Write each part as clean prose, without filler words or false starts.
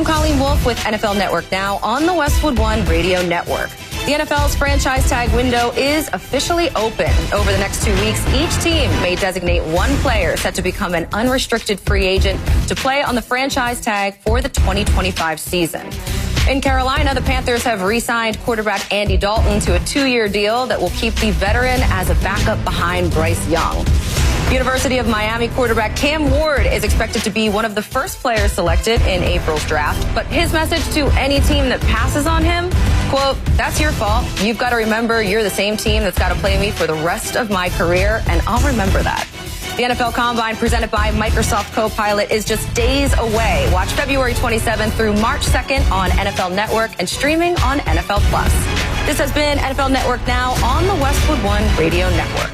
I'm Colleen Wolfe with NFL Network Now on the Westwood One Radio Network. The NFL's franchise tag window is officially open. Over the next 2 weeks, each team may designate one player set to become an unrestricted free agent to play on the franchise tag for the 2025 season. In Carolina, the Panthers have re-signed quarterback Andy Dalton to a 2-year deal that will keep the veteran as a backup behind Bryce Young. University of Miami quarterback Cam Ward is expected to be one of the first players selected in April's draft. But his message to any team that passes on him, quote, "That's your fault. You've got to remember you're the same team that's got to play me for the rest of my career, and I'll remember that." The NFL Combine presented by Microsoft Copilot is just days away. Watch February 27th through March 2nd on NFL Network and streaming on NFL Plus. This has been NFL Network Now on the Westwood One Radio Network.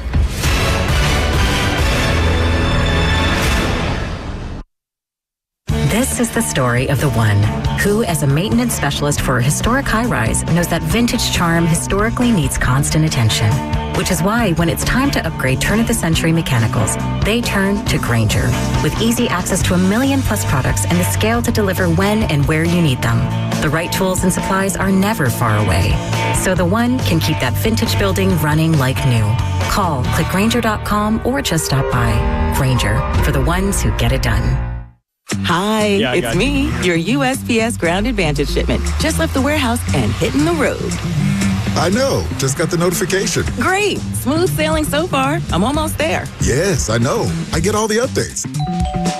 This is the story of the one who, as a maintenance specialist for a historic high-rise, knows that vintage charm historically needs constant attention. Which is why, when it's time to upgrade turn-of-the-century mechanicals, they turn to Grainger. With easy access to 1 million-plus products and the scale to deliver when and where you need them. The right tools and supplies are never far away. So the one can keep that vintage building running like new. Call, click Grainger.com, or just stop by. Grainger, for the ones who get it done. Hi, it's me, your USPS Grounded Vantage shipment. Just left the warehouse and hitting the road. I know. Just got the notification. Great. Smooth sailing so far. I'm almost there. Yes, I know. I get all the updates.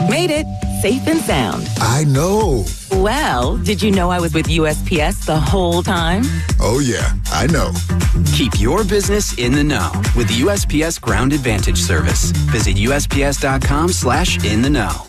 Made it. Safe and sound. I know. Well, did you know I was with USPS the whole time? Oh, yeah. I know. Keep your business in the know with the USPS Ground Advantage service. Visit USPS.com/in-the-know.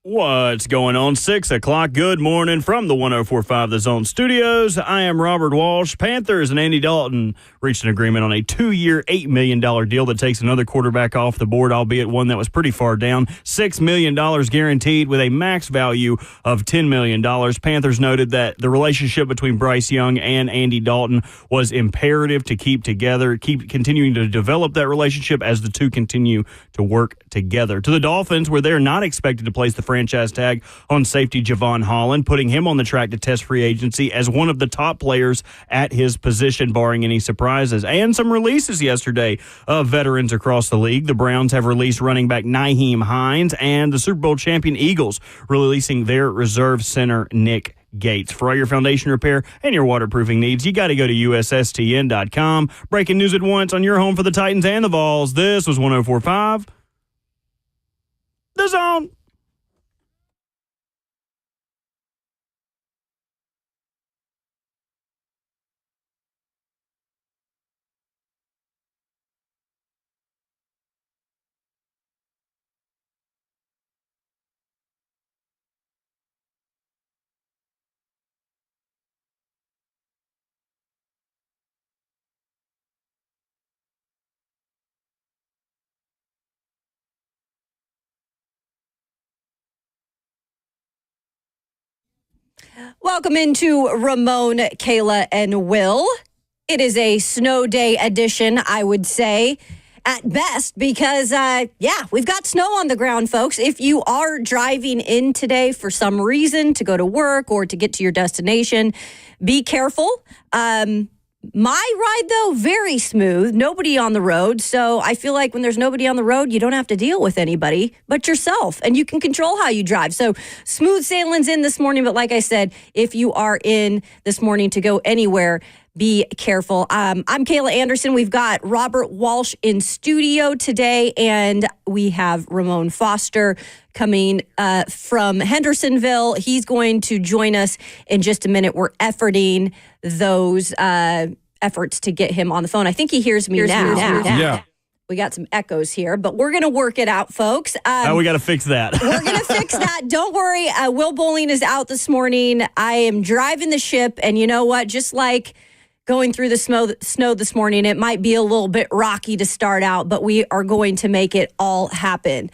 What's going on? 6 o'clock. Good morning from the 104.5 The Zone Studios. I am Robert Walsh. Panthers and Andy Dalton reached an agreement on a 2-year, $8 million deal that takes another quarterback off the board, albeit one that was pretty far down. $6 million guaranteed with a max value of $10 million. Panthers noted that the relationship between Bryce Young and Andy Dalton was imperative to keep together, keep continuing to develop that relationship as the two continue to work together. To the Dolphins, where they're not expected to place the franchise tag on safety Javon Holland, putting him on the track to test free agency as one of the top players at his position, barring any surprises. And some releases yesterday of veterans across the league. The Browns have released running back Nyheim Hines, and the Super Bowl champion Eagles releasing their reserve center Nick Gates. For all your foundation repair and your waterproofing needs, you got to go to USSTN.com. Breaking news at once on your home for the Titans and the Vols. This was 104.5 The Zone. Welcome into Ramon, Kayla, and Will. It is a snow day edition, I would say, at best, because, we've got snow on the ground, folks. If you are driving in today for some reason to go to work or to get to your destination, be careful. My ride, though, very smooth. Nobody on the road. So I feel like when there's nobody on the road, you don't have to deal with anybody but yourself. And you can control how you drive. So smooth sailing's in this morning. But like I said, if you are in this morning to go anywhere, be careful. I'm Kayla Anderson. We've got Robert Walsh in studio today. And we have Ramon Foster coming from Hendersonville. He's going to join us in just a minute. We're efforting those efforts to get him on the phone. I think he hears me now. Yeah. We got some echoes here, but we're going to work it out, folks. We got to fix that. We're going to fix that. Don't worry. Will Bowling is out this morning. I am driving the ship, and you know what? Just like going through the snow this morning, it might be a little bit rocky to start out, but we are going to make it all happen.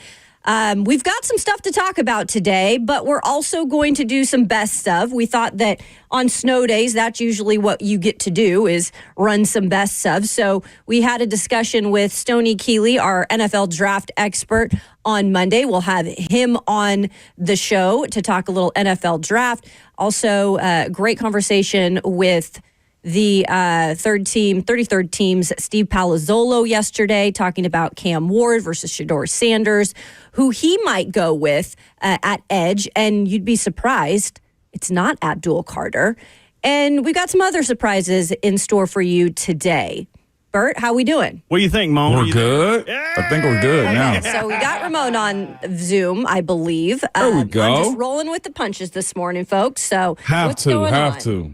We've got some stuff to talk about today, but we're also going to do some best stuff. We thought that on snow days, that's usually what you get to do is run some best stuff. So we had a discussion with Stony Keeley, our NFL draft expert, on Monday. We'll have him on the show to talk a little NFL draft. Also, great conversation with the 33rd team's Steve Palazolo yesterday, talking about Cam Ward versus Shedeur Sanders, who he might go with at edge. And you'd be surprised, it's not Abdul Carter. And we got some other surprises in store for you today. Bert, how we doing? What do you think, Mo? We're good. Yeah. I think we're good now. So we got Ramon on Zoom, I believe. There we go. I'm just rolling with the punches this morning, folks. So Have to.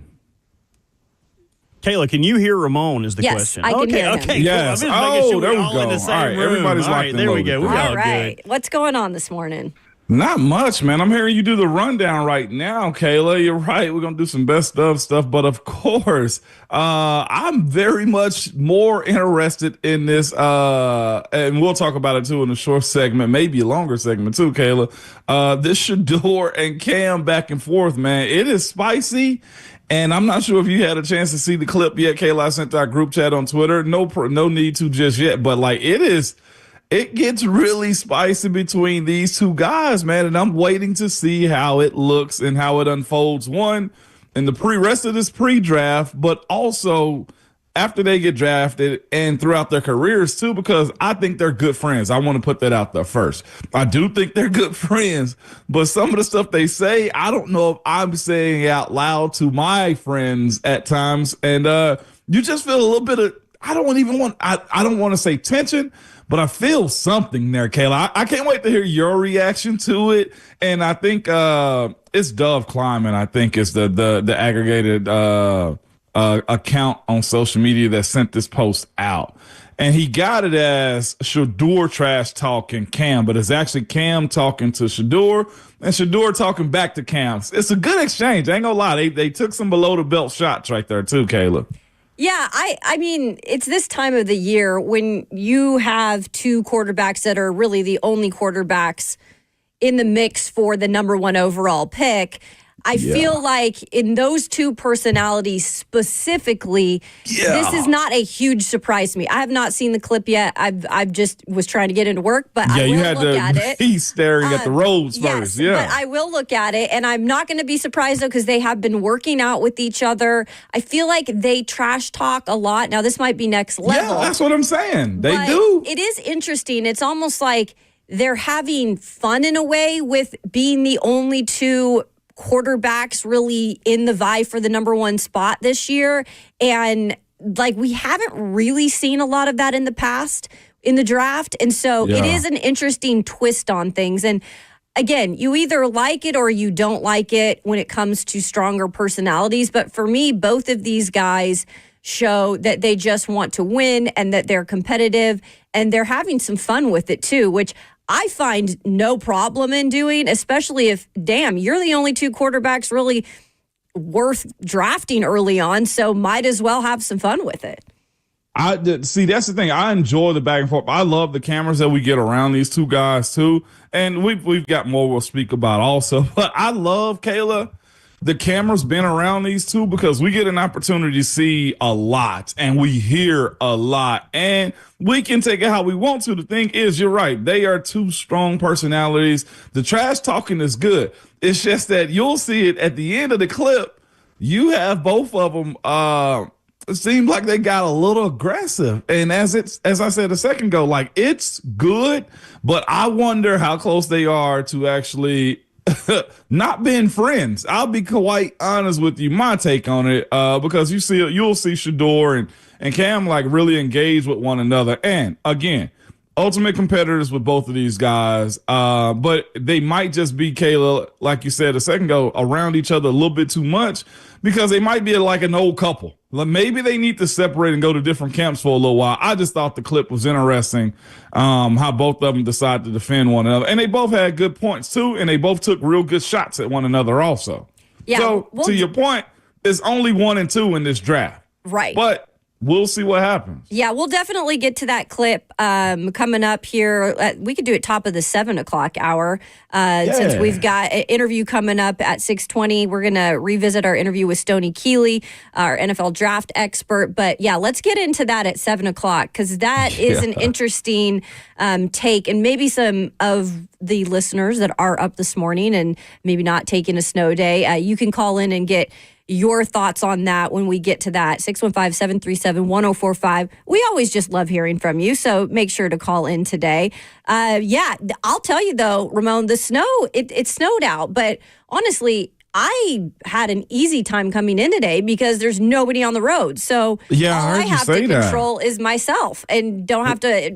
Kayla, can you hear Ramon is the Yes, question. I can hear him. Okay, Yes. cool. I'm just making sure There we we're all go. in the same All right, room. everybody's All locked right, and there we loaded. go. We All all all right. good. What's going on this morning? Not much, man. I'm hearing you do the rundown right now, Kayla. You're right. We're going to do some best of stuff. But of course, I'm very much more interested in this. And we'll talk about it too in a short segment, maybe a longer segment too, Kayla. This Shedeur and Cam back and forth, man. It is spicy. And I'm not sure if you had a chance to see the clip yet, Kayla. I sent our group chat on Twitter. No need to just yet. But like it gets really spicy between these two guys, man. And I'm waiting to see how it looks and how it unfolds. One, in the rest of this pre-draft, but also after they get drafted and throughout their careers too, because I think they're good friends. I want to put that out there first. I do think they're good friends, but some of the stuff they say, I don't know if I'm saying it out loud to my friends at times. And you just feel a little bit of, I don't want to say tension, but I feel something there, Kayla. I can't wait to hear your reaction to it. And I think it's Dove Kleiman, I think is the aggregated account on social media that sent this post out. And he got it as Shador trash talking Cam, but it's actually Cam talking to Shador and Shador talking back to Cam. It's a good exchange. I ain't gonna lie. They took some below the belt shots right there too, Kayla. Yeah, I mean, it's this time of the year when you have two quarterbacks that are really the only quarterbacks in the mix for the number one overall pick. I feel like in those two personalities specifically, this is not a huge surprise to me. I have not seen the clip yet. I've just was trying to get into work, but I will look at it. He's staring at the roads first. Yeah, but I will look at it, and I'm not going to be surprised though because they have been working out with each other. I feel like they trash talk a lot. Now this might be next level. Yeah, that's what I'm saying. They do. It is interesting. It's almost like they're having fun in a way with being the only two quarterbacks really in the vie for the number one spot this year. And like we haven't really seen a lot of that in the past in the draft. And so it is an interesting twist on things. And again, you either like it or you don't like it when it comes to stronger personalities. But for me, both of these guys show that they just want to win and that they're competitive and they're having some fun with it too, which I find no problem in doing, especially if, damn, you're the only two quarterbacks really worth drafting early on, so might as well have some fun with it. See, that's the thing. I enjoy the back and forth. I love the cameras that we get around these two guys too, and we've got more we'll speak about also. But I love, Kayla, the cameras been around these two because we get an opportunity to see a lot and we hear a lot and we can take it how we want to. The thing is, you're right. They are two strong personalities. The trash talking is good. It's just that you'll see it at the end of the clip. You have both of them. It seemed like they got a little aggressive. And as I said a second ago, like it's good, but I wonder how close they are to actually not being friends. I'll be quite honest with you. My take on it, because you'll see Shador and Cam like really engage with one another. And again, ultimate competitors with both of these guys. But they might just be, Kayla, like you said a second ago, around each other a little bit too much because they might be like an old couple. Maybe they need to separate and go to different camps for a little while. I just thought the clip was interesting, how both of them decided to defend one another. And they both had good points, too, and they both took real good shots at one another also. Yeah, so, to your point, it's only 1 and 2 in this draft. Right. But we'll see what happens. Yeah, we'll definitely get to that clip coming up here. We could do it top of the 7 o'clock hour since we've got an interview coming up at 6:20. We're going to revisit our interview with Stony Keeley, our NFL draft expert. But yeah, let's get into that at 7 o'clock because that is an interesting take. And maybe some of the listeners that are up this morning and maybe not taking a snow day, you can call in and get your thoughts on that when we get to that. 615-737-1045. We always just love hearing from you, so make sure to call in today. I'll tell you though, Ramon, the snow, it snowed out, but honestly, I had an easy time coming in today because there's nobody on the road. So all I have to control is myself and don't have to,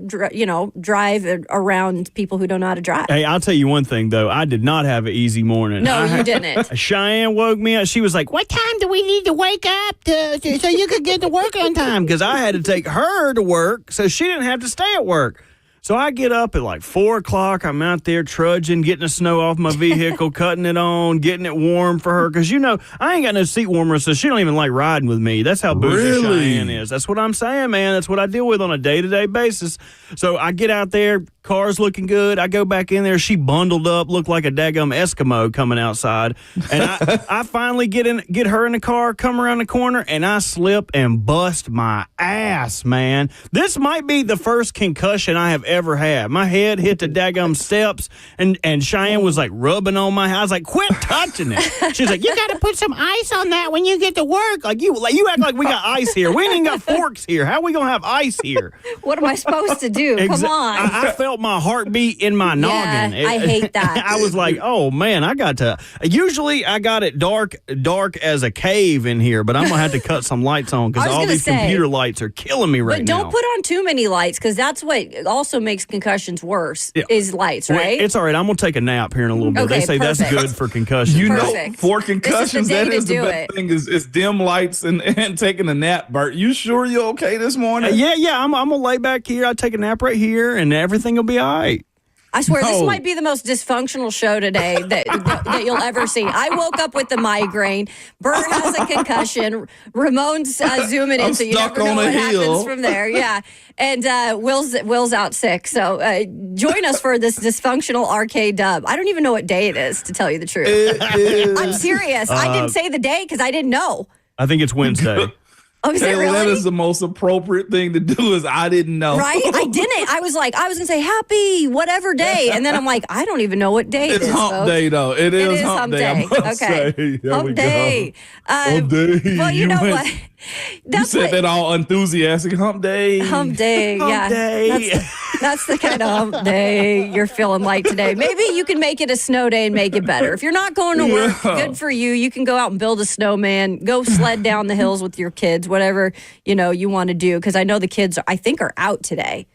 drive around people who don't know how to drive. Hey, I'll tell you one thing, though. I did not have an easy morning. No, you didn't. Cheyenne woke me up. She was like, what time do we need to wake up so you could get to work on time? Because I had to take her to work so she didn't have to stay at work. So I get up at like 4 o'clock. I'm out there trudging, getting the snow off my vehicle, cutting it on, getting it warm for her. Because, I ain't got no seat warmer, so she don't even like riding with me. That's how bougie Cheyenne is. That's what I'm saying, man. That's what I deal with on a day-to-day basis. So I get out there, car's looking good. I go back in there. She bundled up, looked like a daggum Eskimo coming outside. And I finally get her in the car, come around the corner, and I slip and bust my ass, man. This might be the first concussion I have ever had. My head hit the daggum steps, and Cheyenne was like rubbing on my head. I was like, quit touching it. She's like, you got to put some ice on that when you get to work. Like you act like we got ice here. We ain't even got forks here. How are we going to have ice here? What am I supposed to do? Come on. I felt my heartbeat in my noggin. I hate that. I was like, oh man, usually I got it dark as a cave in here, but I'm going to have to cut some lights on because all these computer lights are killing me right now. But don't put on too many lights because that's what also makes concussions worse is lights, right? It's all right. I'm going to take a nap here in a little bit. Okay, they say perfect. that's good for concussions. You know, Perfect. for concussions, This that is is the the day to best do thing is dim lights and taking a nap, Bert. You sure you're okay this morning? Yeah. I'm going to lay back here. I take a nap right here, and everything will be all right. I swear, this No. might be the most dysfunctional show today that you'll ever see. I woke up with the migraine. Bert has a concussion. Ramon's zooming in, I'm so you stuck never know on a what hill. happens from there. Yeah, and Will's out sick. So join us for this dysfunctional RK dub. I don't even know what day it is, to tell you the truth. I'm serious. I didn't say the day because I didn't know. I think it's Wednesday. Oh, is it Taylor, really? that is the most appropriate thing to do is I didn't know. Right? I didn't. I was going to say happy whatever day. And then I'm like, I don't even know what day it It's is, hump folks. day, though. It is hump day. I day. must Okay. say. There we Hump go. day. Hump day. Well, you know went- what? You That's said what, that all enthusiastic. Hump day. hump day. Hump Yeah. day. That's the kind of hump day you're feeling like today. Maybe you can make it a snow day and make it better. If you're not going to work, Yeah. good for you. You can go out and build a snowman, go sled down the hills with your kids, whatever, you want to do. Because I know the kids, I think, are out today.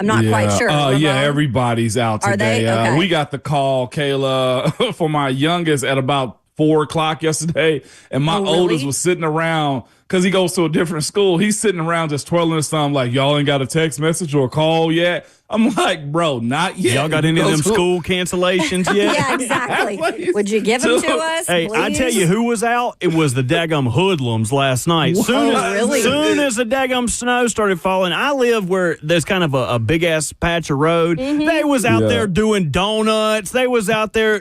I'm not quite sure. Yeah, Ramon? everybody's out Are today. they? Okay. We got the call, Kayla, for my youngest at about 4 o'clock yesterday, and my Oh, really? oldest was sitting around because he goes to a different school. He's sitting around just twirling his thumb like, y'all ain't got a text message or a call yet. I'm like, bro, not yet. Y'all got any of them school cancellations yet? Yeah, exactly. Please. Would you give them to Dude. us? Hey, I please? tell you who was out. It was the daggum hoodlums last night. Soon as the daggum snow started falling, I live where there's kind of a big ass patch of road. Mm-hmm. They was out there doing donuts. They was out there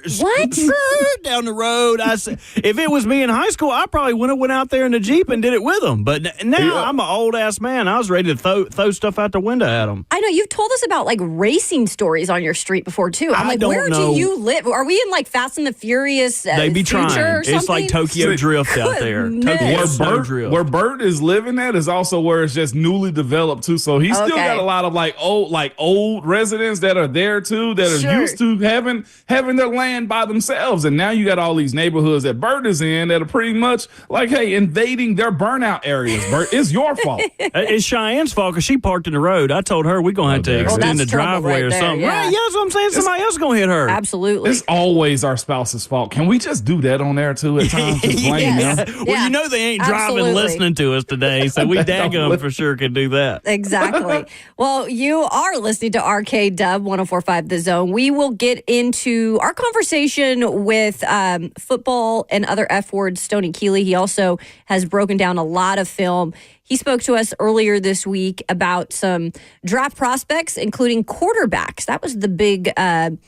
down the road. I said, if it was me in high school, I probably would have went out there in the Jeep and did it with them. But now I'm an old ass man. I was ready to throw stuff out the window at them. I know you've told us about like racing stories on your street before too. I'm I like, don't where know. do you live? Are we in like Fast and the Furious? They be future trying. Or It's like something? Tokyo Drift out there. Goodness. Tokyo Snow Drift. Where Bert is living at is also where it's just newly developed too. So he's still Okay. got a lot of old residents that are there too, that are Sure. used to having their land by themselves. And now you got all these neighborhoods that Bert is in that are pretty much like, hey, invading their burnout areas. Bert, it's your fault. It's Cheyenne's fault because she parked in the road. I told her we're going to have to Well, extend the that's trouble driveway right or there, something. yeah. Right, yeah, that's what I'm saying. Somebody else going to hit her. Absolutely. It's always our spouse's fault. Can we just do that on there too at times? Just blame Yes. them. Well, Yeah, you know they ain't driving absolutely. listening to us today, so we daggum for sure could do that. Exactly. Well, you are listening to RK Dub 104.5 The Zone. We will get into our conversation with football and other F words, Stony Keeley. He also has broken down a lot of film. He spoke to us earlier this week about some draft prospects, including quarterbacks. That was the big kind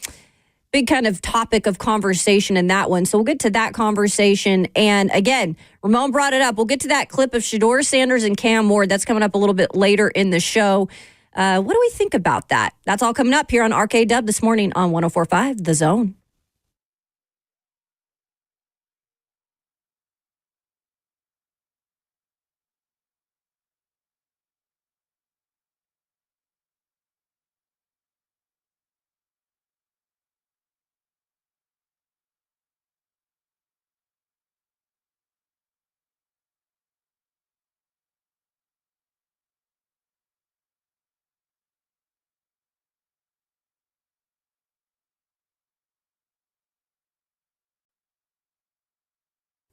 of topic of conversation in that one. So we'll get to that conversation. And again, Ramon brought it up. We'll get to that clip of Shedeur Sanders and Cam Ward. That's coming up a little bit later in the show. What do we think about that? That's all coming up here on RK Dub this morning on 104.5 The Zone.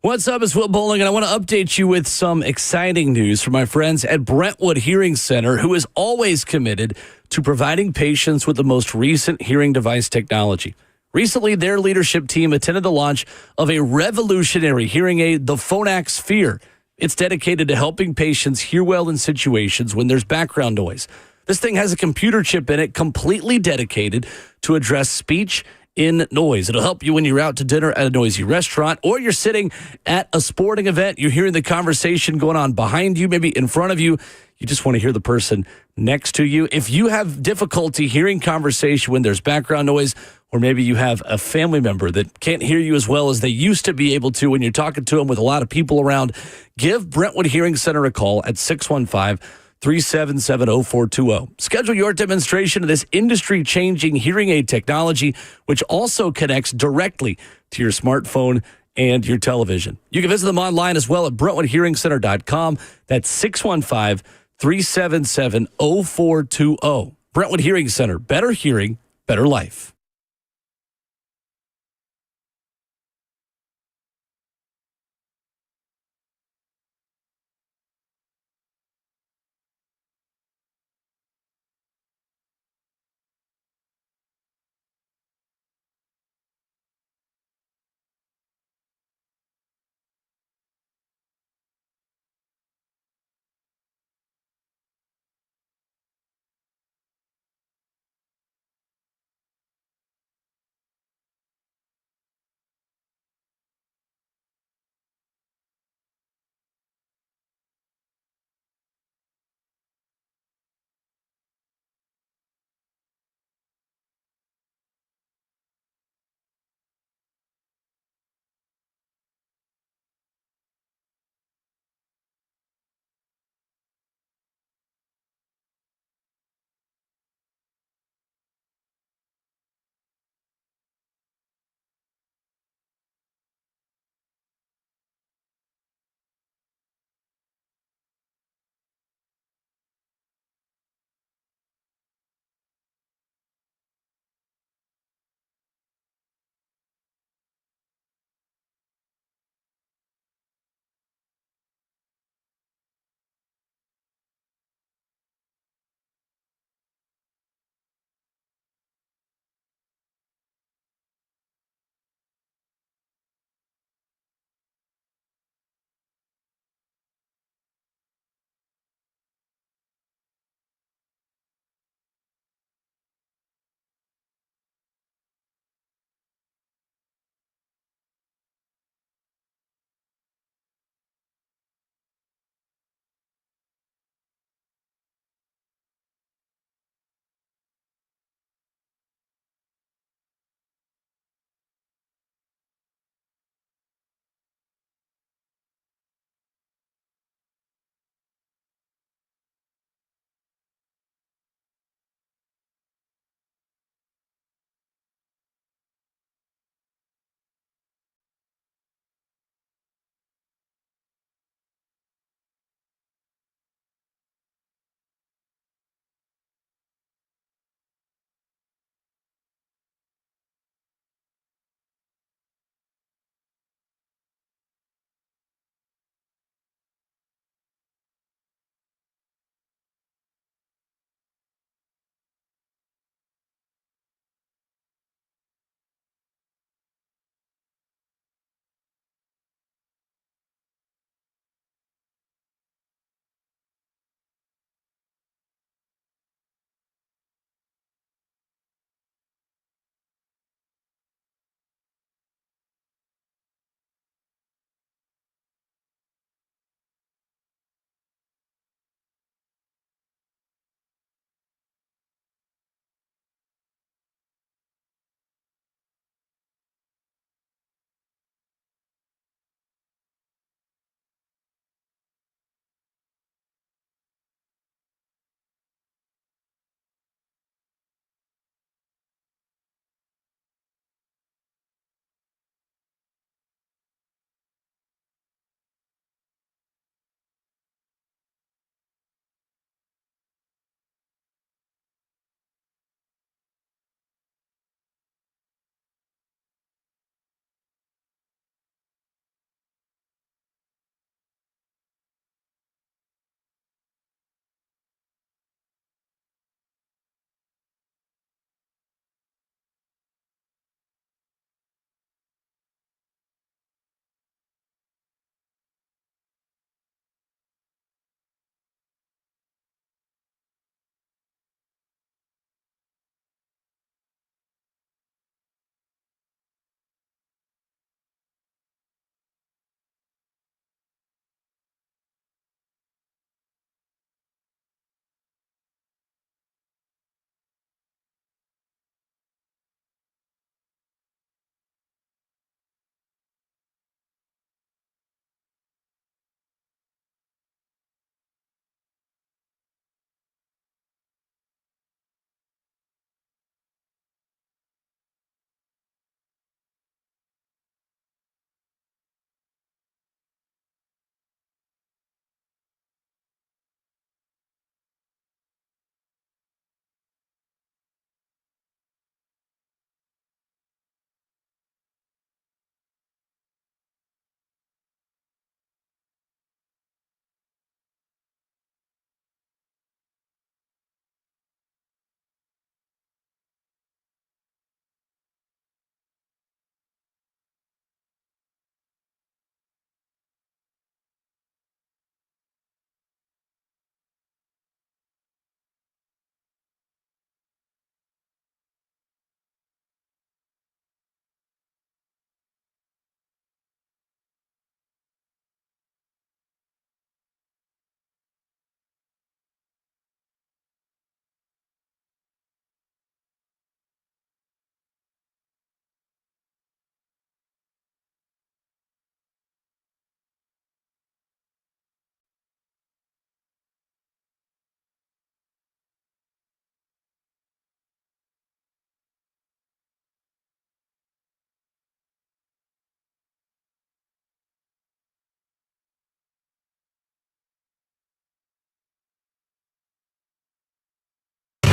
What's up? It's Will Bowling, and I want to update you with some exciting news from my friends at Brentwood Hearing Center, who is always committed to providing patients with the most recent hearing device technology. Recently, their leadership team attended the launch of a revolutionary hearing aid, the Phonak Sphere. It's dedicated to helping patients hear well in situations when there's background noise. This thing has a computer chip in it completely dedicated to address speech in noise. It'll help you when you're out to dinner at a noisy restaurant, or you're sitting at a sporting event. You're hearing the conversation going on behind you, maybe in front of you. You just want to hear the person next to you. If you have difficulty hearing conversation when there's background noise, or maybe you have a family member that can't hear you as well as they used to be able to when you're talking to them with a lot of people around, give Brentwood Hearing Center a call at 615-377-0420. Schedule your demonstration of this industry-changing hearing aid technology, which also connects directly to your smartphone and your television. You can visit them online as well at BrentwoodHearingCenter.com. That's 615-377-0420. Brentwood Hearing Center. Better hearing, better life.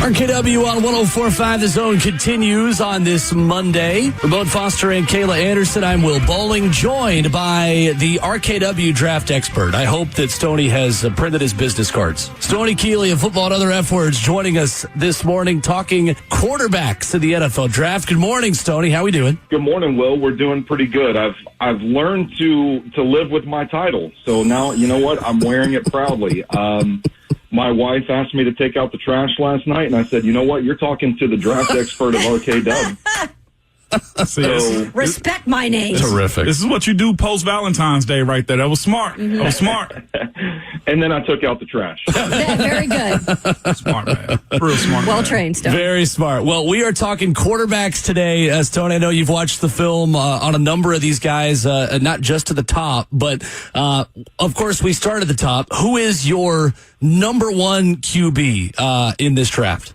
RKW on 104.5 The Zone continues on this Monday. Ramon Foster and Kayla Anderson. I'm Will Bowling, joined by the RKW draft expert. I hope that Stony has printed his business cards. Stony Keeley of Football and Other F Words joining us this morning talking quarterbacks in the NFL draft. Good morning, Stony. How we doing? Good morning, Will. We're doing pretty good. I've learned to live with my title. So now, you know what? I'm wearing it proudly. My wife asked me to take out the trash last night, and I said, you know what? You're talking to the draft expert of RKW. So, respect my name. Terrific. This is what you do post-Valentine's Day right there. That was smart. Mm-hmm. That was smart. And then I took out the trash. Yeah, very good. Smart, man. Real smart. Well trained, Stone. Very smart. Well, we are talking quarterbacks today. Stone, I know you've watched the film on a number of these guys, not just to the top, but of course we start at the top. Who is your number one QB in this draft?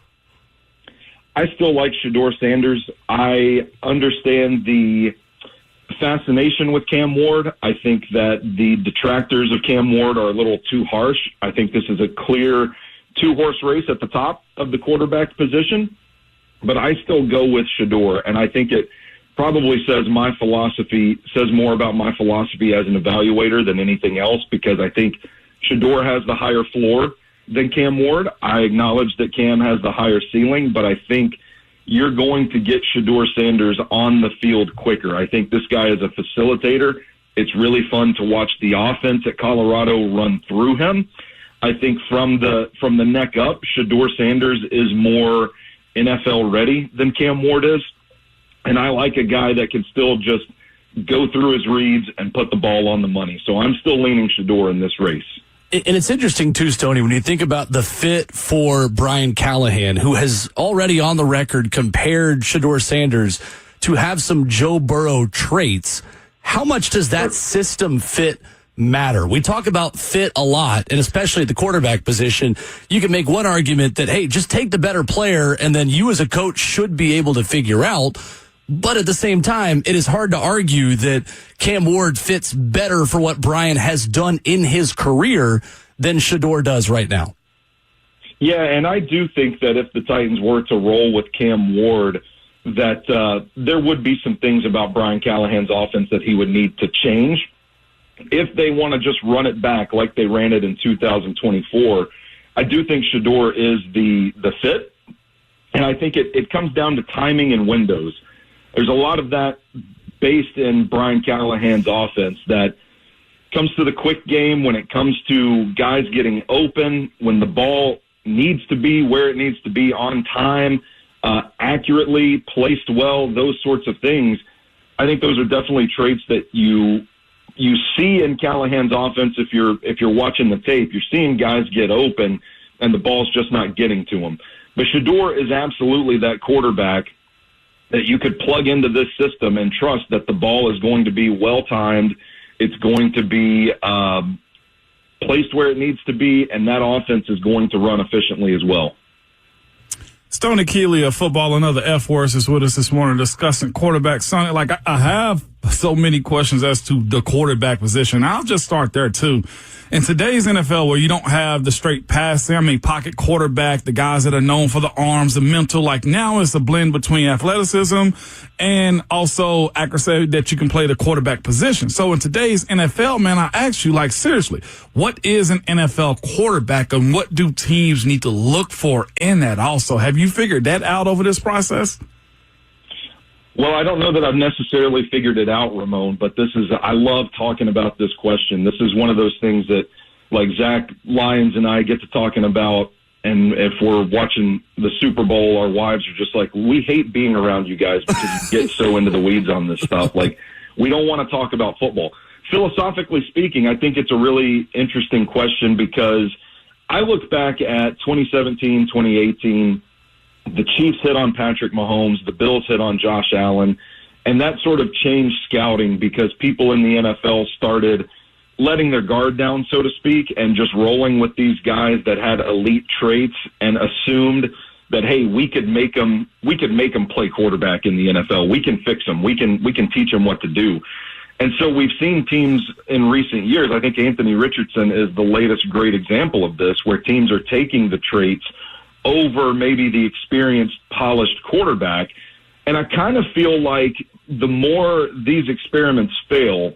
I still like Shedeur Sanders. I understand the fascination with Cam Ward. I think that the detractors of Cam Ward are a little too harsh. I think this is a clear two-horse race at the top of the quarterback position. But I still go with Shedeur, and I think it probably says more about my philosophy as an evaluator than anything else, because I think Shedeur has the higher floor than Cam Ward. I acknowledge that Cam has the higher ceiling, but I think you're going to get Shedeur Sanders on the field quicker. I think this guy is a facilitator. It's really fun to watch the offense at Colorado run through him. I think from the neck up, Shedeur Sanders is more NFL ready than Cam Ward is. And I like a guy that can still just go through his reads and put the ball on the money. So I'm still leaning Shedeur in this race. And it's interesting, too, Stoney, when you think about the fit for Brian Callahan, who has already on the record compared Shedeur Sanders to have some Joe Burrow traits. How much does that system fit matter? We talk about fit a lot, and especially at the quarterback position. You can make one argument that, hey, just take the better player, and then you as a coach should be able to figure out. But at the same time, it is hard to argue that Cam Ward fits better for what Brian has done in his career than Shedeur does right now. Yeah, and I do think that if the Titans were to roll with Cam Ward, that there would be some things about Brian Callahan's offense that he would need to change. If they want to just run it back like they ran it in 2024, I do think Shedeur is the fit. And I think it comes down to timing and windows. There's a lot of that based in Brian Callahan's offense that comes to the quick game, when it comes to guys getting open, when the ball needs to be where it needs to be on time, accurately, placed well, those sorts of things. I think those are definitely traits that you see in Callahan's offense. If you're watching the tape, you're seeing guys get open and the ball's just not getting to them. But Shedeur is absolutely that quarterback that you could plug into this system and trust that the ball is going to be well-timed, it's going to be placed where it needs to be, and that offense is going to run efficiently as well. Stony Keeley of Football and Other F Words is with us this morning discussing quarterback. Sonny, like I have so many questions as to the quarterback position. I'll just start there too. In today's NFL, where you don't have the straight passing, pocket quarterback, the guys that are known for the arms, the mental, like now it's a blend between athleticism and also accuracy that you can play the quarterback position. So in today's NFL, man, I ask you, like, seriously, what is an NFL quarterback and what do teams need to look for in that also? Have you figured that out over this process? Well, I don't know that I've necessarily figured it out, Ramon, but I love talking about this question. This is one of those things that, like, Zach Lyons and I get to talking about, and if we're watching the Super Bowl, our wives are just like, we hate being around you guys because you get so into the weeds on this stuff. Like, we don't want to talk about football. Philosophically speaking, I think it's a really interesting question because I look back at 2017, 2018, the Chiefs hit on Patrick Mahomes, the Bills hit on Josh Allen, and that sort of changed scouting because people in the NFL started letting their guard down, so to speak, and just rolling with these guys that had elite traits and assumed that, hey, we could make them play quarterback in the NFL. We can fix them. We can teach them what to do. And so we've seen teams in recent years, I think Anthony Richardson is the latest great example of this, where teams are taking the traits over maybe the experienced, polished quarterback. And I kind of feel like the more these experiments fail,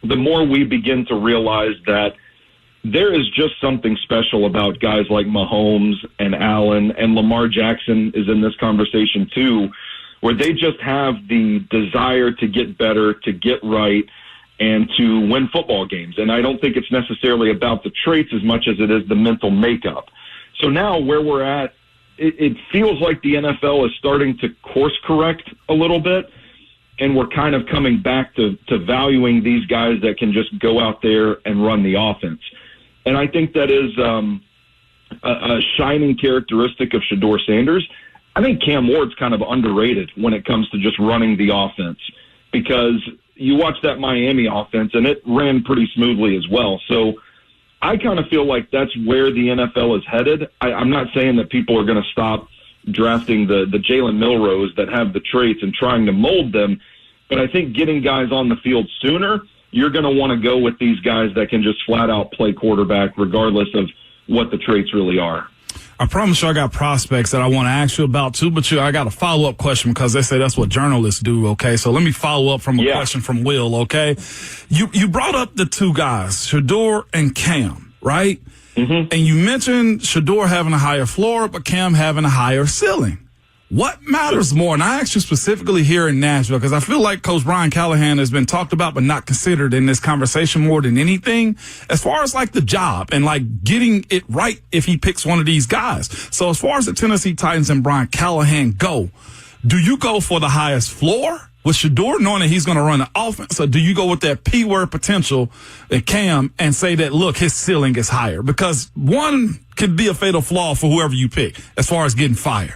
the more we begin to realize that there is just something special about guys like Mahomes and Allen, and Lamar Jackson is in this conversation too, where they just have the desire to get better, to get right, and to win football games. And I don't think it's necessarily about the traits as much as it is the mental makeup. So now where we're at, it feels like the NFL is starting to course correct a little bit, and we're kind of coming back to valuing these guys that can just go out there and run the offense. And I think that is a shining characteristic of Shedeur Sanders. I think Cam Ward's kind of underrated when it comes to just running the offense, because you watch that Miami offense, and it ran pretty smoothly as well. So I kind of feel like that's where the NFL is headed. I'm not saying that people are going to stop drafting the Jalen Milroes that have the traits and trying to mold them, but I think getting guys on the field sooner, you're going to want to go with these guys that can just flat out play quarterback regardless of what the traits really are. I promise you I got prospects that I want to ask you about too, but I got a follow-up question because they say that's what journalists do, okay? So let me follow up from a question from Will, okay? You brought up the two guys, Shedeur and Cam, right? Mm-hmm. And you mentioned Shedeur having a higher floor, but Cam having a higher ceiling. What matters more? And I asked you specifically here in Nashville because I feel like Coach Brian Callahan has been talked about but not considered in this conversation more than anything as far as like the job and like getting it right if he picks one of these guys. So as far as the Tennessee Titans and Brian Callahan go, do you go for the highest floor with Shedeur knowing that he's going to run the offense, or do you go with that P-word potential at Cam and say that, look, his ceiling is higher? Because one could be a fatal flaw for whoever you pick as far as getting fired.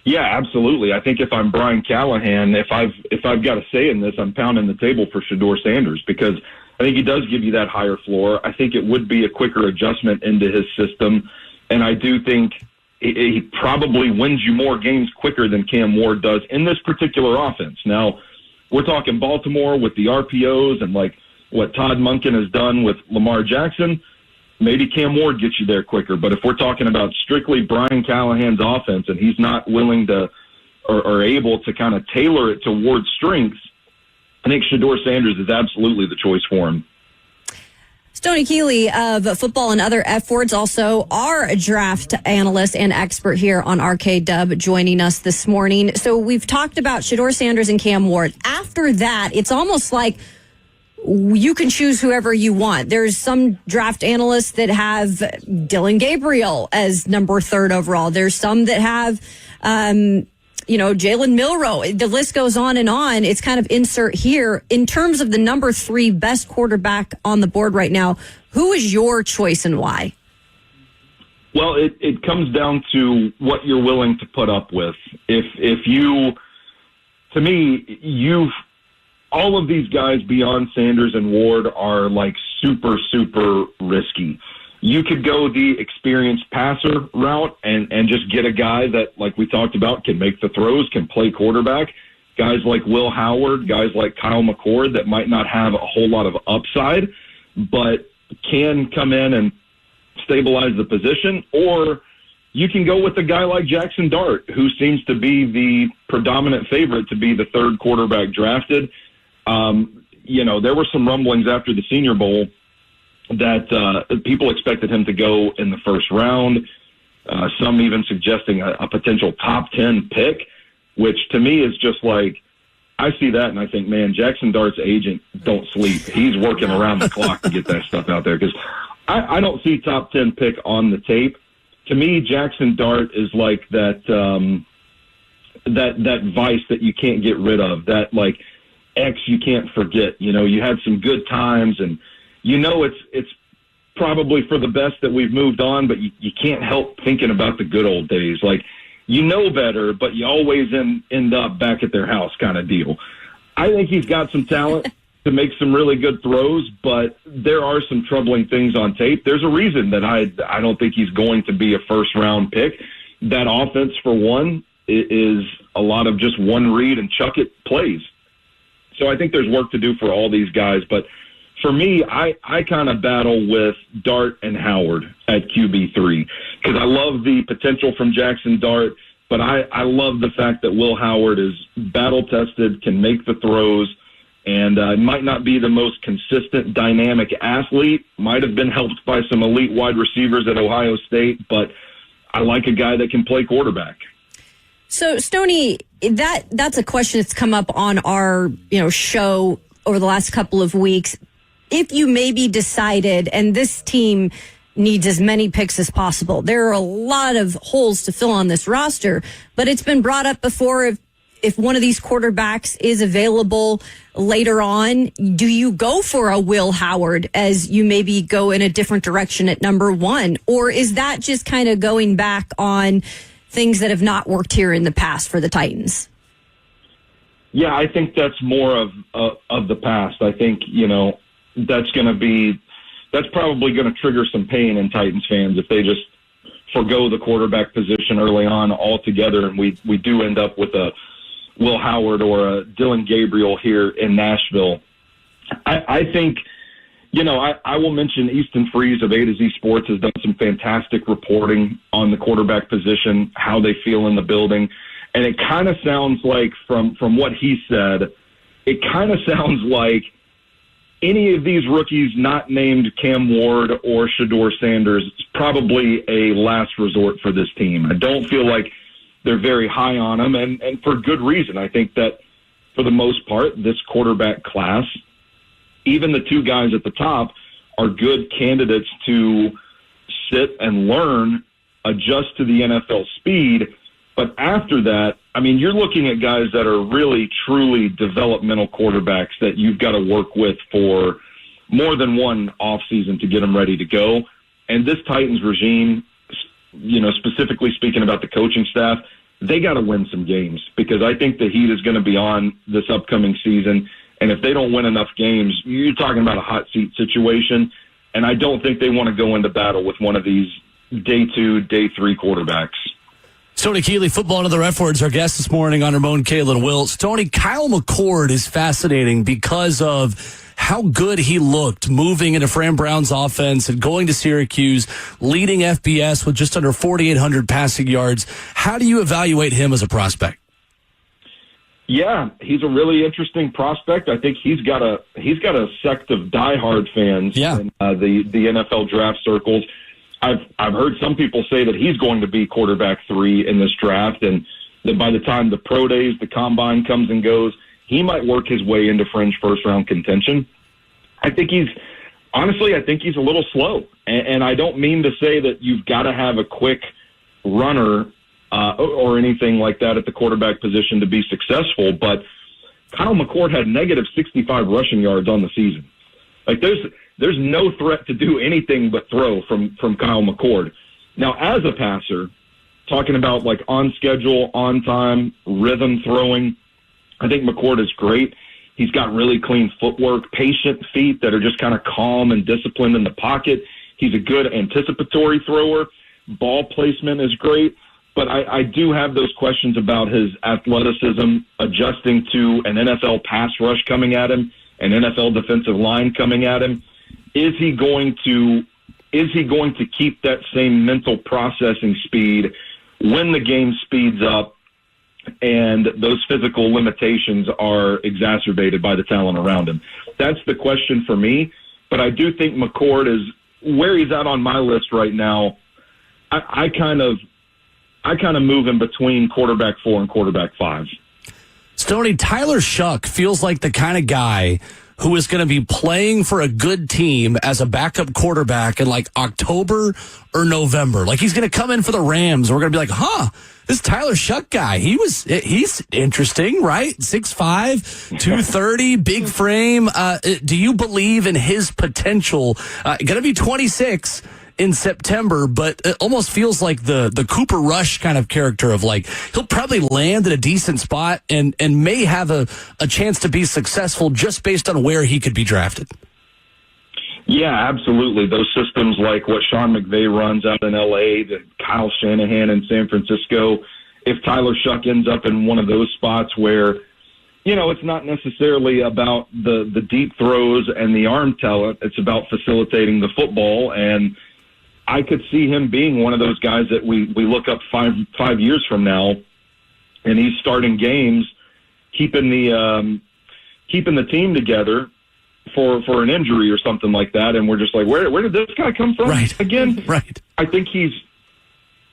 Yeah, absolutely. I think if I'm Brian Callahan, if I've got a say in this, I'm pounding the table for Shedeur Sanders because I think he does give you that higher floor. I think it would be a quicker adjustment into his system, and I do think he probably wins you more games quicker than Cam Ward does in this particular offense. Now, we're talking Baltimore with the RPOs and like what Todd Monken has done with Lamar Jackson. Maybe Cam Ward gets you there quicker. But if we're talking about strictly Brian Callahan's offense and he's not willing to or able to kind of tailor it to Ward's strengths, I think Shedeur Sanders is absolutely the choice for him. Stony Keeley of Football and Other F Words, also our draft analyst and expert here on RKW, joining us this morning. So we've talked about Shedeur Sanders and Cam Ward. After that, it's almost like you can choose whoever you want. There's some draft analysts that have Dylan Gabriel as number 3 overall. There's some that have, Jalen Milroe. The list goes on and on. It's kind of insert here. In terms of the number 3 best quarterback on the board right now, who is your choice and why? Well, it comes down to what you're willing to put up with. All of these guys beyond Sanders and Ward are like super, super risky. You could go the experienced passer route and just get a guy that, like we talked about, can make the throws, can play quarterback. Guys like Will Howard, guys like Kyle McCord that might not have a whole lot of upside, but can come in and stabilize the position. Or you can go with a guy like Jackson Dart, who seems to be the predominant favorite to be the 3rd quarterback drafted. There were some rumblings after the Senior Bowl that people expected him to go in the 1st round, some even suggesting a potential top 10 pick, which to me is just like, I see that and I think, man, Jackson Dart's agent don't sleep. He's working around the clock to get that stuff out there because I don't see top 10 pick on the tape. To me, Jackson Dart is like that vice that you can't get rid of, that like X you can't forget. You had some good times and it's probably for the best that we've moved on, but you can't help thinking about the good old days. Like, better, but you always end up back at their house kind of deal. I think he's got some talent to make some really good throws, but there are some troubling things on tape. There's a reason that I don't think he's going to be a 1st-round pick. That offense, for one, is a lot of just one read and chuck it plays. So I think there's work to do for all these guys, but for me, I kind of battle with Dart and Howard at QB3 because I love the potential from Jackson Dart, but I love the fact that Will Howard is battle-tested, can make the throws, and might not be the most consistent, dynamic athlete, might have been helped by some elite wide receivers at Ohio State, but I like a guy that can play quarterback. So, Stony, that's a question that's come up on our show over the last couple of weeks. If you maybe decided, and this team needs as many picks as possible, there are a lot of holes to fill on this roster, but it's been brought up before, if one of these quarterbacks is available later on, do you go for a Will Howard as you maybe go in a different direction at number 1? Or is that just kind of going back on things that have not worked here in the past for the Titans? Yeah, I think that's more of the past. I think, that's probably going to trigger some pain in Titans fans if they just forgo the quarterback position early on altogether, and we do end up with a Will Howard or a Dylan Gabriel here in Nashville. I think, I will mention Easton Freeze of A to Z Sports has done some fantastic reporting on the quarterback position, how they feel in the building. And it kind of sounds like, from what he said, it kind of sounds like any of these rookies not named Cam Ward or Shedeur Sanders is probably a last resort for this team. I don't feel like they're very high on them, and for good reason. I think that for the most part, this quarterback class, even the 2 guys at the top, are good candidates to sit and learn, adjust to the NFL speed. But after that, you're looking at guys that are really, truly developmental quarterbacks that you've got to work with for more than one offseason to get them ready to go. And this Titans regime, specifically speaking about the coaching staff, they got to win some games because I think the heat is going to be on this upcoming season. And if they don't win enough games, you're talking about a hot seat situation. And I don't think they want to go into battle with one of these day 2, day 3 quarterbacks. Stony Keeley, football and other F words, our guest this morning on Ramon, Kayla, and Will. Stony, Kyle McCord is fascinating because of how good he looked moving into Fran Brown's offense and going to Syracuse, leading FBS with just under 4,800 passing yards. How do you evaluate him as a prospect? Yeah, he's a really interesting prospect. I think he's got a sect of diehard fans in the NFL draft circles. I've heard some people say that he's going to be quarterback 3 in this draft, and that by the time the pro days, the combine comes and goes, he might work his way into fringe first-round contention. I think he's a little slow, and I don't mean to say that you've got to have a quick runner or anything like that at the quarterback position to be successful, but Kyle McCord had negative 65 rushing yards on the season. Like, there's no threat to do anything but throw from Kyle McCord. Now, as a passer, talking about like on schedule, on time, rhythm throwing, I think McCord is great. He's got really clean footwork, patient feet that are just kind of calm and disciplined in the pocket. He's a good anticipatory thrower. Ball placement is great. But I do have those questions about his athleticism, adjusting to an NFL pass rush coming at him, an NFL defensive line coming at him. Is he going to keep that same mental processing speed when the game speeds up and those physical limitations are exacerbated by the talent around him? That's the question for me. But I do think McCord is where he's at on my list right now. I kind of move in between quarterback 4 and quarterback 5. Stony, Tyler Shuck feels like the kind of guy who is going to be playing for a good team as a backup quarterback in like October or November. Like, he's going to come in for the Rams. We're going to be like, this Tyler Shuck guy, he's interesting, right? 6'5", 230, big frame. Do you believe in his potential? Going to be 26 in September, but it almost feels like the Cooper Rush kind of character of like, he'll probably land at a decent spot and may have a chance to be successful just based on where he could be drafted. Yeah, absolutely. Those systems like what Sean McVay runs out in L.A., the Kyle Shanahan in San Francisco, if Tyler Shuck ends up in one of those spots where it's not necessarily about the deep throws and the arm talent. It's about facilitating the football. And I could see him being one of those guys that we look up 5 years from now, and he's starting games, keeping the team together for an injury or something like that. And we're just like, where did this guy come from again? Right. I think he's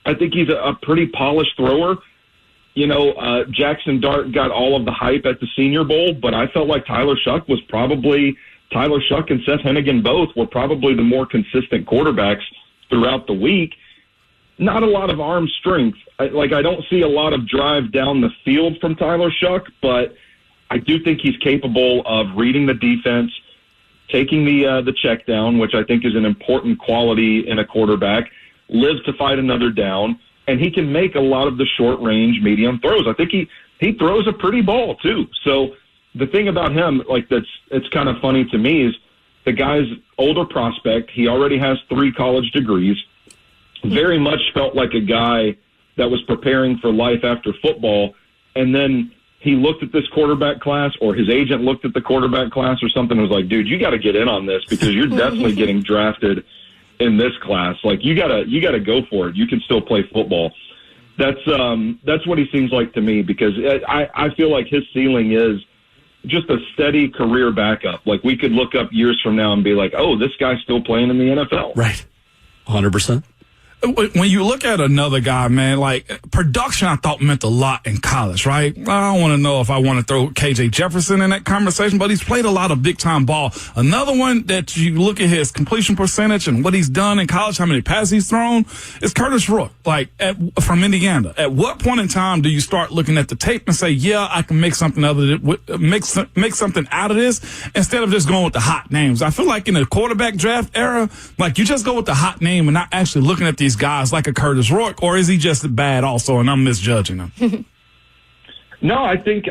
a pretty polished thrower. Jackson Dart got all of the hype at the Senior Bowl, but I felt like Tyler Shuck and Seth Hennigan both were probably the more consistent quarterbacks throughout the week. Not a lot of arm strength. I don't see a lot of drive down the field from Tyler Shuck, but I do think he's capable of reading the defense, taking the check down, which I think is an important quality in a quarterback, lives to fight another down, and he can make a lot of the short-range, medium throws. I think he throws a pretty ball, too. So the thing about him, it's kind of funny to me, is the guy's older prospect. He already has 3 college degrees. Very much felt like a guy that was preparing for life after football, and then he looked at this quarterback class, or his agent looked at the quarterback class or something, and was like, dude, you got to get in on this because you're definitely getting drafted in this class. You gotta go for it. You can still play football. That's what he seems like to me, because I feel like his ceiling is just a steady career backup. We could look up years from now and be like, oh, this guy's still playing in the NFL. Right. 100%. When you look at another guy, man, production I thought meant a lot in college, right? I don't want to know if I want to throw KJ Jefferson in that conversation, but he's played a lot of big-time ball. Another one that you look at his completion percentage and what he's done in college, how many passes he's thrown, is Curtis Rook, from Indiana. At what point in time do you start looking at the tape and say, yeah, I can make something make something out of this, instead of just going with the hot names? I feel like in the quarterback draft era, you just go with the hot name and not actually looking at these guys like a Curtis Rourke, or is he just bad also and I'm misjudging him? No, I think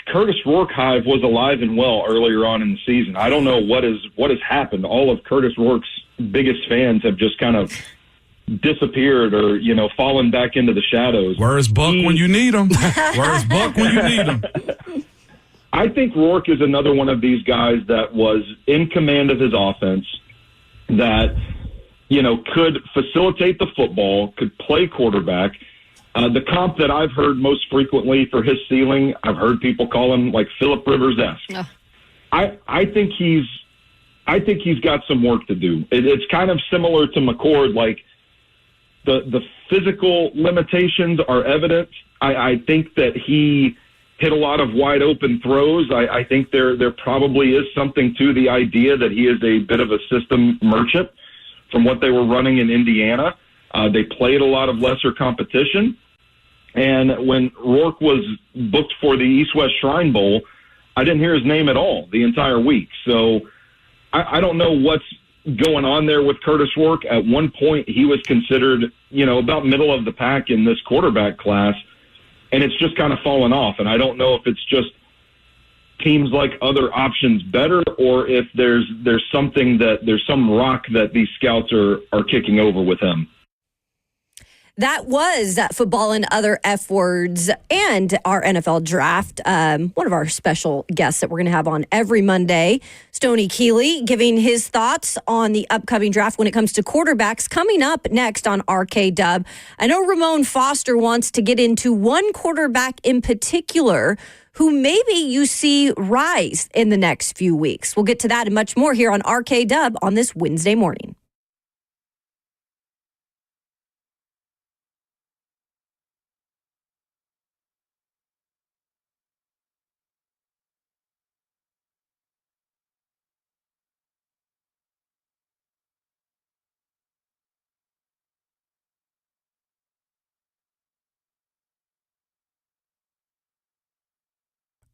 Curtis Rourke hive was alive and well earlier on in the season. I don't know what has happened. All of Curtis Rourke's biggest fans have just kind of disappeared or, fallen back into the shadows. Where's Buck when you need him? Where's Buck when you need him? I think Rourke is another one of these guys that was in command of his offense, that could facilitate the football, could play quarterback. The comp that I've heard most frequently for his ceiling, I've heard people call him Phillip Rivers-esque. I think he's got some work to do. It's kind of similar to McCord. The physical limitations are evident. I think that he hit a lot of wide open throws. I think there probably is something to the idea that he is a bit of a system merchant. From what they were running in Indiana, they played a lot of lesser competition. And when Rourke was booked for the East-West Shrine Bowl, I didn't hear his name at all the entire week. So I don't know what's going on there with Curtis Rourke. At one point, he was considered, about middle of the pack in this quarterback class, and it's just kind of fallen off. And I don't know if it's just teams like other options better, or if there's some rock that these scouts are kicking over with him. That was football and other F words and our NFL draft. One of our special guests that we're going to have on every Monday, Stony Keeley, giving his thoughts on the upcoming draft when it comes to quarterbacks, coming up next on RKW. I know Ramon Foster wants to get into one quarterback in particular who maybe you see rise in the next few weeks. We'll get to that and much more here on RKW on this Wednesday morning.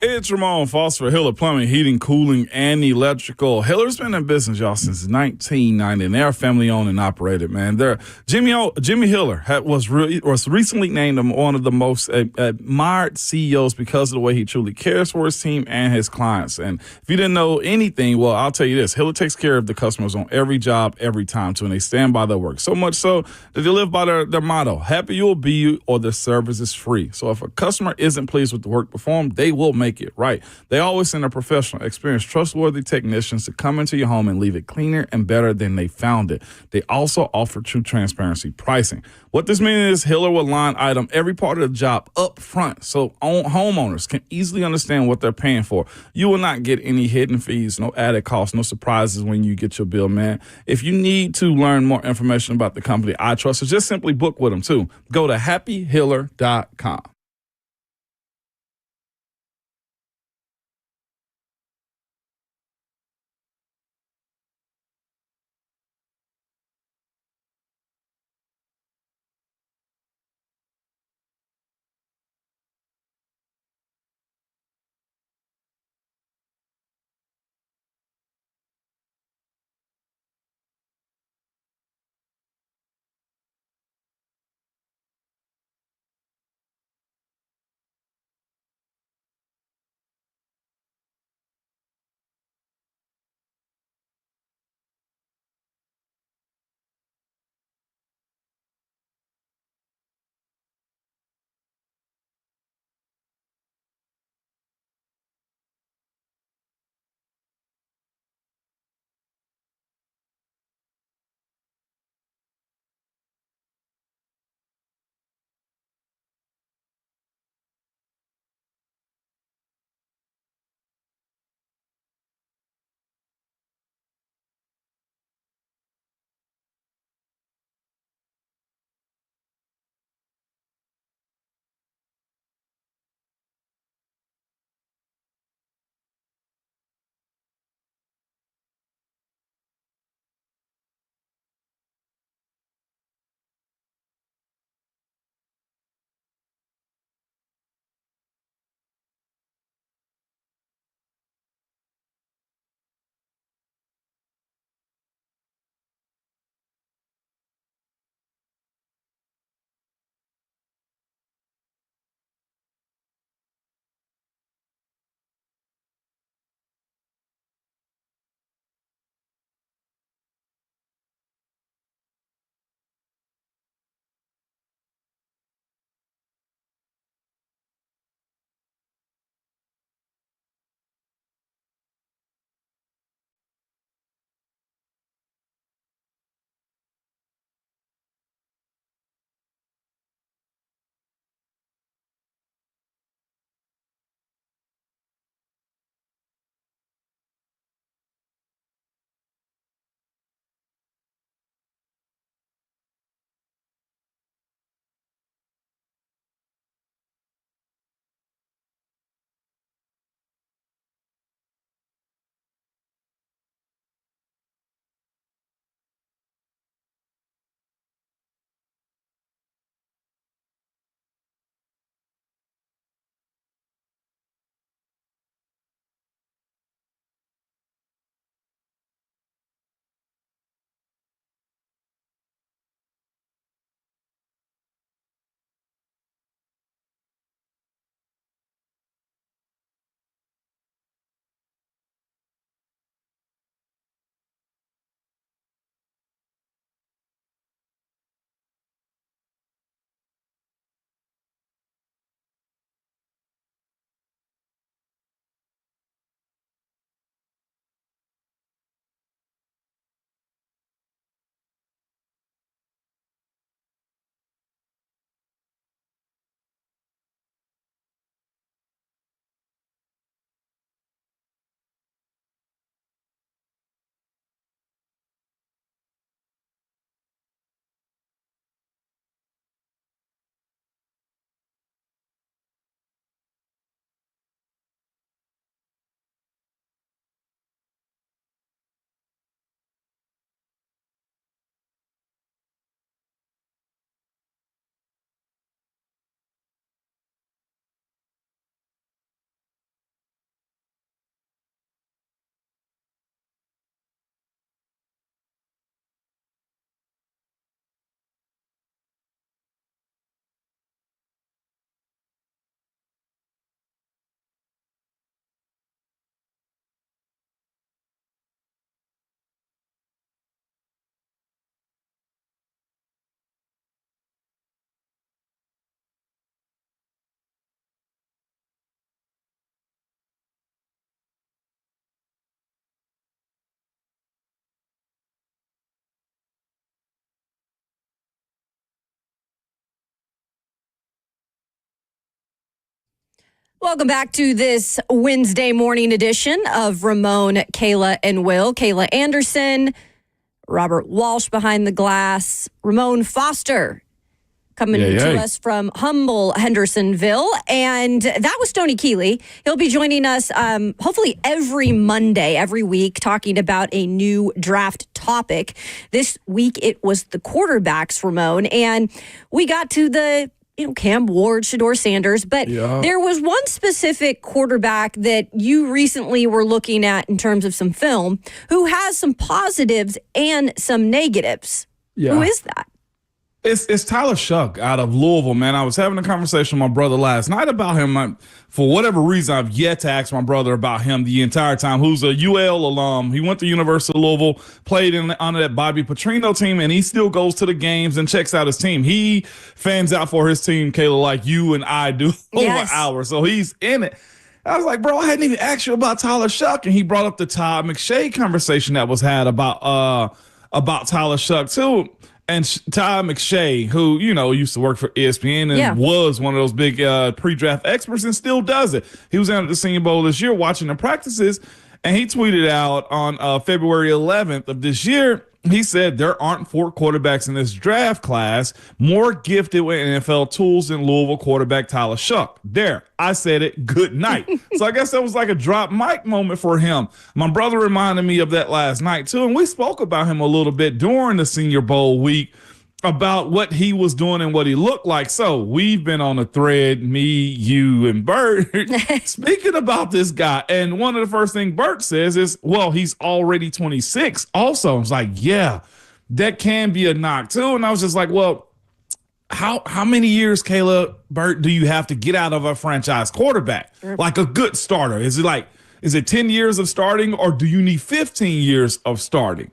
It's Ramon Foster for Hiller Plumbing, Heating, Cooling, and Electrical. Hiller's been in business, y'all, since 1990, and they're family owned and operated, man. Jimmy Hiller was recently named one of the most admired CEOs because of the way he truly cares for his team and his clients. And if you didn't know anything, well, I'll tell you this. Hiller takes care of the customers on every job, every time, too, and they stand by their work. So much so that they live by their motto, happy you'll be or the service is free. So if a customer isn't pleased with the work performed, they will make make it right. They always send a professional, experienced, trustworthy technicians to come into your home and leave it cleaner and better than they found it. They also offer true transparency pricing. What this means is Hiller will line item every part of the job up front so homeowners can easily understand what they're paying for. You will not get any hidden fees, no added costs, no surprises when you get your bill, man. If you need to learn more information about the company I trust, so just simply book with them too. Go to happyhiller.com. Welcome back to this Wednesday morning edition of Ramon, Kayla, and Will. Kayla Anderson, Robert Walsh behind the glass, Ramon Foster coming to us from Humble, Hendersonville. And that was Stony Keeley. He'll be joining us hopefully every Monday, every week, talking about a new draft topic. This week it was the quarterbacks, Ramon. And we got to the Cam Ward, Shedeur Sanders, but there was one specific quarterback that you recently were looking at in terms of some film who has some positives and some negatives. Yeah. Who is that? It's Tyler Shuck out of Louisville, man. I was having a conversation with my brother last night about him. For whatever reason, I've yet to ask my brother about him the entire time, who's a UL alum. He went to University of Louisville, played under that Bobby Petrino team, and he still goes to the games and checks out his team. He fans out for his team, Kayla, like you and I do over hours. So he's in it. I was like, bro, I hadn't even asked you about Tyler Shuck. And he brought up the Todd McShay conversation that was had about Tyler Shuck, too. And Todd McShay, who, used to work for ESPN and was one of those big pre-draft experts and still does it. He was out at the Senior Bowl this year watching the practices, and he tweeted out on February 11th of this year, he said there aren't 4 quarterbacks in this draft class more gifted with NFL tools than Louisville quarterback Tyler Shuck. There, I said it. Good night. So I guess that was like a drop mic moment for him. My brother reminded me of that last night, too, and we spoke about him a little bit during the Senior Bowl week about what he was doing and what he looked like. So we've been on a thread, me, you, and Bert, speaking about this guy. And one of the first things Bert says is, well, he's already 26 also. I was like, yeah, that can be a knock too. And I was just like, well, how many years, Kayla, Bert, do you have to get out of a franchise quarterback? Like a good starter? Is it 10 years of starting, or do you need 15 years of starting?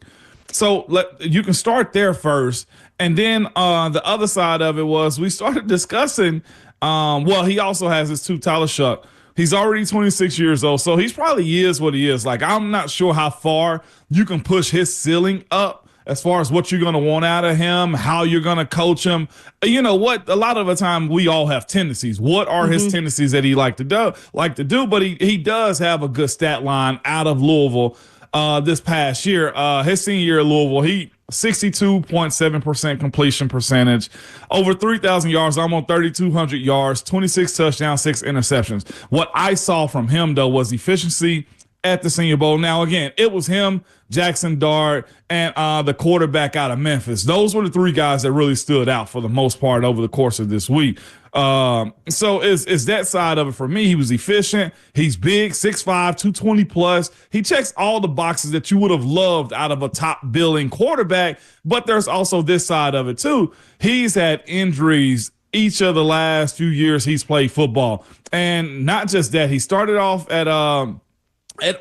So you can start there first. And then the other side of it was we started discussing, he also has his Tyler Shuck. He's already 26 years old, so he's probably is what he is. Like, I'm not sure how far you can push his ceiling up as far as what you're going to want out of him, how you're going to coach him. You know what? A lot of the time we all have tendencies. What are his tendencies that he like to do? But he does have a good stat line out of Louisville this past year. His senior year at Louisville, he 62.7% completion percentage, over 3,000 yards, almost 3,200 yards, 26 touchdowns, 6 interceptions. What I saw from him, though, was efficiency at the Senior Bowl. Now, again, it was him, Jackson Dart, and the quarterback out of Memphis. Those were the 3 guys that really stood out for the most part over the course of this week. So is that side of it for me. He was efficient. He's big, 6'5", 220 plus. He checks all the boxes that you would have loved out of a top billing quarterback. But there's also this side of it too. He's had injuries each of the last few years he's played football. And not just that, he started off at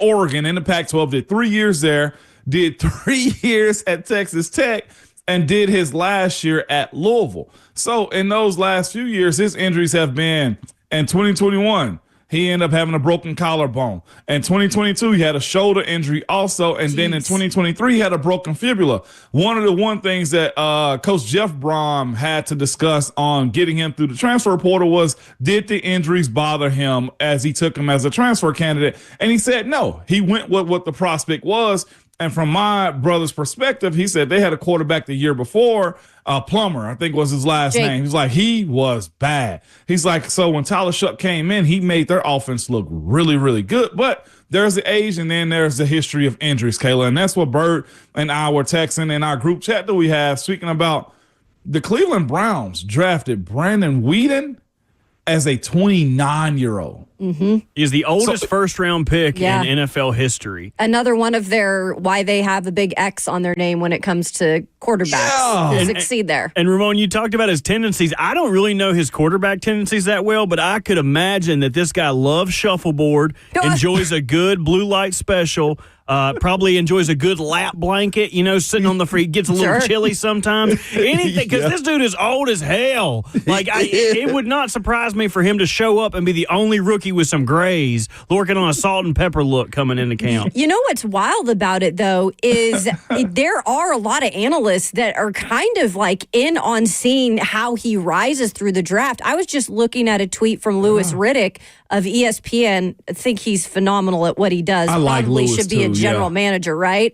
Oregon in the Pac-12, did 3 years there, did 3 years at Texas Tech, and did his last year at Louisville. So in those last few years, his injuries have been, in 2021, he ended up having a broken collarbone. In 2022, he had a shoulder injury also. And then in 2023, he had a broken fibula. One of the things that Coach Jeff Brom had to discuss on getting him through the transfer portal was, did the injuries bother him as he took him as a transfer candidate? And he said no. He went with what the prospect was. And from my brother's perspective, he said they had a quarterback the year before, Plummer, I think was his last name. He's like, he was bad. He's like, so when Tyler Shuck came in, he made their offense look really, really good. But there's the age, and then there's the history of injuries, Kayla. And that's what Bert and I were texting in our group chat that we have, speaking about the Cleveland Browns drafted Brandon Whedon as a 29-year-old. He's the oldest first-round pick in NFL history. Another one of why they have a big X on their name when it comes to quarterbacks. Succeed there. And Ramon, you talked about his tendencies. I don't really know his quarterback tendencies that well, but I could imagine that this guy loves shuffleboard, enjoys a good blue light special, probably enjoys a good lap blanket, sitting on the free, gets a little chilly sometimes. Anything, because this dude is old as hell. Like, it would not surprise me for him to show up and be the only rookie rookie with some grays, working on a salt and pepper look coming into camp. You know what's wild about it, though, is there are a lot of analysts that are kind of like in on seeing how he rises through the draft. I was just looking at a tweet from Louis Riddick of ESPN. I think he's phenomenal at what he does. I like Probably Louis should be a too, general yeah. manager, right?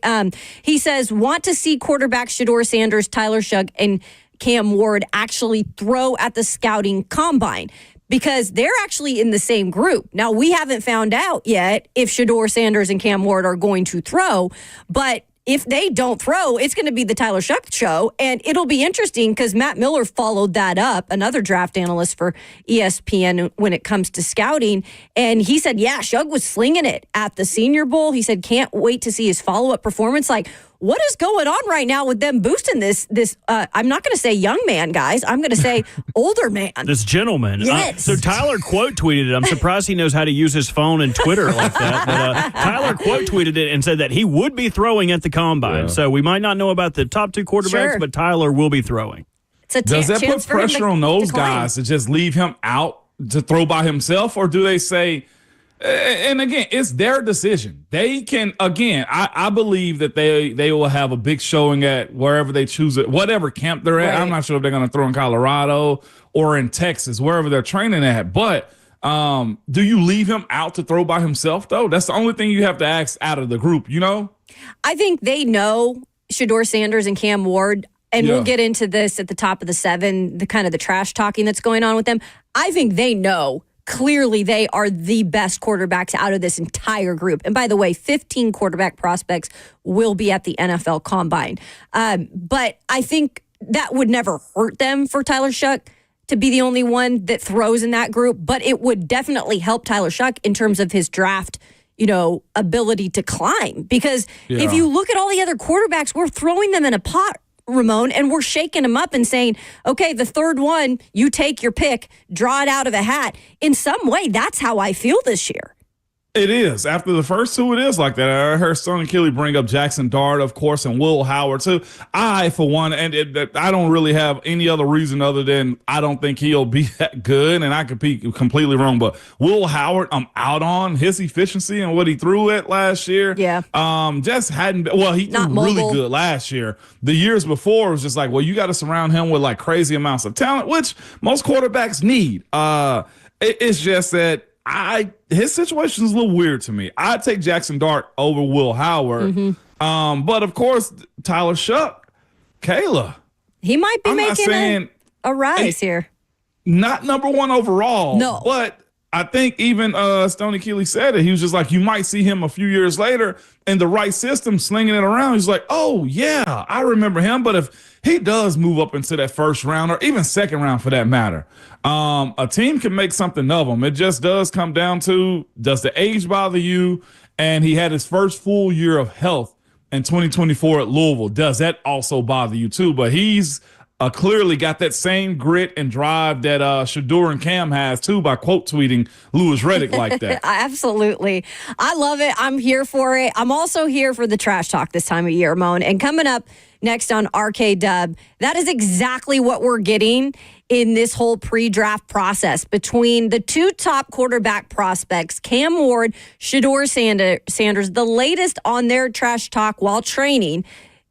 He says, want to see quarterback Shedeur Sanders, Tyler Shuck, and Cam Ward actually throw at the scouting combine, because they're actually in the same group. Now, we haven't found out yet if Shedeur Sanders and Cam Ward are going to throw, but if they don't throw, it's going to be the Tyler Shuck show, and it'll be interesting because Matt Miller followed that up, another draft analyst for ESPN when it comes to scouting, and he said, yeah, Shuck was slinging it at the Senior Bowl. He said, can't wait to see his follow-up performance. Like, what is going on right now with them boosting this I'm not going to say young man, guys. I'm going to say older man. This gentleman. Yes. So Tyler quote tweeted it. I'm surprised he knows how to use his phone and Twitter like that. But Tyler quote tweeted it and said that he would be throwing at the combine. Yeah. So we might not know about the top two quarterbacks, but Tyler will be throwing. It's a Does that put pressure on those guys to just leave him out to throw by himself? Or do they say, and again, it's their decision. They can, again, I believe that they will have a big showing at wherever they choose it, whatever camp they're at. Right. I'm not sure if they're going to throw in Colorado or in Texas, wherever they're training at. But do you leave him out to throw by himself, though? That's the only thing you have to ask out of the group, you know? I think they know Shedeur Sanders and Cam Ward, and we'll get into this at the top of the 7, the kind of the trash talking that's going on with them. I think they know clearly they are the best quarterbacks out of this entire group. And by the way, 15 quarterback prospects will be at the NFL Combine. But I think that would never hurt them for Tyler Shuck to be the only one that throws in that group. But it would definitely help Tyler Shuck in terms of his draft, ability to climb. Because if you look at all the other quarterbacks, we're throwing them in a pot, Ramon, and we're shaking them up and saying, okay, the third one, you take your pick, draw it out of a hat. In some way, that's how I feel this year. It is. After the first two, it is like that. I heard Stony Keeley bring up Jackson Dart, of course, and Will Howard, too. I, for one, and I don't really have any other reason other than I don't think he'll be that good, and I could be completely wrong. But Will Howard, I'm out on his efficiency and what he threw at last year. Yeah. Just hadn't been, well, he threw really good last year. The years before, it was just like, well, you got to surround him with like crazy amounts of talent, which most quarterbacks need. It's just that his situation is a little weird to me. I'd take Jackson Dart over Will Howard. Mm-hmm. But of course, Tyler Shuck, Kayla. He might be making a rise here. Not number 1 overall. No. But I think even Stony Keeley said it. He was just like, you might see him a few years later in the right system slinging it around. He's like, oh, yeah, I remember him. But if he does move up into that first round or even second round for that matter, a team can make something of him. It just does come down to, does the age bother you? And he had his first full year of health in 2024 at Louisville. Does that also bother you too? But he's clearly got that same grit and drive that Shedeur and Cam has too by quote tweeting Louis Riddick like that. Absolutely. I love it. I'm here for it. I'm also here for the trash talk this time of year, Ramon. And coming up next on RKW, that is exactly what we're getting in this whole pre-draft process between the 2 top quarterback prospects, Cam Ward, Shedeur Sanders, the latest on their trash talk while training,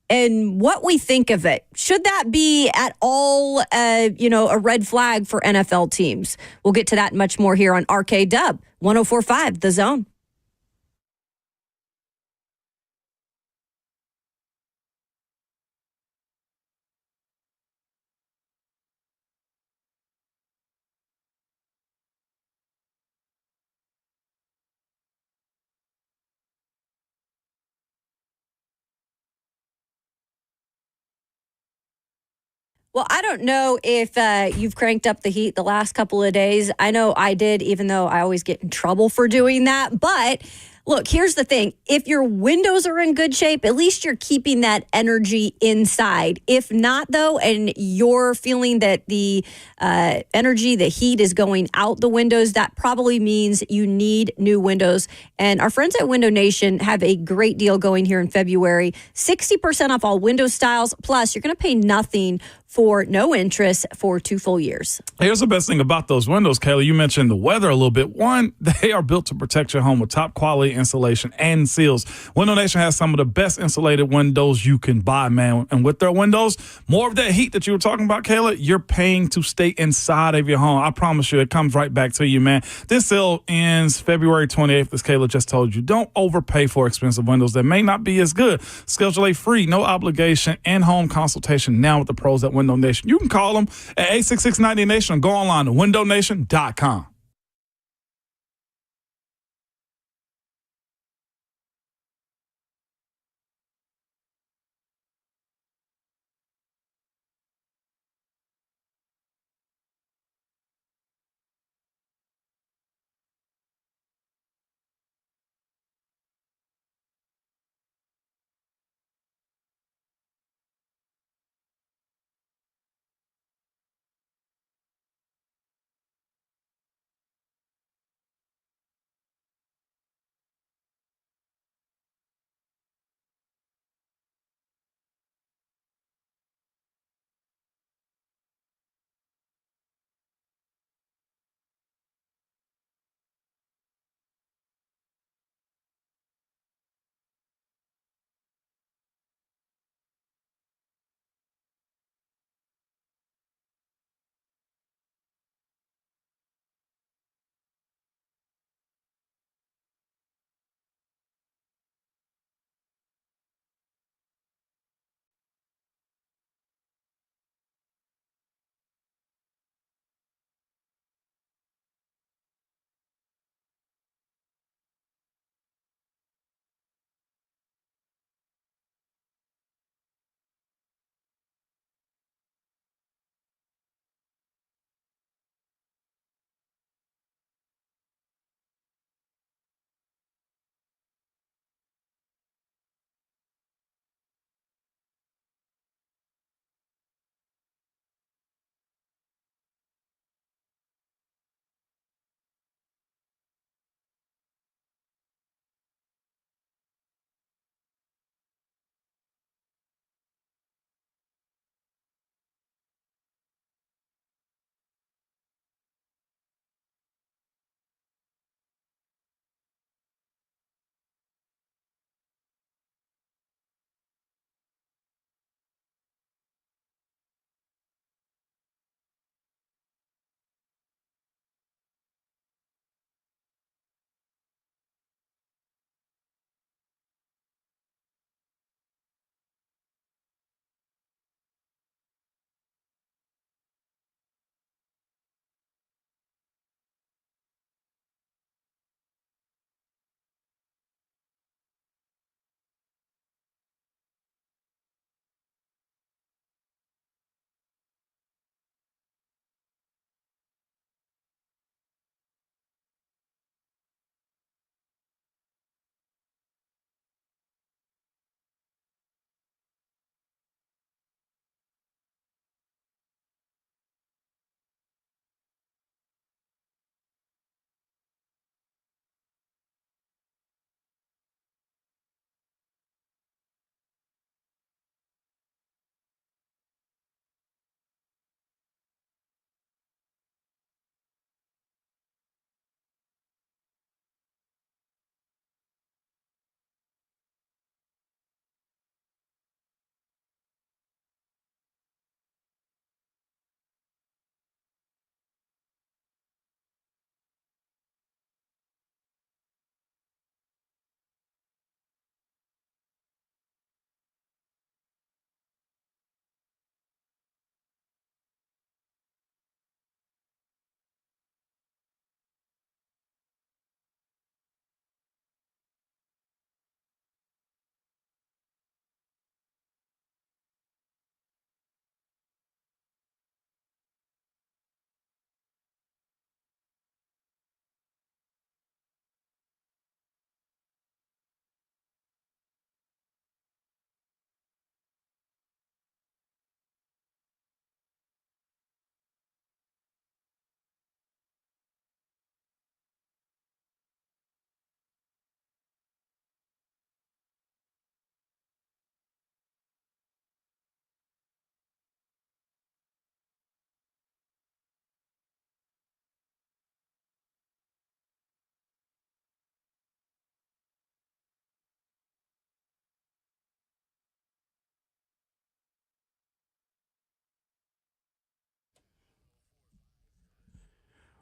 and what we think of it. Should that be at all, a red flag for NFL teams? We'll get to that and much more here on RKW 104.5 The Zone. Well, I don't know if you've cranked up the heat the last couple of days. I know I did, even though I always get in trouble for doing that. But look, here's the thing. If your windows are in good shape, at least you're keeping that energy inside. If not, though, and you're feeling that the energy, the heat is going out the windows, that probably means you need new windows. And our friends at Window Nation have a great deal going here in February. 60% off all window styles. Plus, you're going to pay nothing for no interest for 2 full years. Here's the best thing about those windows, Kayla. You mentioned the weather a little bit. One, they are built to protect your home with top quality insulation and seals. Window Nation has some of the best insulated windows you can buy, man. And with their windows, more of that heat that you were talking about, Kayla, you're paying to stay inside of your home. I promise you, it comes right back to you, man. This sale ends February 28th, as Kayla just told you. Don't overpay for expensive windows that may not be as good. Schedule a free, no obligation, in-home consultation now with the pros at Window Nation. You can call them at 866-90Nation or go online to windownation.com.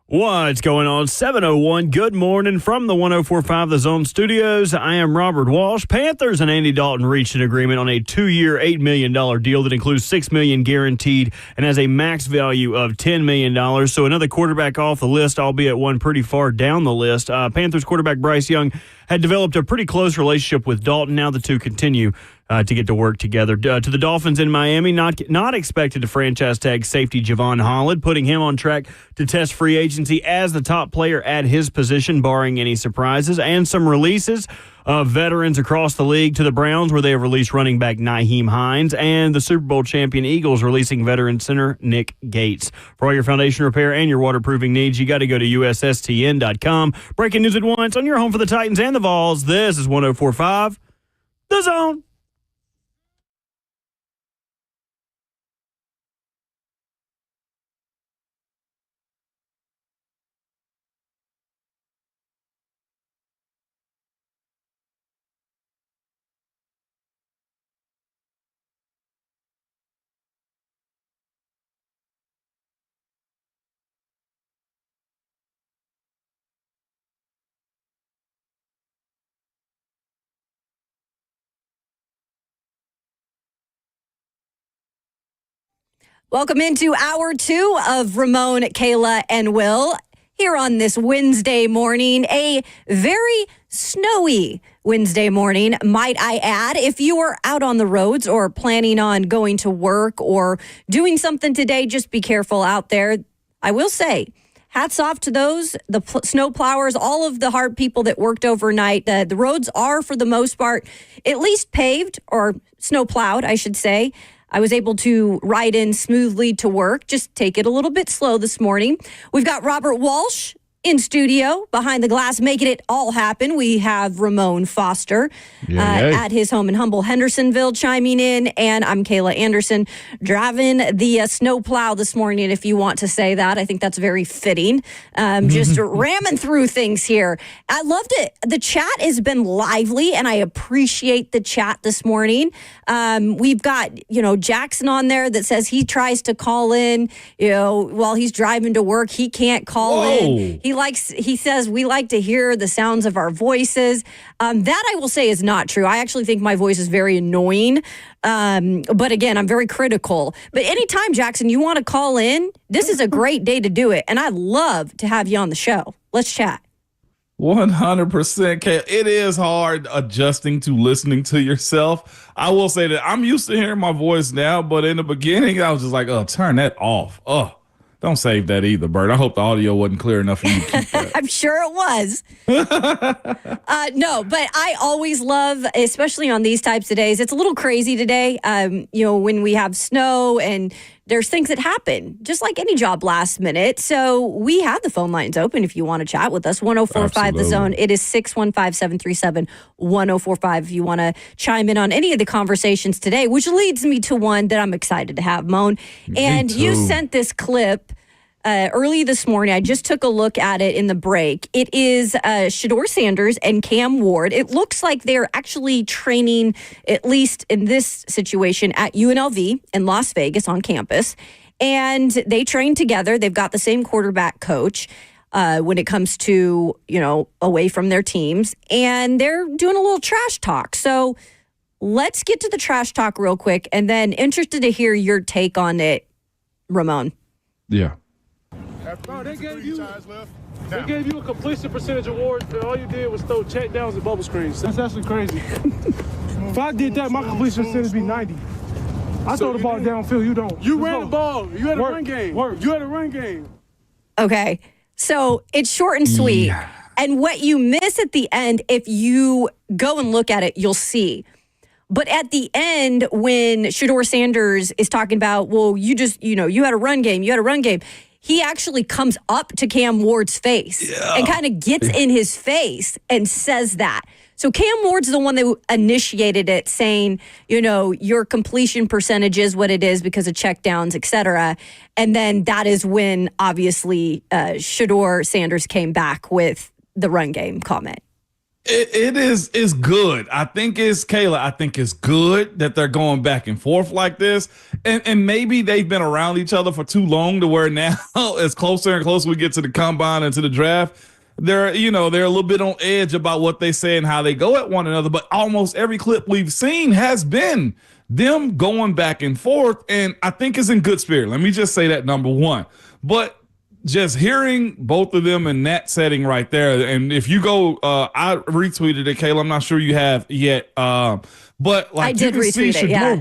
What's going on? 7:01. Good morning from the 104.5 The Zone Studios. I am Robert Walsh. Panthers and Andy Dalton reached an agreement on a 2-year, $8 million deal that includes $6 million guaranteed and has a max value of $10 million. So another quarterback off the list, albeit one pretty far down the list. Panthers quarterback Bryce Young had developed a pretty close relationship with Dalton. Now the two continue to get to work together. To the Dolphins in Miami, not expected to franchise tag safety Javon Holland, putting him on track to test free agency as the top player at his position, barring any surprises, and some releases of veterans across the league. To the Browns, where they have released running back Nyheim Hines, and the Super Bowl champion Eagles releasing veteran center Nick Gates. For all your foundation repair and your waterproofing needs, you got to go to USSTN.com. Breaking news at once on your home for the Titans and the Vols. This is 104.5 The Zone. Welcome into hour 2 of Ramon, Kayla, and Will here on this Wednesday morning, a very snowy Wednesday morning, might I add. If you are out on the roads or planning on going to work or doing something today, just be careful out there. I will say, hats off to those, the snow plowers, all of the hard people that worked overnight. The roads are, for the most part, at least paved or snow plowed, I should say. I was able to ride in smoothly to work. Just take it a little bit slow this morning. We've got Robert Walsh in studio behind the glass, making it all happen. We have Ramon Foster at his home in Humble, Hendersonville, chiming in. And I'm Kayla Anderson, driving the snow plow this morning, if you want to say that. I think that's very fitting. Just ramming through things here. I loved it. The chat has been lively, and I appreciate the chat this morning. We've got, Jackson on there that says he tries to call in, while he's driving to work. He can't call in. He says we like to hear the sounds of our voices. That I will say is not true. I actually think my voice is very annoying. But again, I'm very critical. But anytime, Jackson, you want to call in, this is a great day to do it. And I'd love to have you on the show. Let's chat. 100%, Kay. It is hard adjusting to listening to yourself. I will say that I'm used to hearing my voice now, but in the beginning, I was just like, turn that off. Don't save that either, Bert. I hope the audio wasn't clear enough for you to keep that. I'm sure it was. No, but I always love, especially on these types of days, it's a little crazy today, when we have snow and there's things that happen, just like any job last minute. So we have the phone lines open if you want to chat with us. 104.5 The Zone. It is 615-737-1045 if you want to chime in on any of the conversations today, which leads me to one that I'm excited to have, Moan. And you sent this clip early this morning. I just took a look at it in the break. It is Shedeur Sanders and Cam Ward. It looks like they're actually training, at least in this situation, at UNLV in Las Vegas on campus. And they train together. They've got the same quarterback coach when it comes to, away from their teams. And they're doing a little trash talk. So let's get to the trash talk real quick. And then interested to hear your take on it, Ramon. Yeah. Bro, they gave you a completion percentage award, and all you did was throw check downs and bubble screens. That's actually crazy. If I did that, my completion percentage would be 90. I throw the ball downfield, you don't. You ran the ball. You had a run game. You had a run game. Okay, so it's short and sweet. Yeah. And what you miss at the end, if you go and look at it, you'll see. But at the end, when Shedeur Sanders is talking about, you had a run game, he actually comes up to Cam Ward's face and kind of gets in his face and says that. So Cam Ward's the one that initiated it, saying, your completion percentage is what it is because of checkdowns, et cetera. And then that is when, obviously, Shedeur Sanders came back with the run game comment. It is good. I think it's good that they're going back and forth like this. And maybe they've been around each other for too long to where now as closer and closer we get to the combine and to the draft, they're a little bit on edge about what they say and how they go at one another. But almost every clip we've seen has been them going back and forth. And I think it's in good spirit. Let me just say that, number one. But just hearing both of them in that setting right there, and if you go, I retweeted it, Kayla. I'm not sure you have yet, but like I did retweet it. Yeah.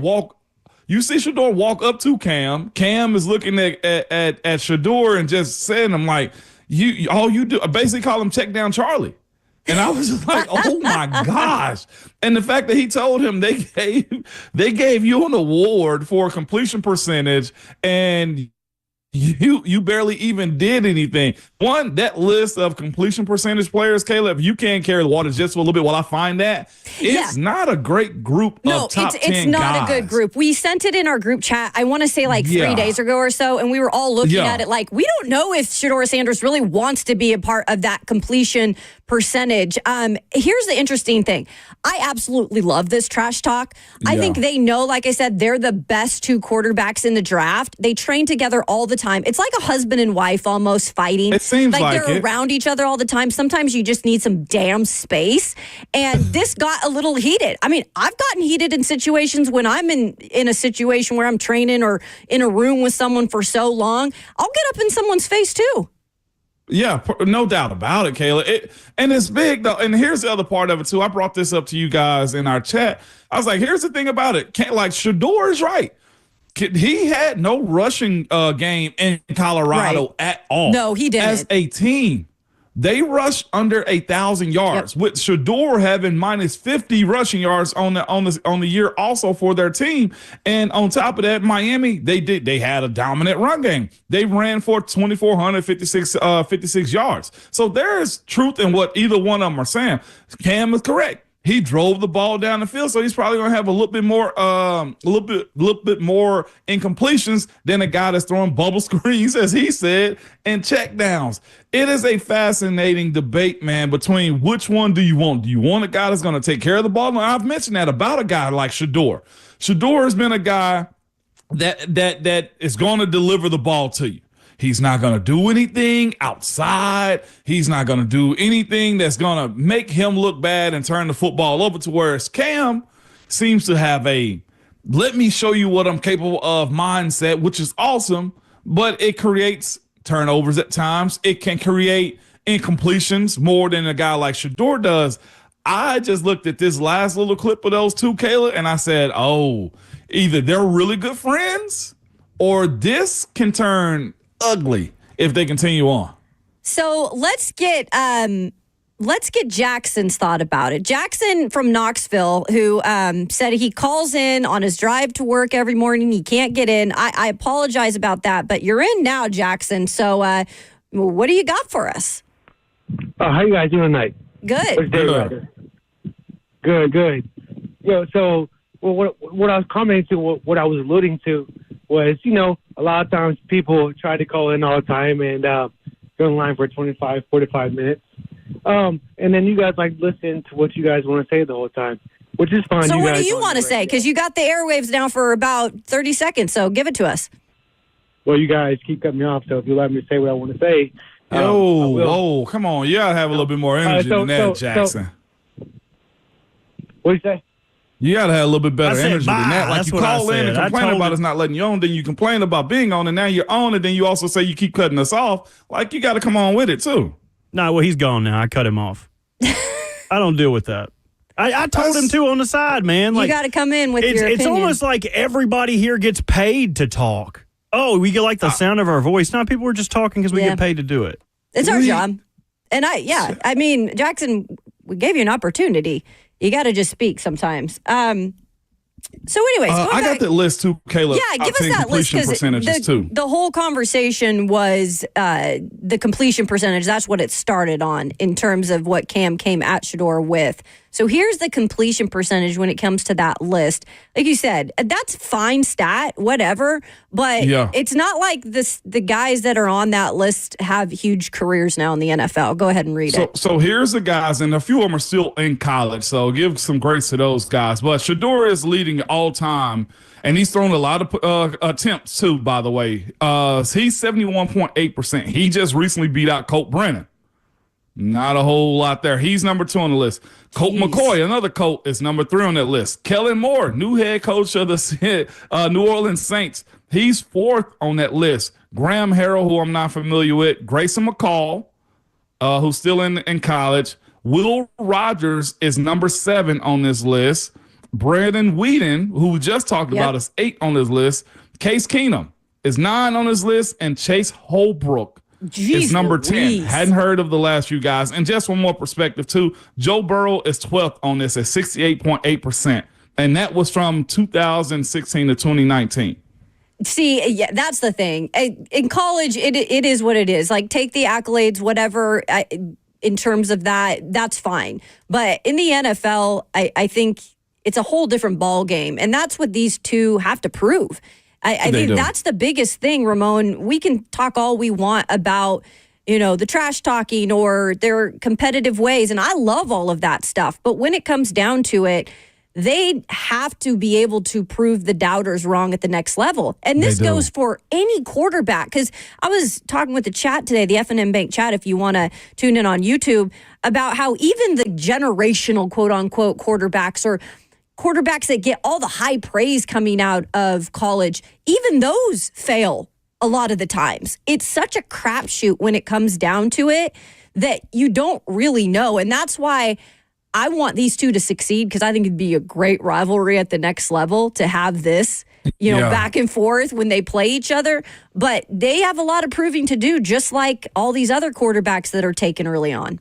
You see Shador walk up to Cam. Cam is looking at Shador and just saying, "I'm like all you do." Basically, call him check down Charlie. And I was just like, "Oh my gosh!" And the fact that he told him they gave you an award for completion percentage and you barely even did anything. One, that list of completion percentage players, Caleb, you can't carry the water just for a little bit while I find that. It's not a great group of top 10 it's not guys. a good group. We sent it in our group chat, I want to say 3 days ago or so, and we were all looking at it like, we don't know if Shador Sanders really wants to be a part of that completion percentage. Here's the interesting thing. I absolutely love this trash talk. I think they know, like I said, they're the best two quarterbacks in the draft. They train together all the time. It's like a husband and wife almost fighting. It seems like they're around each other all the time. Sometimes you just need some damn space. And this got a little heated. I mean, I've gotten heated in situations when I'm in a situation where I'm training or in a room with someone for so long. I'll get up in someone's face too. Yeah, no doubt about it, Kayla. And it's big, though. And here's the other part of it, too. I brought this up to you guys in our chat. I was like, here's the thing about it. Shador is right. He had no rushing game in Colorado at all. No, he didn't. As a team, they rushed under 1,000 yards, with Shador having minus 50 rushing yards on the year also for their team. And on top of that, Miami, they had a dominant run game. They ran for 2,456 yards. So there is truth in what either one of them are saying. Cam is correct. He drove the ball down the field, so he's probably going to have a little bit more incompletions than a guy that's throwing bubble screens, as he said, and check downs. It is a fascinating debate, man, between which one do you want? Do you want a guy that's going to take care of the ball? Now, I've mentioned that about a guy like Shador. Shador has been a guy that is going to deliver the ball to you. He's not going to do anything outside. He's not going to do anything that's going to make him look bad and turn the football over, to where Cam seems to have a let me show you what I'm capable of mindset, which is awesome, but it creates turnovers at times. It can create incompletions more than a guy like Shador does. I just looked at this last little clip of those two, Kayla, and I said, oh, either they're really good friends or this can turn ugly if they continue on. So let's get Jackson's thought about it. Jackson from Knoxville, who said he calls in on his drive to work every morning. He can't get in. I apologize about that, but you're in now, Jackson. So what do you got for us? How you guys doing tonight? Good. Good. So what I was commenting to, what I was alluding to was, a lot of times people try to call in all the time and go in line for 25, 45 minutes. And then you guys listen to what you guys want to say the whole time, which is fine. So what do you want to say? Because you got the airwaves now for about 30 seconds, so give it to us. Well, you guys keep cutting me off, so if you let me say what I want to say. Come on. You got to have a little bit more energy than that, Jackson. What do you say? You got to have a little bit better energy than that. That's you call in and complain about us not letting you on, then you complain about being on, and now you're on, and then you also say you keep cutting us off. You got to come on with it, too. No, well, he's gone now. I cut him off. I don't deal with that. I told him to on the side, man. You got to come in with your opinion. It's almost like everybody here gets paid to talk. Oh, we get the sound of our voice. No, people are just talking because we get paid to do it. It's our job. And I mean, Jackson, we gave you an opportunity. You got to just speak sometimes. So anyways, I got that list too, Caleb. Yeah, give us that list, because the whole conversation was the completion percentage. That's what it started on in terms of what Cam came at Shador with. So here's the completion percentage when it comes to that list. Like you said, that's fine stat, whatever, but it's not like the guys that are on that list have huge careers now in the NFL. Go ahead and read it. So here's the guys, and a few of them are still in college, so give some grace to those guys. But Shedeur is leading all time, and he's thrown a lot of attempts too, by the way. He's 71.8%. He just recently beat out Colt Brennan. Not a whole lot there. He's number 2 on the list. Colt McCoy, another Colt, is number 3 on that list. Kellen Moore, new head coach of the New Orleans Saints. He's 4th on that list. Graham Harrell, who I'm not familiar with. Grayson McCall, who's still in college. Will Rogers is number 7 on this list. Brandon Whedon, who we just talked about, is 8 on this list. Case Keenum is 9 on this list. And Chase Holbrook is number 10. Hadn't heard of the last few guys. And just one more perspective, too. Joe Burrow is 12th on this at 68.8%. And that was from 2016 to 2019. See, yeah, that's the thing. In college, it is what it is. Like, take the accolades, whatever, in terms of that, that's fine. But in the NFL, I think it's a whole different ball game. And that's what these two have to prove. I think that's the biggest thing, Ramon. We can talk all we want about, the trash talking or their competitive ways. And I love all of that stuff. But when it comes down to it, they have to be able to prove the doubters wrong at the next level. And this goes for any quarterback. Because I was talking with the chat today, the F&M Bank chat, if you want to tune in on YouTube, about how even the generational quote-unquote quarterbacks or quarterbacks that get all the high praise coming out of college, even those fail a lot of the times. It's such a crapshoot when it comes down to it that you don't really know. And that's why I want these two to succeed, because I think it'd be a great rivalry at the next level to have this, back and forth when they play each other. But they have a lot of proving to do, just like all these other quarterbacks that are taken early on.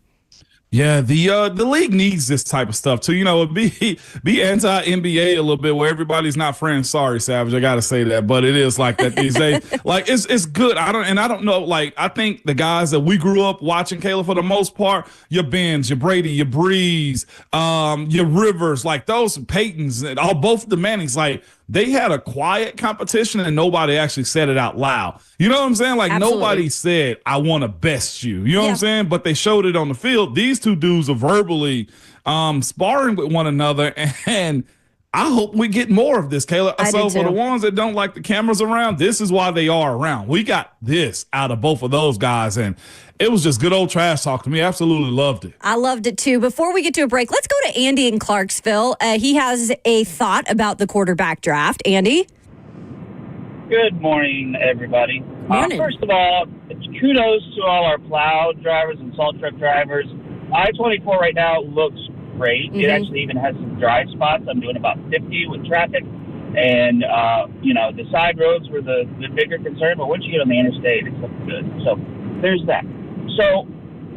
Yeah, the league needs this type of stuff too. Be anti-NBA a little bit, where everybody's not friends. Sorry, Savage, I gotta say that, but it is like that these days. Like it's good. I don't know. Like, I think the guys that we grew up watching, Kayla, for the most part, your Bens, your Brady, your Breeze, your Rivers, like those Peytons, and both the Mannings, like they had a quiet competition and nobody actually said it out loud. You know what I'm saying? Like, nobody said, I want to best you. You know what I'm saying? But they showed it on the field. These two dudes are verbally sparring with one another, and I hope we get more of this, Kayla. So for the ones that don't like the cameras around, this is why they are around. We got this out of both of those guys, and it was just good old trash talk to me. Absolutely loved it. I loved it too. Before we get to a break, let's go to Andy in Clarksville. He has a thought about the quarterback draft. Andy? Good morning, everybody. Morning. First of all, kudos to all our plow drivers and salt truck drivers. I-24 right now looks great. It actually even has some dry spots. I'm doing about 50 with traffic. And, the side roads were the bigger concern. But once you get on the interstate, it's looking good. So there's that. So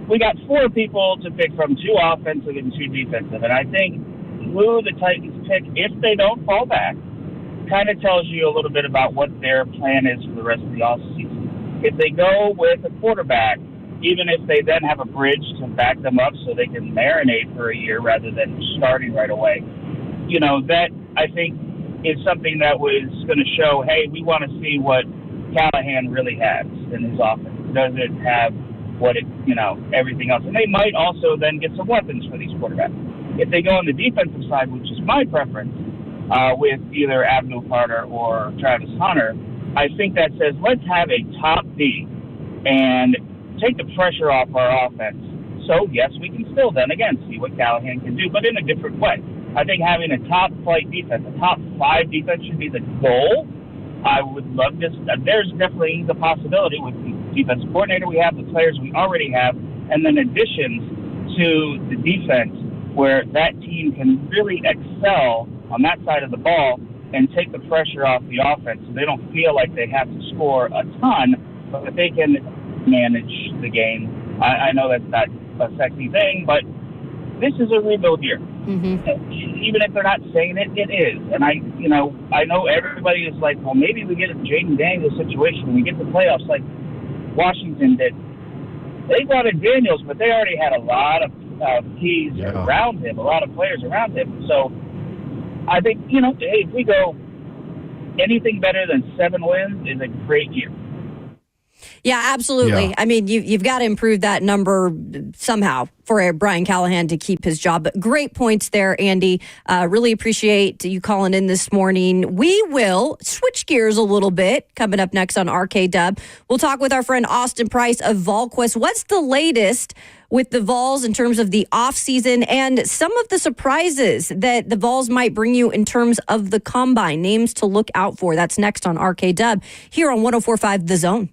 we got 4 people to pick from, 2 offensive and 2 defensive. And I think who the Titans pick, if they don't fall back, kind of tells you a little bit about what their plan is for the rest of the offseason. If they go with a quarterback, even if they then have a bridge to back them up so they can marinate for a year rather than starting right away, that I think is something that was going to show, hey, we want to see what Callahan really has in his offense. Does it have what everything else? And they might also then get some weapons for these quarterbacks. If they go on the defensive side, which is my preference, with either Abdul Carter or Travis Hunter, I think that says let's have a top D and take the pressure off our offense. So, yes, we can still then, again, see what Callahan can do, but in a different way. I think having a top-flight defense, a top-5 defense should be the goal. I would love this. There's definitely the possibility with the defensive coordinator we have, the players we already have, and then additions to the defense where that team can really excel on that side of the ball and take the pressure off the offense so they don't feel like they have to score a ton, but they can manage the game. I know that's not a sexy thing, but this is a rebuild year. Even if they're not saying it, it is. And I know everybody is like, well, maybe we get a Jaden Daniels situation. We get the playoffs like Washington did. They brought in Daniels, but they already had a lot of keys around him, a lot of players around him. So I think, hey, if we go anything better than 7 wins is a great year. Yeah, absolutely. Yeah. I mean, you've got to improve that number somehow for Brian Callahan to keep his job. But great points there, Andy. Really appreciate you calling in this morning. We will switch gears a little bit coming up next on RKW. We'll talk with our friend Austin Price of VolQuest. What's the latest with the Vols in terms of the offseason and some of the surprises that the Vols might bring you in terms of the combine? Names to look out for. That's next on RKW here on 104.5 The Zone.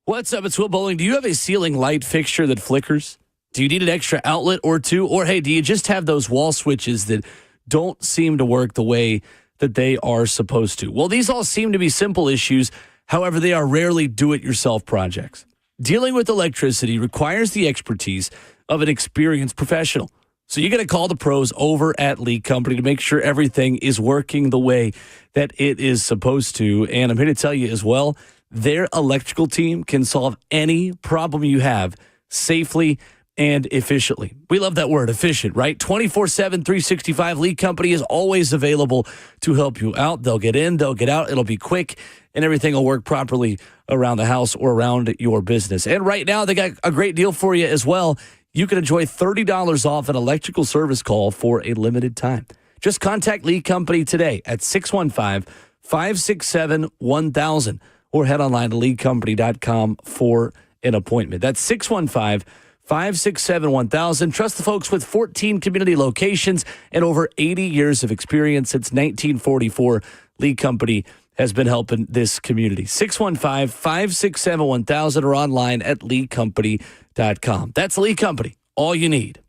What's up? It's Will Bowling. Do you have a ceiling light fixture that flickers? Do you need an extra outlet or two? Or, hey, do you just have those wall switches that don't seem to work the way that they are supposed to? Well, these all seem to be simple issues. However, they are rarely do-it-yourself projects. Dealing with electricity requires the expertise of an experienced professional. So you got to call the pros over at Lee Company to make sure everything is working the way that it is supposed to. And I'm here to tell you as well, their electrical team can solve any problem you have safely and efficiently. We love that word, efficient, right? 24/7, 365. Lee Company is always available to help you out. They'll get in, they'll get out. It'll be quick, and everything will work properly around the house or around your business. And right now, they got a great deal for you as well. You can enjoy $30 off an electrical service call for a limited time. Just contact Lee Company today at 615-567-1000 or head online to leecompany.com for an appointment. That's 615-567-1000. Trust the folks with 14 community locations and over 80 years of experience. Since 1944, Lee Company has been helping this community. 615-567-1000 or online at leecompany.com. That's Lee Company, all you need.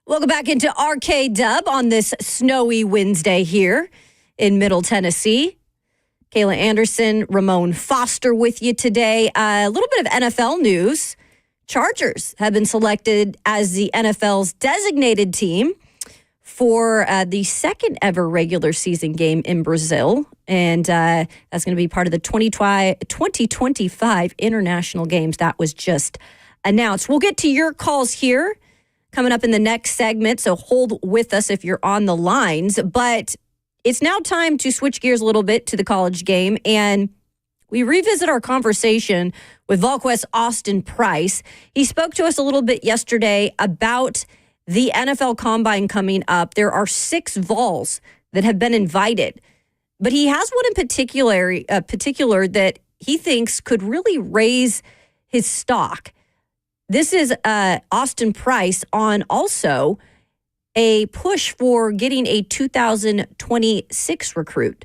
Welcome back into RKW on this snowy Wednesday here in Middle Tennessee. Kayla Anderson, Ramon Foster with you today. A little bit of NFL news. Chargers have been selected as the NFL's designated team for the second ever regular season game in Brazil. And that's going to be part of the 2025 international games that was just announced. We'll get to your calls here coming up in the next segment, so hold with us if you're on the lines. But it's now time to switch gears a little bit to the college game, and we revisit our conversation with VolQuest Austin Price. He spoke to us a little bit yesterday about the NFL Combine coming up. There are 6 Vols that have been invited, but he has one in particular that he thinks could really raise his stock. This is Austin Price on also a push for getting a 2026 recruit.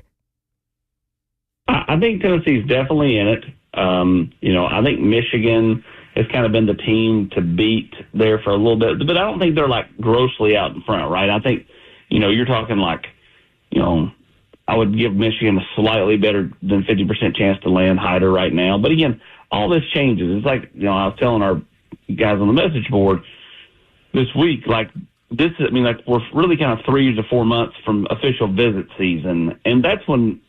I think Tennessee's definitely in it. I think Michigan has kind of been the team to beat there for a little bit, but I don't think they're like grossly out in front, right? I think, you're talking like, I would give Michigan a slightly better than 50% chance to land Hyder right now. But again, all this changes. It's like, I was telling our guys on the message board this week, like we're really kind of 3 to 4 months from official visit season. And that's when,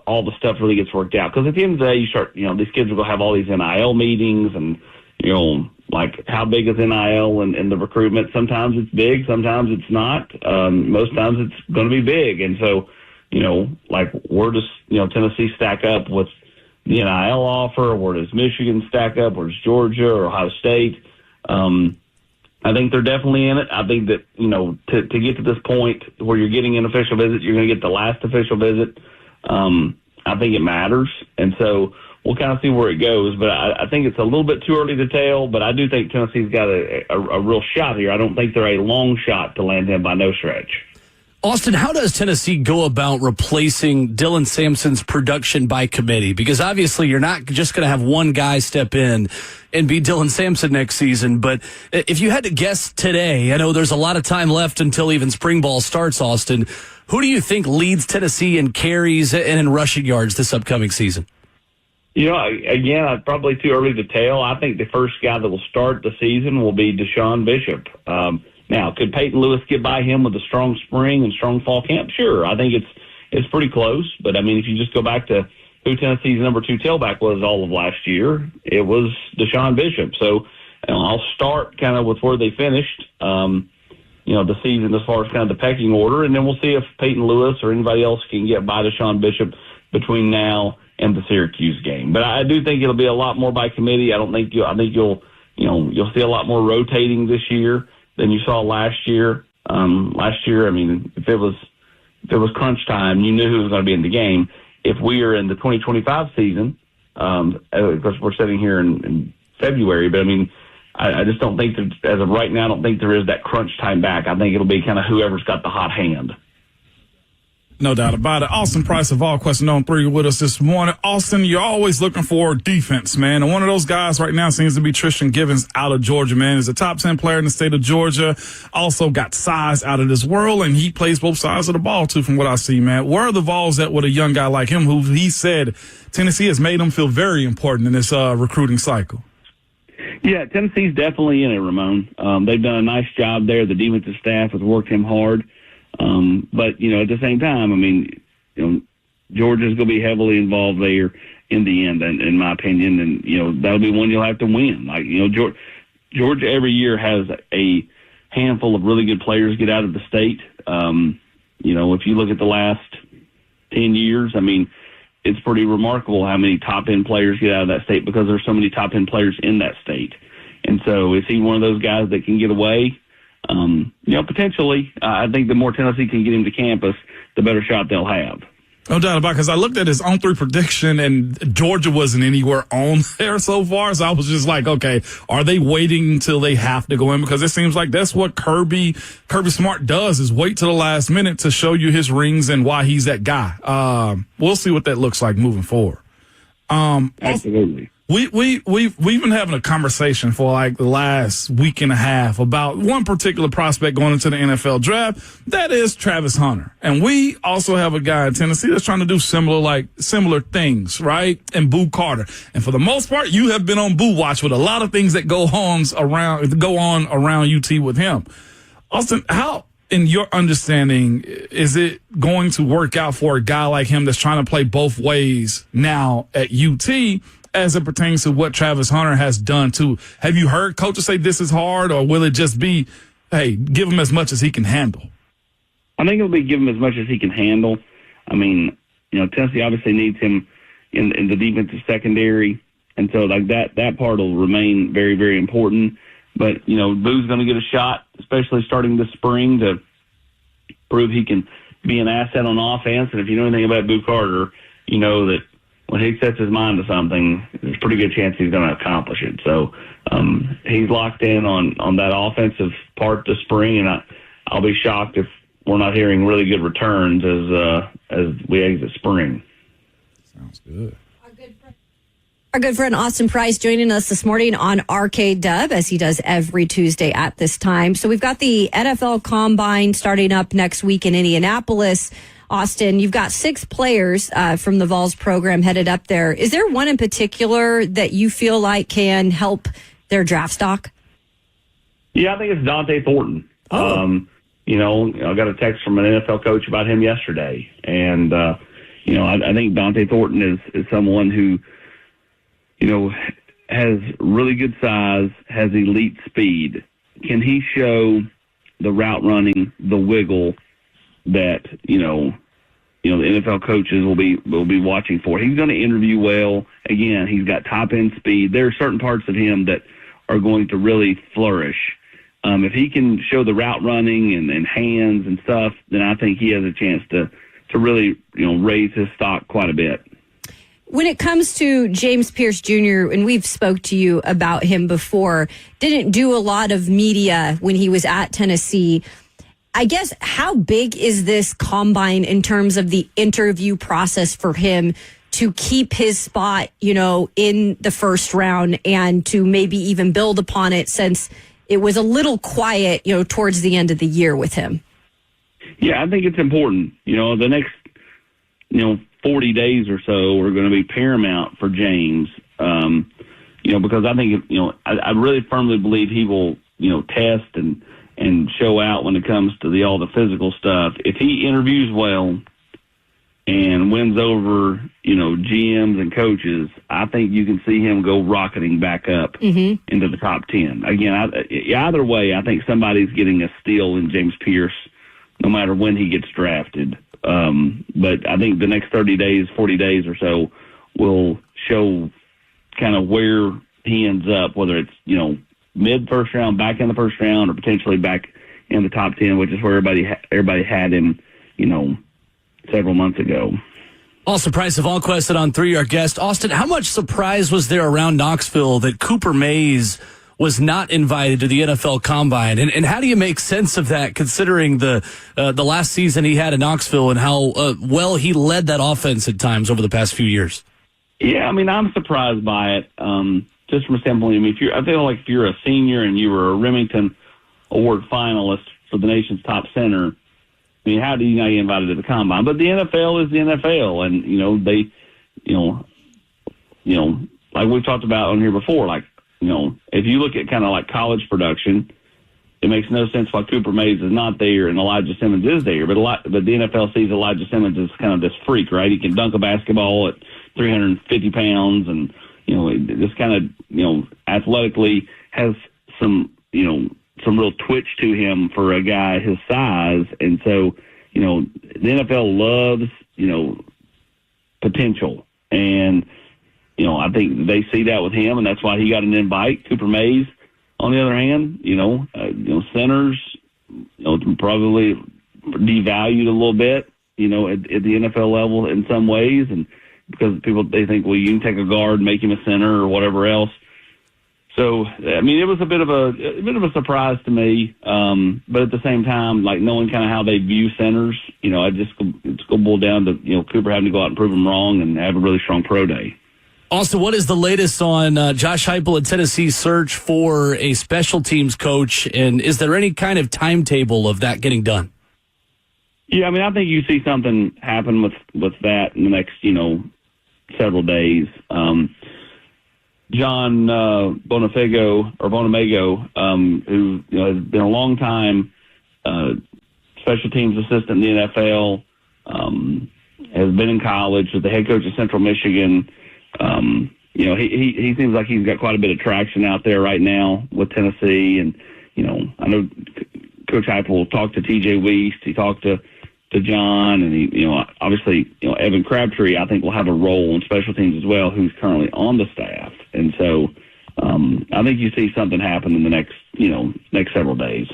all the stuff really gets worked out. Because at the end of the day, you start, these kids will go have all these NIL meetings and, like how big is NIL and the recruitment? Sometimes it's big, sometimes it's not. Most times it's going to be big. And so, where does, Tennessee stack up with the NIL offer? Where does Michigan stack up? Where does Georgia or Ohio State? I think they're definitely in it. I think that, to get to this point where you're getting an official visit, you're going to get the last official visit. I think it matters. And so we'll kind of see where it goes. But I think it's a little bit too early to tell, but I do think Tennessee's got a real shot here. I don't think they're a long shot to land him by no stretch. Austin, how does Tennessee go about replacing Dylan Sampson's production by committee? Because obviously you're not just going to have one guy step in and be Dylan Sampson next season. But if you had to guess today, I know there's a lot of time left until even spring ball starts, Austin. Who do you think leads Tennessee in carries and in rushing yards this upcoming season? Again, probably too early to tell. I think the first guy that will start the season will be Deshaun Bishop. Now, could Peyton Lewis get by him with a strong spring and strong fall camp? Sure. I think it's pretty close. But, if you just go back to who Tennessee's number 2 tailback was all of last year, it was Deshaun Bishop. So I'll start kind of with where they finished, the season as far as kind of the pecking order, and then we'll see if Peyton Lewis or anybody else can get by Deshaun Bishop between now and the Syracuse game. But I do think it'll be a lot more by committee. I think you'll see a lot more rotating this year than you saw last year. Last year, if it was crunch time, you knew who was going to be in the game. If we are in the 2025 season, of course we're sitting here in February, but I just don't think that, as of right now, I don't think there is that crunch time back. I think it'll be kind of whoever's got the hot hand. No doubt about it. Austin Price of VolQuest on 3 with us this morning. Austin, you're always looking for defense, man. And one of those guys right now seems to be Tristan Givens out of Georgia, man. He's a top 10 player in the state of Georgia. Also got size out of this world, and he plays both sides of the ball, too, from what I see, man. Where are the Vols at with a young guy like him who he said Tennessee has made him feel very important in this recruiting cycle? Yeah, Tennessee's definitely in it, Ramon. They've done a nice job there. The defensive staff has worked him hard. But, at the same time, Georgia's going to be heavily involved there in the end, in my opinion. And, that'll be one you'll have to win. Like, Georgia every year has a handful of really good players get out of the state. If you look at the last 10 years, it's pretty remarkable how many top-end players get out of that state because there's so many top-end players in that state. And so is he one of those guys that can get away? Potentially. I think the more Tennessee can get him to campus, the better shot they'll have. No doubt about it, because I looked at his on-3 prediction, and Georgia wasn't anywhere on there so far. So I was just like, okay, are they waiting until they have to go in? Because it seems like that's what Kirby Smart does, is wait till the last minute to show you his rings and why he's that guy. We'll see what that looks like moving forward. Absolutely. We've been having a conversation for like the last week and a half about one particular prospect going into the NFL draft. That is Travis Hunter. And we also have a guy in Tennessee that's trying to do similar things, right? And Boo Carter. And for the most part, you have been on Boo watch with a lot of things that go on around UT with him. Austin, how, in your understanding, is it going to work out for a guy like him that's trying to play both ways now at UT as it pertains to what Travis Hunter has done too? Have you heard coaches say this is hard, or will it just be, hey, give him as much as he can handle? I think it'll be give him as much as he can handle. I mean, Tennessee obviously needs him in the defensive secondary, and so like that part will remain very, very important. But, Boo's going to get a shot, especially starting this spring, to prove he can be an asset on offense. And if you know anything about Boo Carter, you know that when he sets his mind to something, there's a pretty good chance he's going to accomplish it. So he's locked in on that offensive part this spring, and I'll be shocked if we're not hearing really good returns as we exit spring. Sounds good. Our good friend Austin Price joining us this morning on RKW, as he does every Tuesday at this time. So we've got the NFL Combine starting up next week in Indianapolis. Austin, you've got 6 players from the Vols program headed up there. Is there one in particular that you feel like can help their draft stock? Yeah, I think it's Dante Thornton. Oh. I got a text from an NFL coach about him yesterday. And, I think Dante Thornton is someone who, has really good size, has elite speed. Can he show the route running, the wiggle that, the NFL coaches will be watching for? He's going to interview well. Again, he's got top end speed. There are certain parts of him that are going to really flourish. If he can show the route running and hands and stuff, then I think he has a chance to really, raise his stock quite a bit. When it comes to James Pierce Jr., and we've spoke to you about him before, didn't do a lot of media when he was at Tennessee. I guess, how big is this combine in terms of the interview process for him to keep his spot, in the first round and to maybe even build upon it, since it was a little quiet, towards the end of the year with him? Yeah, I think it's important. The next, 40 days or so are going to be paramount for James, because I think, I really firmly believe he will, test and show out when it comes to all the physical stuff. If he interviews well and wins over, GMs and coaches, I think you can see him go rocketing back up into the top 10. Again, either way, I think somebody's getting a steal in James Pierce, no matter when he gets drafted. But I think the next 30 days, 40 days or so will show kind of where he ends up, whether it's, mid first round, back in the first round, or potentially back in the top 10, which is where everybody had him, several months ago. Austin Price of AllQuest on 3, our guest. Austin, how much surprise was there around Knoxville that Cooper Mays was not invited to the NFL Combine? And how do you make sense of that, considering the last season he had in Knoxville and how well he led that offense at times over the past few years? Yeah, I mean, I'm surprised by it, just from a standpoint. I mean, I feel like if you're a senior and you were a Remington Award finalist for the nation's top center, I mean, how do you not get invited to the Combine? But the NFL is the NFL, and, they, like we've talked about on here before, like, if you look at kind of like college production, it makes no sense why Cooper Mays is not there and Elijah Simmons is there. But the NFL sees Elijah Simmons as kind of this freak, right? He can dunk a basketball at 350 pounds and, just kind of, athletically has some real twitch to him for a guy his size. And so, the NFL loves, potential. And, I think they see that with him, and that's why he got an invite. Cooper Mays, on the other hand, centers, probably devalued a little bit, at the NFL level in some ways, and because they think, well, you can take a guard, make him a center, or whatever else. So, I mean, it was a bit of a surprise to me, but at the same time, like knowing kind of how they view centers, it's going to boil down to Cooper having to go out and prove them wrong and have a really strong pro day. Also, what is the latest on Josh Heupel and Tennessee's search for a special teams coach, and is there any kind of timetable of that getting done? Yeah, I mean, I think you see something happen with that in the next, several days. John Bonamego, who has been a long time special teams assistant in the NFL, has been in college with the head coach of Central Michigan. He seems like he's got quite a bit of traction out there right now with Tennessee. And, I know Coach Heupel talked to TJ Weist. He talked to John, and obviously, Evan Crabtree, I think, will have a role in special teams as well, who's currently on the staff. And so I think you see something happen in the next several days.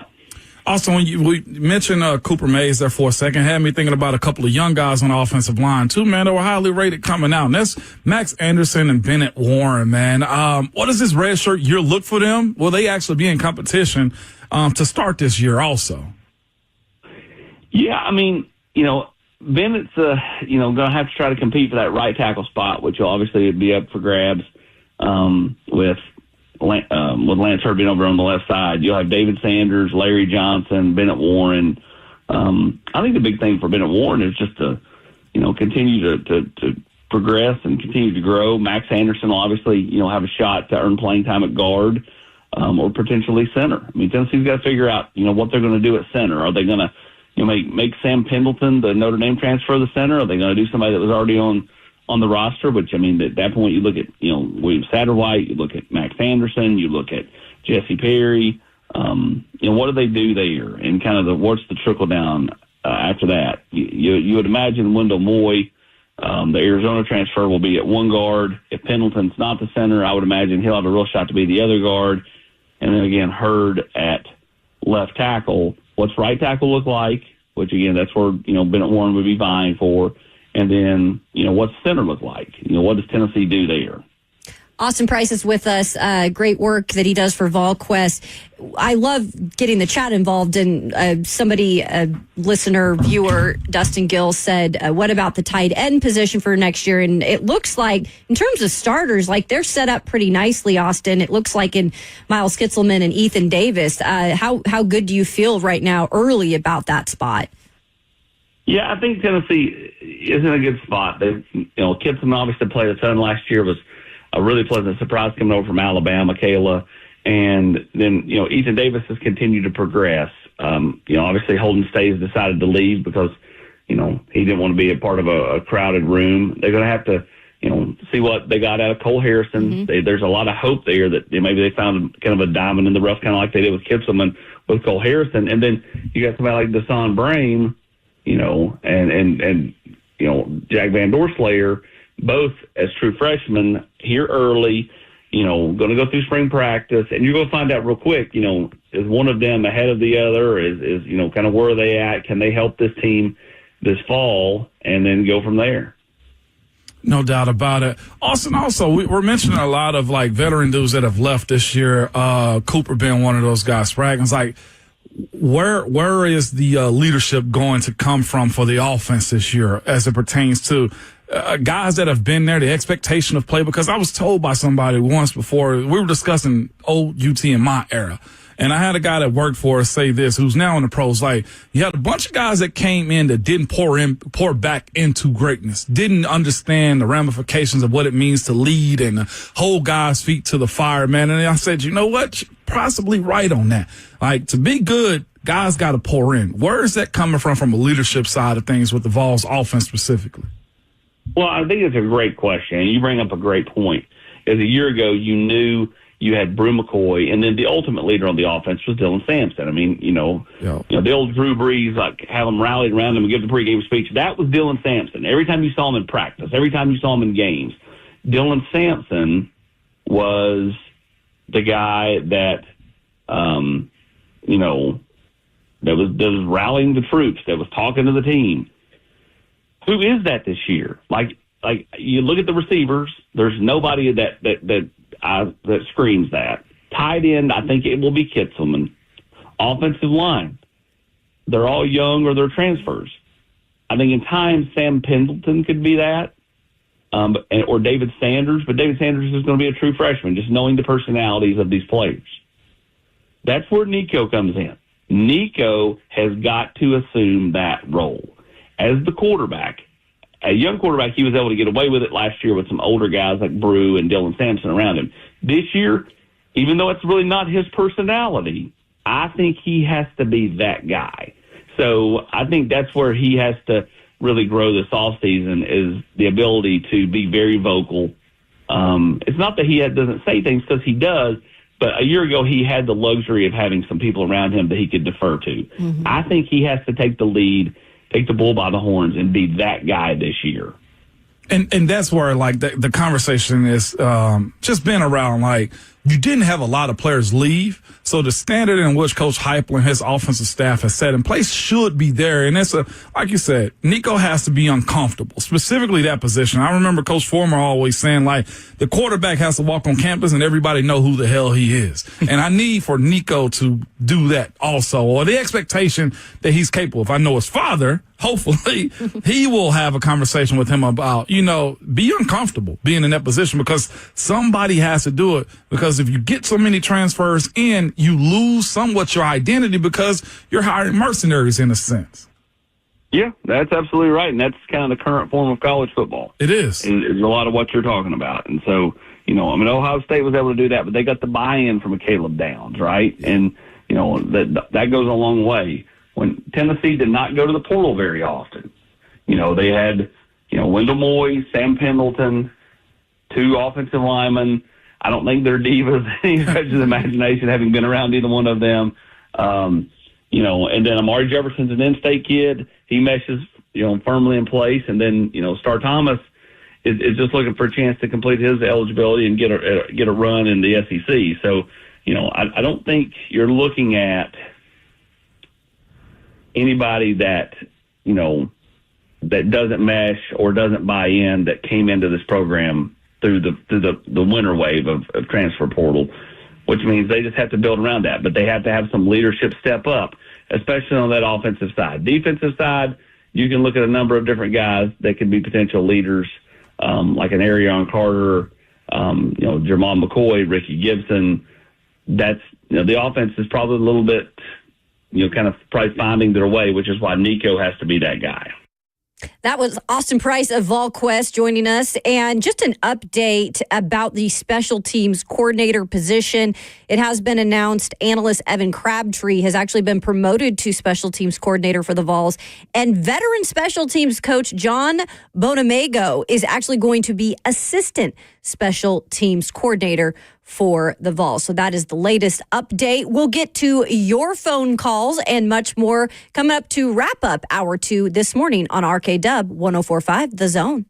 Also, when we mentioned Cooper Mays there for a second, had me thinking about a couple of young guys on the offensive line, too, man. They were highly rated coming out. And that's Max Anderson and Bennett Warren, man. What does this red shirt year look for them? Will they actually be in competition to start this year also? Yeah, I mean, Bennett's, going to have to try to compete for that right tackle spot, which will obviously be up for grabs with Lance Herbie over on the left side. You'll have David Sanders, Larry Johnson, Bennett Warren. I think the big thing for Bennett Warren is just to, continue to progress and continue to grow. Max Anderson will obviously, have a shot to earn playing time at guard or potentially center. I mean, Tennessee's got to figure out, what they're going to do at center. Are they going to, make Sam Pendleton the Notre Dame transfer the center? Are they going to do somebody that was already on the roster? Which, I mean, at that point, you look at, William Satterwhite, you look at Max Anderson, you look at Jesse Perry. What do they do there? And kind of what's the trickle down after that? You would imagine Wendell Moy, the Arizona transfer, will be at one guard. If Pendleton's not the center, I would imagine he'll have a real shot to be the other guard. And then again, Hurd at left tackle. What's right tackle look like? Which again, that's where Bennett Warren would be vying for. And then what's center look like? What does Tennessee do there? Austin Price is with us. Great work that he does for VolQuest. I love getting the chat involved. And a listener, viewer, Dustin Gill said, what about the tight end position for next year? And it looks like, in terms of starters, like they're set up pretty nicely, Austin. It looks like in Miles Kitzelman and Ethan Davis. How good do you feel right now early about that spot? Yeah, I think Tennessee is in a good spot. Kitzelman obviously played a ton last year, was a really pleasant surprise coming over from Alabama, Kayla. And then, Ethan Davis has continued to progress. Obviously Holden Stays decided to leave because, he didn't want to be a part of a crowded room. They're going to have to, see what they got out of Cole Harrison. Mm-hmm. There's a lot of hope there that maybe they found kind of a diamond in the rough, kind of like they did with Kitzelman with Cole Harrison. And then you got somebody like Deshaun Brame, and Jack Van Doorslayer, both as true freshmen here early, going to go through spring practice, and you're going to find out real quick, is one of them ahead of the other? Is kind of where are they at? Can they help this team this fall, and then go from there? No doubt about it. Austin, also, we're mentioning a lot of like veteran dudes that have left this year. Cooper being one of those guys. Spraggins, like, where is the leadership going to come from for the offense this year as it pertains to guys that have been there, the expectation of play? Because I was told by somebody once before, we were discussing old UT in my era, and I had a guy that worked for us say this, who's now in the pros, like, you had a bunch of guys that came in that didn't pour back into greatness, didn't understand the ramifications of what it means to lead and hold guys' feet to the fire, man. And I said, you know what? You're possibly right on that. Like, to be good, guys got to pour in. Where is that coming from a leadership side of things with the Vols offense specifically? Well, I think it's a great question, and you bring up a great point. As a year ago, you knew you had Brew McCoy, and then the ultimate leader on the offense was Dylan Sampson. I mean, the old Drew Brees, like, have them rallied around him and give the pregame speech. That was Dylan Sampson. Every time you saw him in practice, every time you saw him in games, Dylan Sampson was the guy that, that was rallying the troops, that was talking to the team. Who is that this year? Like you look at the receivers, there's nobody that screams that. Tight end, I think it will be Kitzelman. Offensive line, they're all young or they're transfers. I think in time Sam Pendleton could be that. or David Sanders, but David Sanders is going to be a true freshman, just knowing the personalities of these players. That's where Nico comes in. Nico has got to assume that role. As the quarterback, a young quarterback, he was able to get away with it last year with some older guys like Brew and Dylan Sampson around him. This year, even though it's really not his personality, I think he has to be that guy. So I think that's where he has to really grow this offseason, is the ability to be very vocal. It's not that he doesn't say things, because he does, but a year ago he had the luxury of having some people around him that he could defer to. Mm-hmm. I think he has to take the lead, take the bull by the horns, and be that guy this year. And that's where, like, the conversation is just been around, like, you didn't have a lot of players leave, so the standard in which Coach Heupel and his offensive staff has set in place should be there. And it's like you said, Nico has to be uncomfortable, specifically that position. I remember Coach Former always saying, like, the quarterback has to walk on campus and everybody know who the hell he is. And I need for Nico to do that also, or the expectation that he's capable. If I know his father, hopefully he will have a conversation with him about, be uncomfortable being in that position, because somebody has to do it. Because if you get so many transfers in, you lose somewhat your identity, because you're hiring mercenaries in a sense. Yeah, that's absolutely right. And that's kind of the current form of college football. It is. It's a lot of what you're talking about. And so, Ohio State was able to do that, but they got the buy-in from a Caleb Downs, right? And, that goes a long way. When Tennessee did not go to the portal very often, they had, Wendell Moy, Sam Pendleton, 2 offensive linemen. I don't think they're divas any stretch of the imagination, having been around either one of them. And then Amari Jefferson's an in-state kid. He meshes, firmly in place. And then, Star Thomas is just looking for a chance to complete his eligibility and get a run in the SEC. So, I don't think you're looking at anybody that, that doesn't mesh or doesn't buy in, that came into this program through the winter wave of transfer portal, which means they just have to build around that. But they have to have some leadership step up, especially on that offensive side. Defensive side, you can look at a number of different guys that could be potential leaders, like an Arion Carter, Jermon McCoy, Ricky Gibson. That's, the offense is probably a little bit, kind of probably finding their way, which is why Nico has to be that guy. That was Austin Price of VolQuest joining us. And just an update about the special teams coordinator position. It has been announced analyst Evan Crabtree has actually been promoted to special teams coordinator for the Vols. And veteran special teams coach John Bonamego is actually going to be assistant special teams coordinator for the Vols. So that is the latest update. We'll get to your phone calls and much more coming up to wrap up hour 2 this morning on RKW 104.5 The Zone.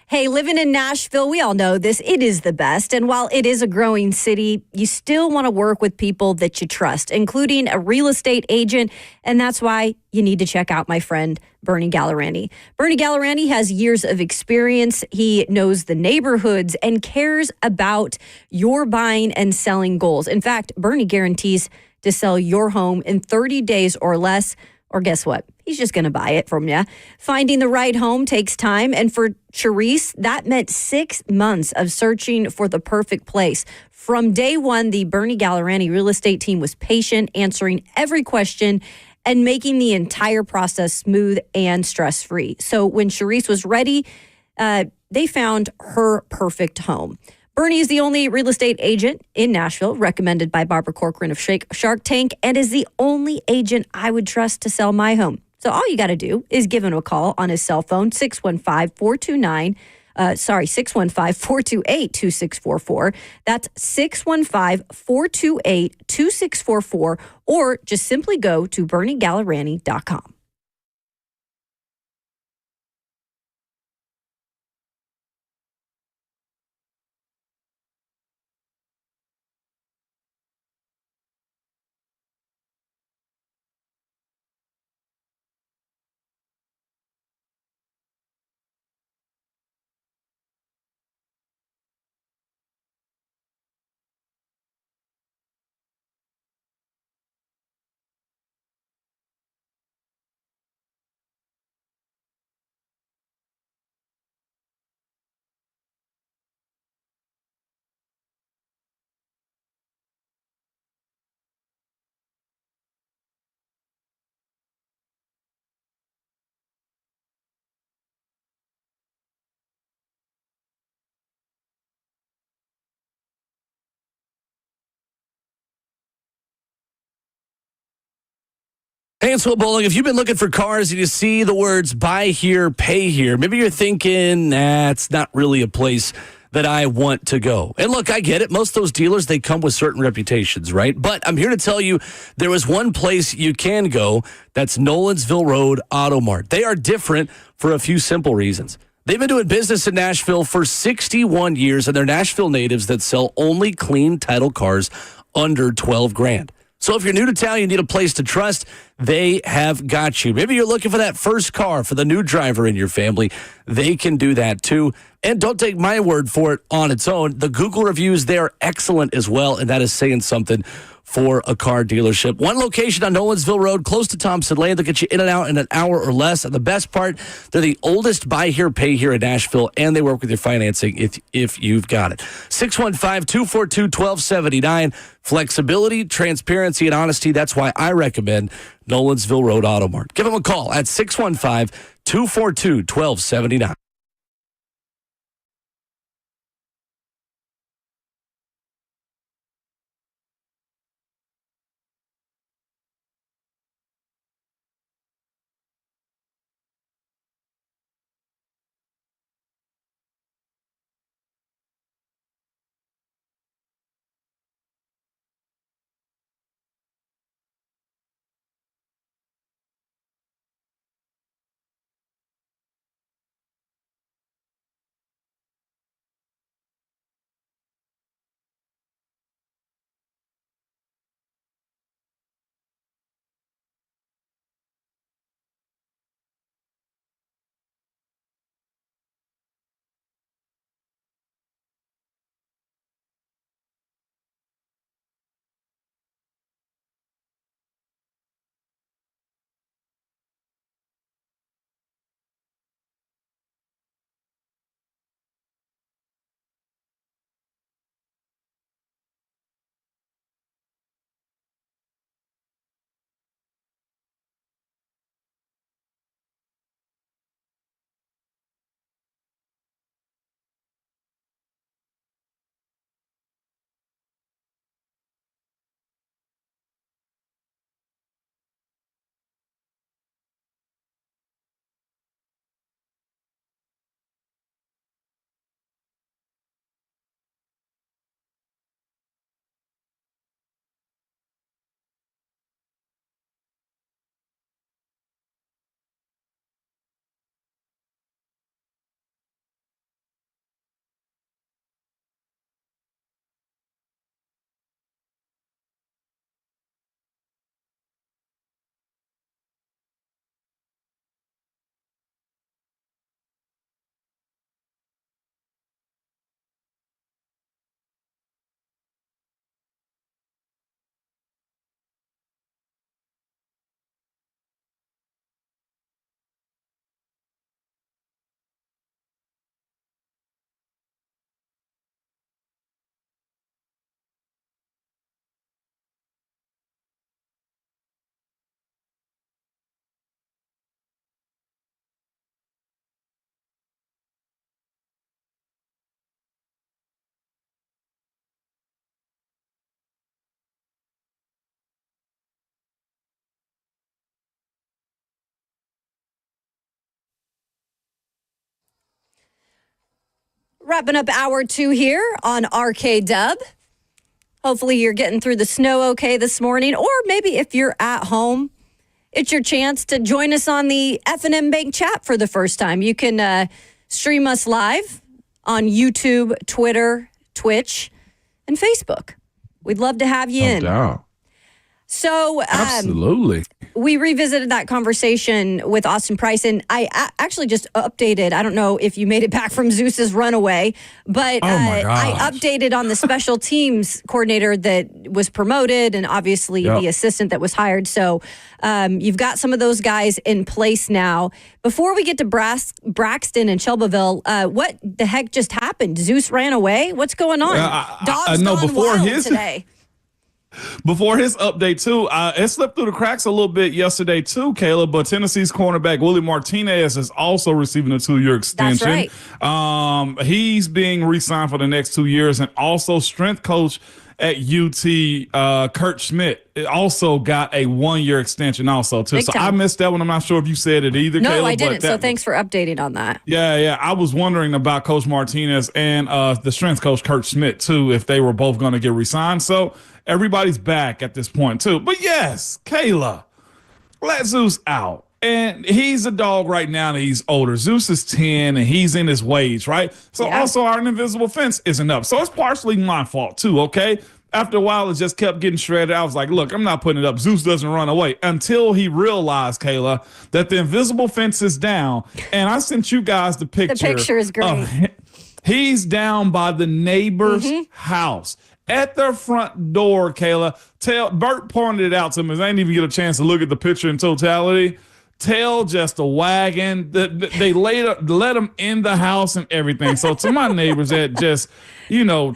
Hey, living in Nashville, we all know this. It is the best. And while it is a growing city, you still want to work with people that you trust, including a real estate agent. And that's why you need to check out my friend, Bernie Gallerani. Bernie Gallerani has years of experience. He knows the neighborhoods and cares about your buying and selling goals. In fact, Bernie guarantees to sell your home in 30 days or less. Or guess what? He's just going to buy it from you. Finding the right home takes time. And for Charisse, that meant 6 months of searching for the perfect place. From day one, the Bernie Gallerani real estate team was patient, answering every question and making the entire process smooth and stress-free. So when Charisse was ready, they found her perfect home. Bernie is the only real estate agent in Nashville, recommended by Barbara Corcoran of Shark Tank, and is the only agent I would trust to sell my home. So all you got to do is give him a call on his cell phone, 615-428-2644. That's 615-428-2644, or just simply go to BernieGallerani.com. Hey, it's Will Bowling. If you've been looking for cars and you see the words buy here, pay here, maybe you're thinking, it's not really a place that I want to go. And look, I get it. Most of those dealers, they come with certain reputations, right? But I'm here to tell you there is one place you can go. That's Nolanville Road Auto Mart. They are different for a few simple reasons. They've been doing business in Nashville for 61 years, and they're Nashville natives that sell only clean title cars under 12 grand. So if you're new to town, you need a place to trust, they have got you. Maybe you're looking for that first car for the new driver in your family. They can do that too. And don't take my word for it on its own. The Google reviews, they are excellent as well, and that is saying something for a car dealership. One location on Nolansville Road, close to Thompson Lane. They'll get you in and out in an hour or less. And the best part, they're the oldest buy here, pay here in Nashville, and they work with your financing if you've got it. 615-242-1279. Flexibility, transparency, and honesty. That's why I recommend Nolansville Road Auto Mart. Give them a call at 615-242-1279. Wrapping up hour 2 here on RKW. Hopefully you're getting through the snow okay this morning, or maybe if you're at home, it's your chance to join us on the F&M Bank chat for the first time. You can stream us live on YouTube, Twitter, Twitch, and Facebook. We'd love to have you in. No doubt. So absolutely. We revisited that conversation with Austin Price, and I actually just updated. I don't know if you made it back from Zeus's runaway, but I updated on the special teams coordinator that was promoted, and obviously the assistant that was hired. So you've got some of those guys in place now. Before we get to Braxton and Shelbyville, what the heck just happened? Zeus ran away? What's going on? Dogs gone wild today. Before his update, too, it slipped through the cracks a little bit yesterday, too, Caleb, but Tennessee's cornerback Willie Martinez is also receiving a 2-year extension. That's right. He's being re-signed for the next 2 years, and also strength coach at UT, Kurt Schmidt, also got a 1-year extension also, too. So I missed that one. I'm not sure if you said it either, No, Kayla, I didn't. So thanks for updating on that. Yeah. I was wondering about Coach Martinez and the strength coach, Kurt Schmidt, too, if they were both going to get re-signed. So everybody's back at this point, too. But yes, Kayla, let Zeus out. And he's a dog right now, and he's older. Zeus is 10, and he's in his ways, right? So also our invisible fence isn't up. So it's partially my fault, too, okay? After a while, it just kept getting shredded. I was like, look, I'm not putting it up. Zeus doesn't run away, until he realized, Kayla, that the invisible fence is down. And I sent you guys the picture. The picture is great. He's down by the neighbor's house. At their front door, Kayla. Bert pointed it out to me. I didn't even get a chance to look at the picture in totality. Tail just a wagon. They let him in the house and everything. So to my neighbors that just,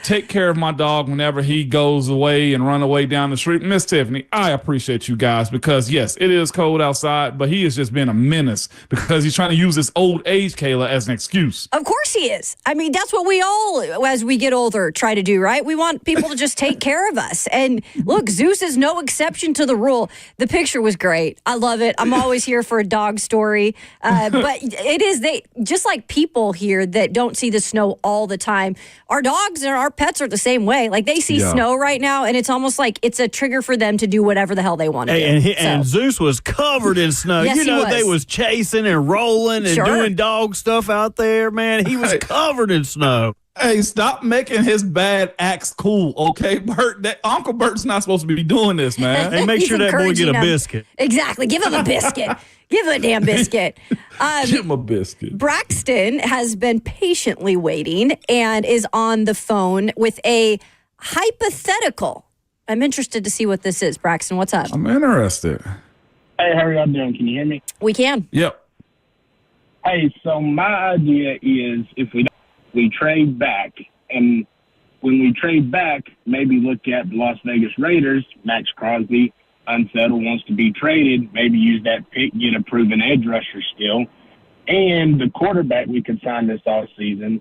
take care of my dog whenever he goes away and run away down the street. Miss Tiffany, I appreciate you guys because, yes, it is cold outside, but he has just been a menace because he's trying to use his old age, Kayla, as an excuse. Of course he is. I mean, that's what we all, as we get older, try to do, right? We want people to just take care of us. And look, Zeus is no exception to the rule. The picture was great. I love it. I'm always here for a dog story. But it is, just like people here that don't see the snow all the time, our dogs and our pets are the same way. Like they see snow right now, and it's almost like it's a trigger for them to do whatever the hell they want to do. And Zeus was covered in snow. Yes, they was chasing and rolling and doing dog stuff out there, man. He was covered in snow. Hey, stop making his bad acts cool, okay, Bert? Uncle Bert's not supposed to be doing this, man. Hey, make sure that boy get a biscuit. Exactly. Give him a biscuit. Give him a damn biscuit. Give him a biscuit. Braxton has been patiently waiting and is on the phone with a hypothetical. I'm interested to see what this is. Braxton, what's up? I'm interested. Hey, how are y'all doing? Can you hear me? We can. Yep. Hey, so my idea is if we trade back, and when we trade back, maybe look at the Las Vegas Raiders, Max Crosby, unsettled, wants to be traded, maybe use that pick, get a proven edge rusher still. And the quarterback we could sign this offseason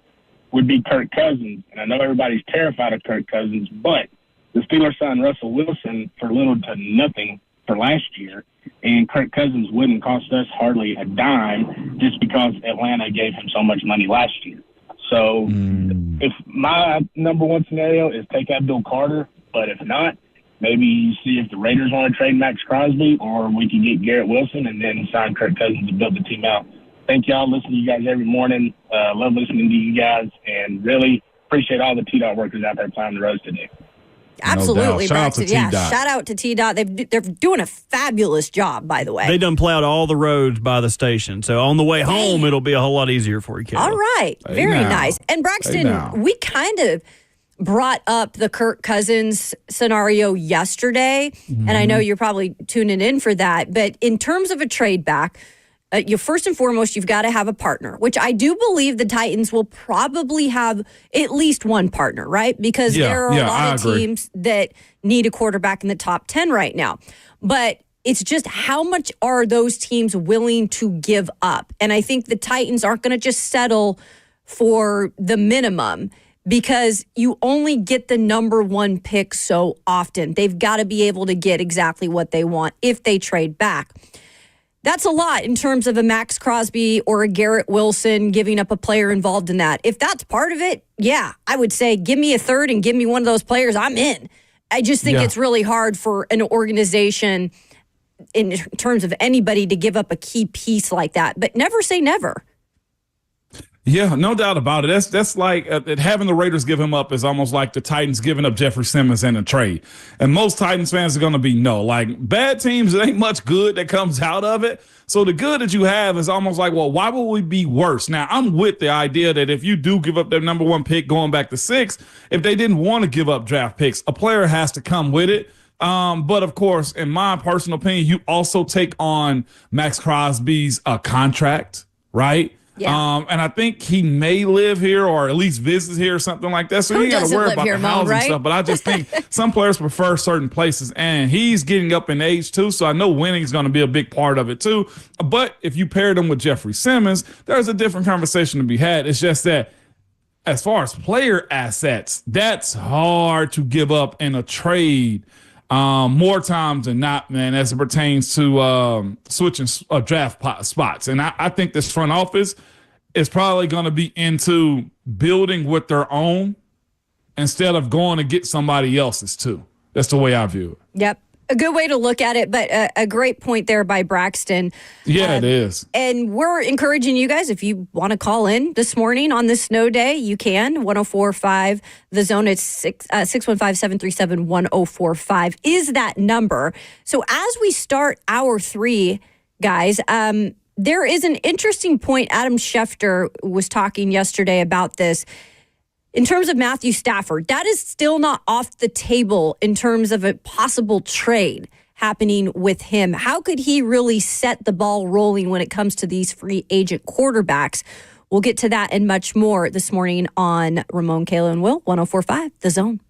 would be Kirk Cousins. And I know everybody's terrified of Kirk Cousins, but the Steelers signed Russell Wilson for little to nothing for last year, and Kirk Cousins wouldn't cost us hardly a dime just because Atlanta gave him so much money last year. So if my number one scenario is take Abdul Carter, but if not, maybe you see if the Raiders want to trade Max Crosby, or we can get Garrett Wilson and then sign Kirk Cousins to build the team out. Thank y'all. Listen to you guys every morning. Love listening to you guys, and really appreciate all the T-Dot workers out there plowing the roads today. Absolutely, no Braxton. Shout out to T-Dot. Shout out to T-Dot. They're doing a fabulous job, by the way. They done plowed all the roads by the station. So on the way home, it'll be a whole lot easier for you, Kayla. All right. Very nice. And Braxton, we kind of brought up the Kirk Cousins scenario yesterday, and I know you're probably tuning in for that. But in terms of a trade back, you first and foremost, you've got to have a partner, which I do believe the Titans will probably have at least one partner, right? Because there are a lot of teams that need a quarterback in the top 10 right now. But it's just how much are those teams willing to give up? And I think the Titans aren't going to just settle for the minimum, because you only get the number one pick so often. They've got to be able to get exactly what they want if they trade back. That's a lot in terms of a Max Crosby or a Garrett Wilson giving up a player involved in that. If that's part of it, yeah, I would say give me a third and give me one of those players. I'm in. I just think it's really hard for an organization in terms of anybody to give up a key piece like that. But never say never. Yeah, no doubt about it. That's like having the Raiders give him up is almost like the Titans giving up Jeffrey Simmons in a trade. And most Titans fans are going to be no. Like, bad teams, it ain't much good that comes out of it. So the good that you have is almost like, well, why would we be worse? Now, I'm with the idea that if you do give up their number one pick going back to 6, if they didn't want to give up draft picks, a player has to come with it. But, of course, in my personal opinion, you also take on Max Crosby's contract, right? Yeah. And I think he may live here or at least visit here or something like that. So you got to worry about the housing stuff. But I just think some players prefer certain places, and he's getting up in age too. So I know winning is going to be a big part of it too. But if you paired him with Jeffrey Simmons, there's a different conversation to be had. It's just that as far as player assets, that's hard to give up in a trade more times than not, man, as it pertains to switching draft spots. And I think this front office is probably going to be into building with their own instead of going to get somebody else's too. That's the way I view it. Yep. A good way to look at it, but a great point there by Braxton. Yeah, it is. And we're encouraging you guys, if you want to call in this morning on this snow day, you can. 1045, the zone is 615-737-1045 is that number. So as we start hour 3, guys, there is an interesting point. Adam Schefter was talking yesterday about this. In terms of Matthew Stafford, that is still not off the table in terms of a possible trade happening with him. How could he really set the ball rolling when it comes to these free agent quarterbacks? We'll get to that and much more this morning on Ramon, Kayla, and Will, 1045, The Zone.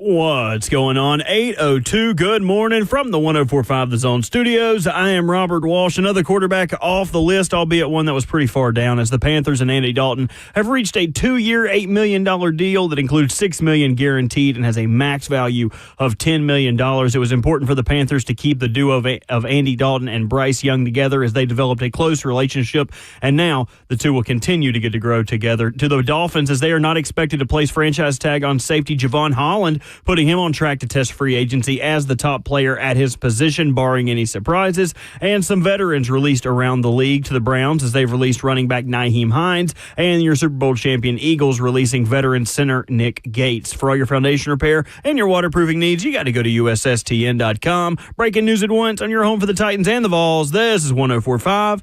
What's going on? 8:02. Good morning from the 104.5 The Zone Studios. I am Robert Walsh. Another quarterback off the list, albeit one that was pretty far down, as the Panthers and Andy Dalton have reached a 2-year, $8 million deal that includes $6 million guaranteed and has a max value of $10 million. It was important for the Panthers to keep the duo of Andy Dalton and Bryce Young together as they developed a close relationship, and now the two will continue to get to grow together. To the Dolphins, as they are not expected to place franchise tag on safety Javon Holland, putting him on track to test free agency as the top player at his position, barring any surprises. And some veterans released around the league. To the Browns, as they've released running back Nyheim Hines, and your Super Bowl champion Eagles releasing veteran center Nick Gates. For all your foundation repair and your waterproofing needs, you got to go to USSTN.com. Breaking news at once on your home for the Titans and the Vols. This is 104.5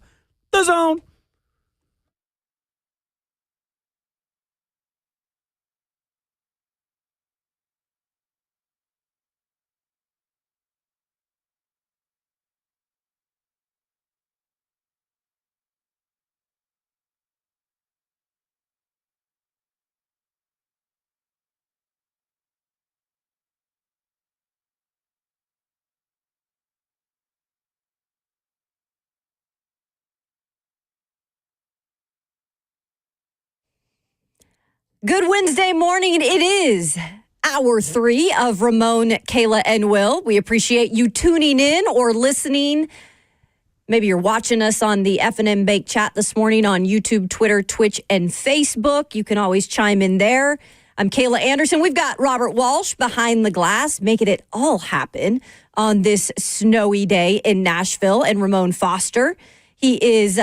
The Zone. Good Wednesday morning. It is hour 3 of Ramon, Kayla, and Will. We appreciate you tuning in or listening. Maybe you're watching us on the F&M Bank chat this morning on YouTube, Twitter, Twitch, and Facebook. You can always chime in there. I'm Kayla Anderson. We've got Robert Walsh behind the glass, making it all happen on this snowy day in Nashville, and Ramon Foster. He is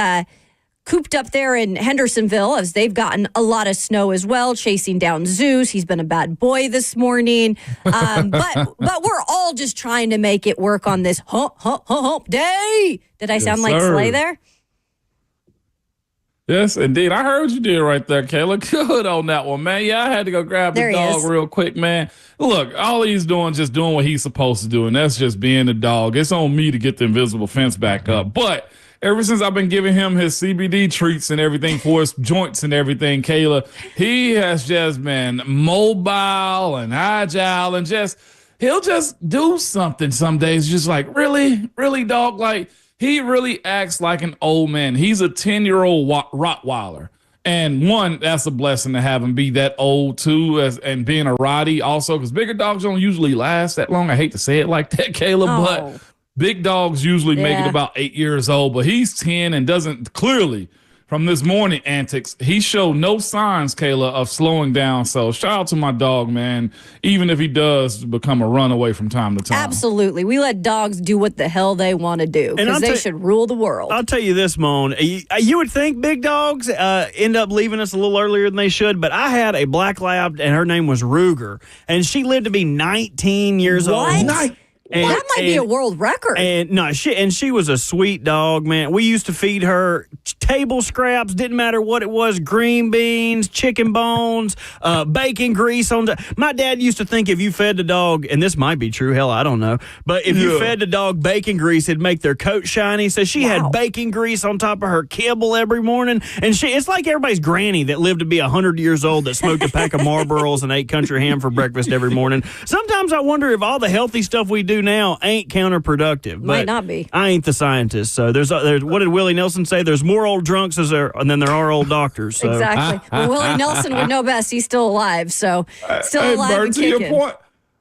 cooped up there in Hendersonville as they've gotten a lot of snow as well, chasing down Zeus. He's been a bad boy this morning. But we're all just trying to make it work on this hump day. Did I sound like Slay there? Yes, indeed. I heard you did right there, Kayla. Good on that one, man. Yeah, I had to go grab the dog real quick, man. Look, all he's doing, just doing what he's supposed to do, and that's just being a dog. It's on me to get the invisible fence back up. But ever since I've been giving him his CBD treats and everything for his joints and everything, Kayla, he has just been mobile and agile, and he'll just do something some days. Just like, really, dog? Like, he really acts like an old man. He's a 10-year-old Rottweiler. And one, that's a blessing to have him be that old too, and being a Rottie also, because bigger dogs don't usually last that long. I hate to say it like that, Kayla, but big dogs usually make it about 8 years old, but he's 10 and doesn't clearly, from this morning antics, he showed no signs, Kayla, of slowing down. So shout out to my dog, man, even if he does become a runaway from time to time. Absolutely. We let dogs do what the hell they want to do, because they should rule the world. I'll tell you this, Moan. You would think big dogs end up leaving us a little earlier than they should, but I had a black lab, and her name was Ruger, and she lived to be 19 years old. That might be a world record. And she was a sweet dog, man. We used to feed her table scraps, didn't matter what it was, green beans, chicken bones, bacon grease. My dad used to think if you fed the dog, and this might be true, hell, I don't know, but if you fed the dog bacon grease, it'd make their coat shiny. So she had bacon grease on top of her kibble every morning. And it's like everybody's granny that lived to be 100 years old that smoked a pack of Marlboros and ate country ham for breakfast every morning. Sometimes I wonder if all the healthy stuff we do now ain't counterproductive. Might not be. I ain't the scientist. So there's what did Willie Nelson say? There's more old drunks than there are old doctors. So. Exactly. Well, Willie Nelson would know best. He's still alive. So still alive Bert, and to kicking. your point,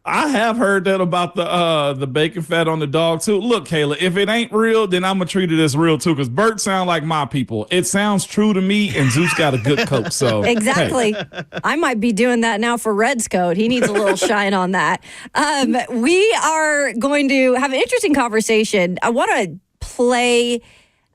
I have heard that about the bacon fat on the dog too. Look, Kayla, if it ain't real, then I'm gonna treat it as real too. Because Bert sound like my people. It sounds true to me, and Zeus got a good coat. So exactly, hey. I might be doing that now for Red's coat. He needs a little shine on that. We are going to have an interesting conversation. I want to play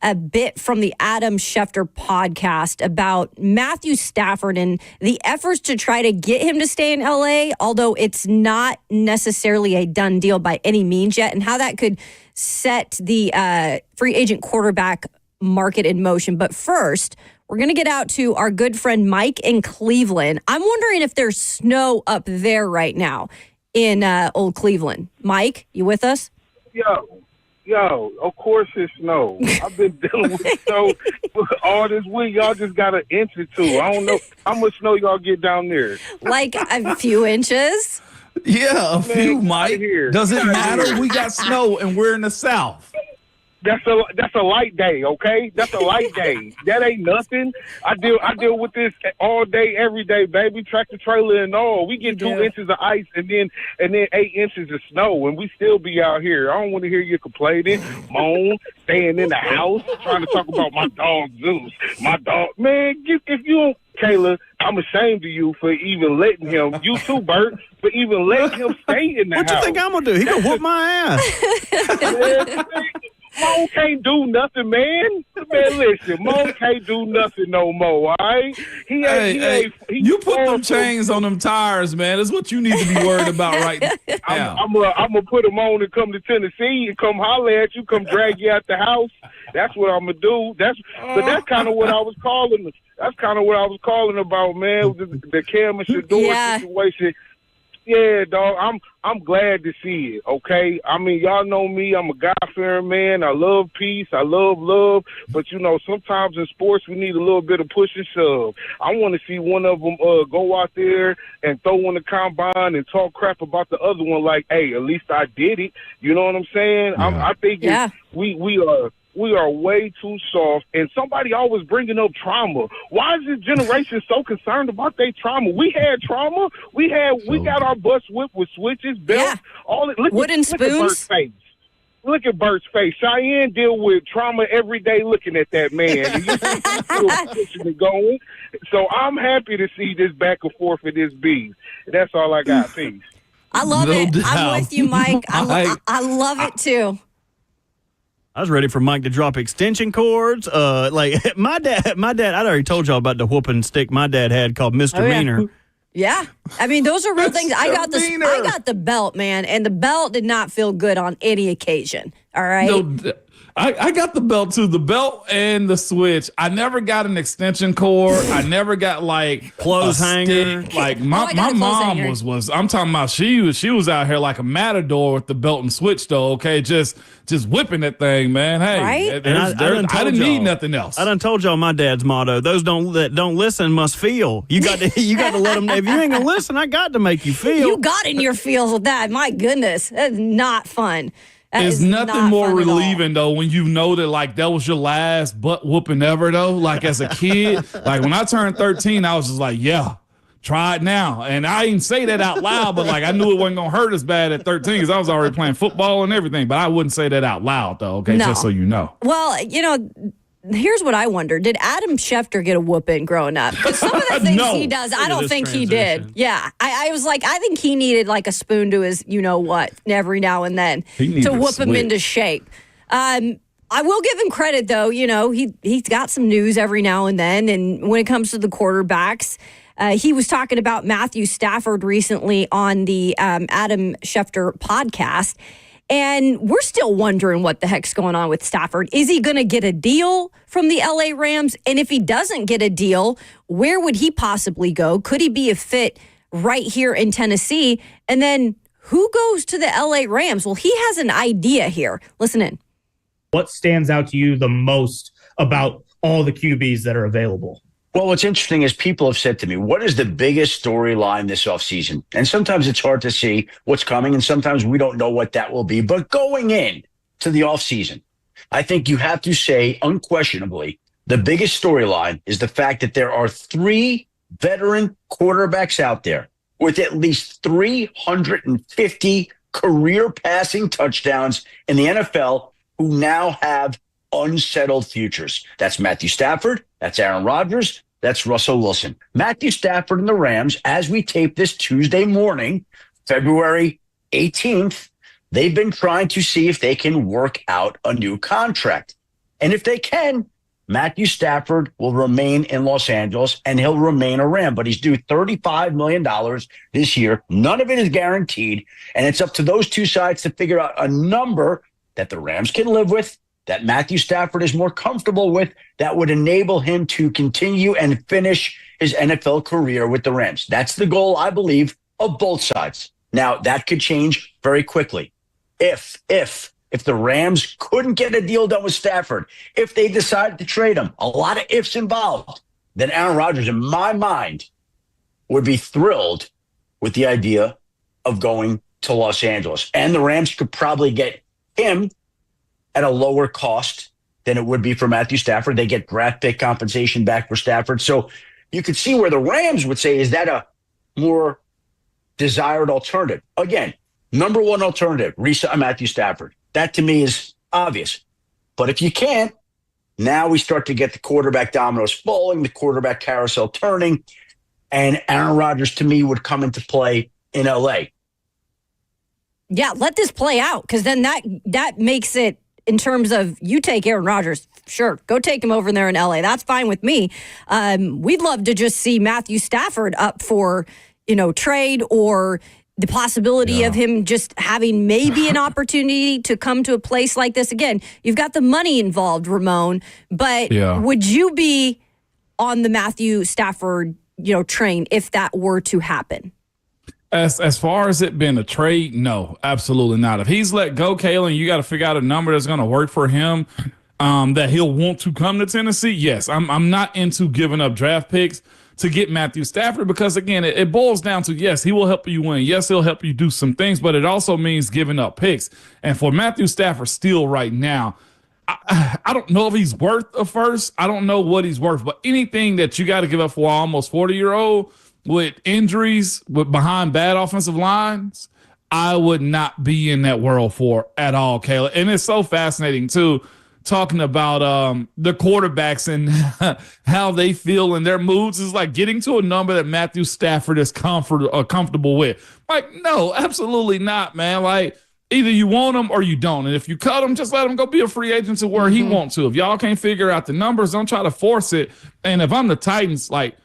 a bit from the Adam Schefter podcast about Matthew Stafford and the efforts to try to get him to stay in LA, although it's not necessarily a done deal by any means yet, and how that could set the free agent quarterback market in motion. But first, we're going to get out to our good friend Mike in Cleveland. I'm wondering if there's snow up there right now in old Cleveland. Mike, you with us? Yo, of course it's snow. I've been dealing with snow all this week. Y'all just got an inch or two. I don't know how much snow y'all get down there. Like a few inches? Yeah, a few, Mike. Does it matter? We got snow and we're in the South. That's a light day, okay? That's a light day. That ain't nothing. I deal with this all day, every day, baby. Tractor trailer and all. We get 2 inches of ice and then 8 inches of snow, and we still be out here. I don't want to hear you complaining, moan, staying in the house, trying to talk about my dog Zeus. My dog, man. If you don't, Kayla, I'm ashamed of you for even letting him. You too, Bert, for even letting him stay in the house. What you think I'm gonna do? He gonna whoop my ass. Mo can't do nothing, man. Man, listen, Mo can't do nothing no more, all right? You put them chains on them tires, man. That's what you need to be worried about right now. I'm gonna put them on and come to Tennessee and come holler at you, come drag you out the house. That's what I'm gonna do. That's kind of what I was calling. That's kind of what I was calling about, man. The Cam and Shador situation. Yeah, dog. I'm glad to see it. Okay, I mean, y'all know me. I'm a God-fearing man. I love peace. I love love. But sometimes in sports we need a little bit of push and shove. I want to see one of them go out there and throw in the combine and talk crap about the other one. Like, hey, at least I did it. You know what I'm saying? I think we are way too soft, and somebody always bringing up trauma. Why is this generation so concerned about their trauma? We had trauma. We got our butts whipped with switches, belts, all it. Wooden spoons. Look at Bert's face. Look at Bert's face. Cheyenne deal with trauma every day looking at that man. And you still pushing it going. So I'm happy to see this back and forth of this beef. That's all I got. Peace. I love it. doubt. I'm with you, Mike. I love it too. I was ready for Mike to drop extension cords. Like my dad, I'd already told y'all about the whooping stick my dad had called Misdemeanor. Yeah. I mean, those are real things. I got the belt, man, and the belt did not feel good on any occasion. All right. No, I got the belt too, the belt and the switch. I never got an extension cord. I never got like clothes hanger. Like my mom was. I'm talking about she was out here like a matador with the belt and switch though. Okay, just whipping that thing, man. Hey, right? I didn't need nothing else. I done told y'all my dad's motto: those that don't listen must feel. You got to let them. If you ain't gonna listen, I got to make you feel. You got in your feels with that. My goodness, that's not fun. It's nothing more relieving though when you know that like that was your last butt whooping ever though. Like as a kid, like when I turned 13, I was just like, yeah, try it now. And I didn't say that out loud, but like I knew it wasn't gonna hurt as bad at 13 because I was already playing football and everything. But I wouldn't say that out loud though. Okay, just so you know. Well, here's what I wonder. Did Adam Schefter get a whooping growing up? Because some of the things he does, I don't think he did. Yeah. I was like, I think he needed like a spoon to his you-know-what every now and then to whoop him into shape. I will give him credit, though. He's got some news every now and then. And when it comes to the quarterbacks, he was talking about Matthew Stafford recently on the Adam Schefter podcast. And we're still wondering what the heck's going on with Stafford. Is he going to get a deal from the LA Rams? And if he doesn't get a deal, where would he possibly go? Could he be a fit right here in Tennessee? And then who goes to the LA Rams? Well, he has an idea here. Listen in. What stands out to you the most about all the QBs that are available? Well, what's interesting is people have said to me, what is the biggest storyline this offseason? And sometimes it's hard to see what's coming, and sometimes we don't know what that will be. But going in to the offseason, I think you have to say unquestionably the biggest storyline is the fact that there are 3 veteran quarterbacks out there with at least 350 career passing touchdowns in the NFL who now have unsettled futures. That's Matthew Stafford. That's Aaron Rodgers. That's Russell Wilson. Matthew Stafford and the Rams, as we tape this Tuesday morning, February 18th, they've been trying to see if they can work out a new contract. And if they can, Matthew Stafford will remain in Los Angeles and he'll remain a Ram. But he's due $35 million this year. None of it is guaranteed. And it's up to those two sides to figure out a number that the Rams can live with, that Matthew Stafford is more comfortable with, that would enable him to continue and finish his NFL career with the Rams. That's the goal, I believe, of both sides. Now, that could change very quickly. If the Rams couldn't get a deal done with Stafford, if they decided to trade him, a lot of ifs involved, then Aaron Rodgers, in my mind, would be thrilled with the idea of going to Los Angeles. And the Rams could probably get him at a lower cost than it would be for Matthew Stafford. They get draft pick compensation back for Stafford. So you could see where the Rams would say, is that a more desired alternative? Again, number one alternative, re-sign Matthew Stafford. That to me is obvious. But if you can't, now we start to get the quarterback dominoes falling, the quarterback carousel turning, and Aaron Rodgers to me would come into play in LA. Yeah, let this play out, because then that makes it, in terms of, you take Aaron Rodgers, sure, go take him over there in LA. That's fine with me. We'd love to just see Matthew Stafford up for, trade, or the possibility of him just having maybe an opportunity to come to a place like this. Again, you've got the money involved, Ramon, but would you be on the Matthew Stafford, train if that were to happen? As far as it being a trade, no, absolutely not. If he's let go, Kayla, you got to figure out a number that's going to work for him, that he'll want to come to Tennessee. Yes, I'm not into giving up draft picks to get Matthew Stafford, because again, it boils down to, yes, he will help you win. Yes, he'll help you do some things, but it also means giving up picks. And for Matthew Stafford still right now, I don't know if he's worth a first. I don't know what he's worth, but anything that you got to give up for almost 40-year-old with injuries, with behind bad offensive lines, I would not be in that world for at all, Kayla. And it's so fascinating too, talking about the quarterbacks and how they feel in their moods is like getting to a number that Matthew Stafford is comfortable with. Like, no, absolutely not, man. Like, either you want him or you don't. And if you cut him, just let him go be a free agent to where he wants to. If y'all can't figure out the numbers, don't try to force it. And if I'm the Titans, like,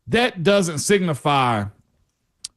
that doesn't signify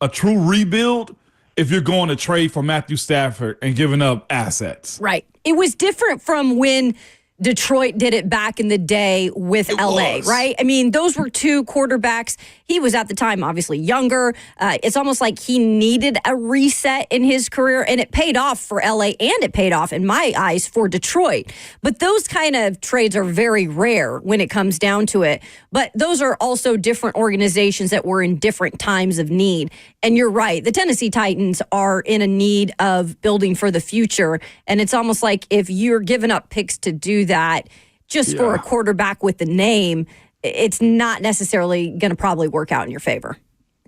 a true rebuild if you're going to trade for Matthew Stafford and giving up assets. Right. It was different from when Detroit did it back in the day with LA, right? I mean, those were two quarterbacks. He was at the time obviously younger. It's almost like he needed a reset in his career, and it paid off for LA, and it paid off in my eyes for Detroit. But those kind of trades are very rare when it comes down to it. But those are also different organizations that were in different times of need. And you're right, the Tennessee Titans are in a need of building for the future. And it's almost like if you're giving up picks to do that just for a quarterback with the name, it's not necessarily going to probably work out in your favor.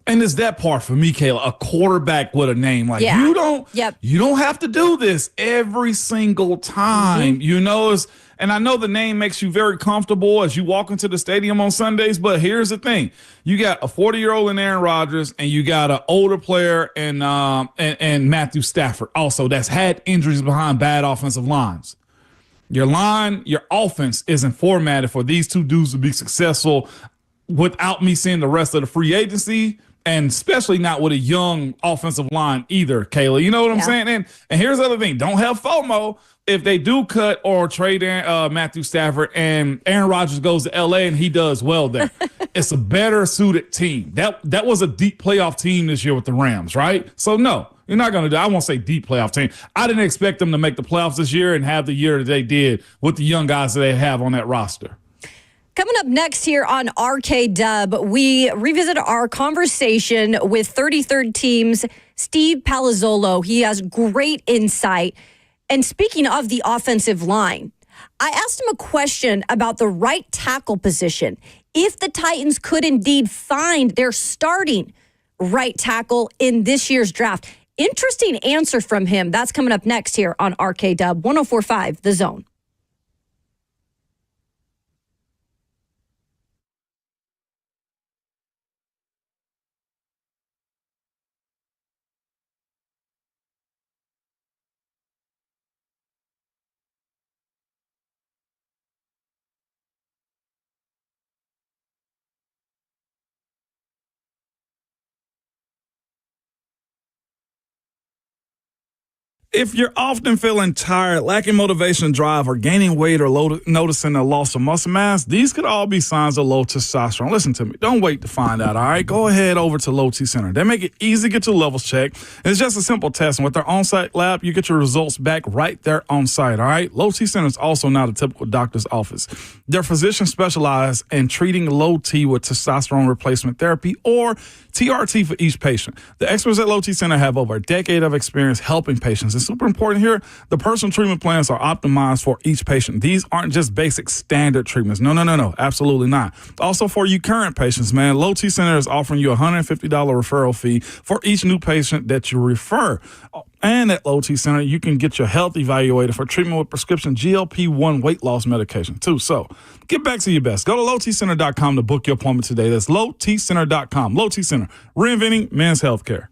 And it's that part for me, Kayla, a quarterback with a name. Like, you don't have to do this every single time. And I know the name makes you very comfortable as you walk into the stadium on Sundays, but here's the thing. You got a 40-year-old in Aaron Rodgers, and you got an older player and Matthew Stafford also that's had injuries behind bad offensive lines. Your offense isn't formatted for these two dudes to be successful without me seeing the rest of the free agency, and especially not with a young offensive line either, Kayla. You know what I'm saying? And here's the other thing. Don't have FOMO if they do cut or trade Matthew Stafford and Aaron Rodgers goes to L.A. and he does well there. It's a better suited team. That was a deep playoff team this year with the Rams, right? So, no. You're not going to do, I won't say deep playoff team. I didn't expect them to make the playoffs this year and have the year that they did with the young guys that they have on that roster. Coming up next here on RKW, we revisit our conversation with 33rd Team's Steve Palazolo. He has great insight. And speaking of the offensive line, I asked him a question about the right tackle position. If the Titans could indeed find their starting right tackle in this year's draft. Interesting answer from him. That's coming up next here on RKW 104.5 The Zone. If you're often feeling tired, lacking motivation, drive, or gaining weight or noticing a loss of muscle mass, these could all be signs of low testosterone. Listen to me. Don't wait to find out, all right? Go ahead over to Low T Center. They make it easy to get your levels checked. It's just a simple test. And with their on-site lab, you get your results back right there on site, all right? Low T Center is also not a typical doctor's office. Their physicians specialize in treating low T with testosterone replacement therapy or TRT for each patient. The experts at Low T Center have over a decade of experience helping patients. It's super important here. The personal treatment plans are optimized for each patient. These aren't just basic standard treatments. No. Absolutely not. Also for you current patients, man, Low T Center is offering you a $150 referral fee for each new patient that you refer. And at Low T Center, you can get your health evaluated for treatment with prescription GLP-1 weight loss medication, too. So get back to your best. Go to lowtcenter.com to book your appointment today. That's lowtcenter.com. Low T Center, reinventing men's healthcare.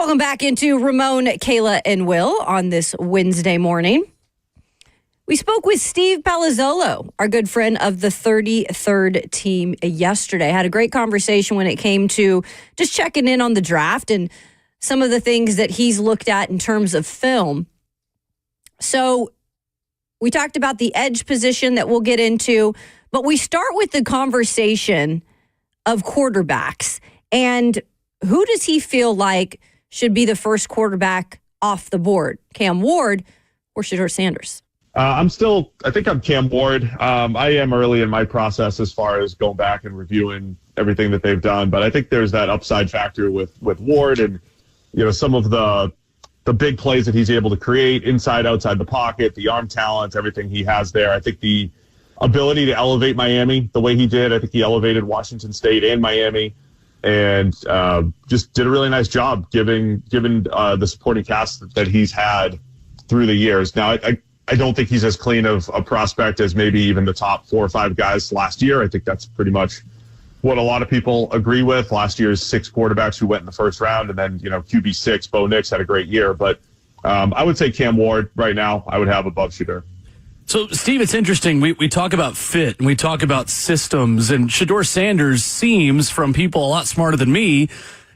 Welcome back into Ramon, Kayla, and Will on this Wednesday morning. We spoke with Steve Palazolo, our good friend of the 33rd team yesterday. Had a great conversation when it came to just checking in on the draft and some of the things that he's looked at in terms of film. So we talked about the edge position that we'll get into, but we start with the conversation of quarterbacks. And who does he feel like should be the first quarterback off the board, Cam Ward or Shedeur Sanders? I think I'm Cam Ward. I am early in my process as far as going back and reviewing everything that they've done. But I think there's that upside factor with Ward and, some of the big plays that he's able to create inside, outside the pocket, the arm talent, everything he has there. I think the ability to elevate Miami the way he did, I think he elevated Washington State and Miami and just did a really nice job given the supporting cast that he's had through the years. Now, I don't think he's as clean of a prospect as maybe even the top 4 or 5 guys last year. I think that's pretty much what a lot of people agree with. Last year's 6 quarterbacks who went in the first round, and then, QB6, Bo Nix had a great year. But I would say Cam Ward right now I would have above Shedeur. So, Steve, it's interesting. We talk about fit and we talk about systems, and Shedeur Sanders seems, from people a lot smarter than me,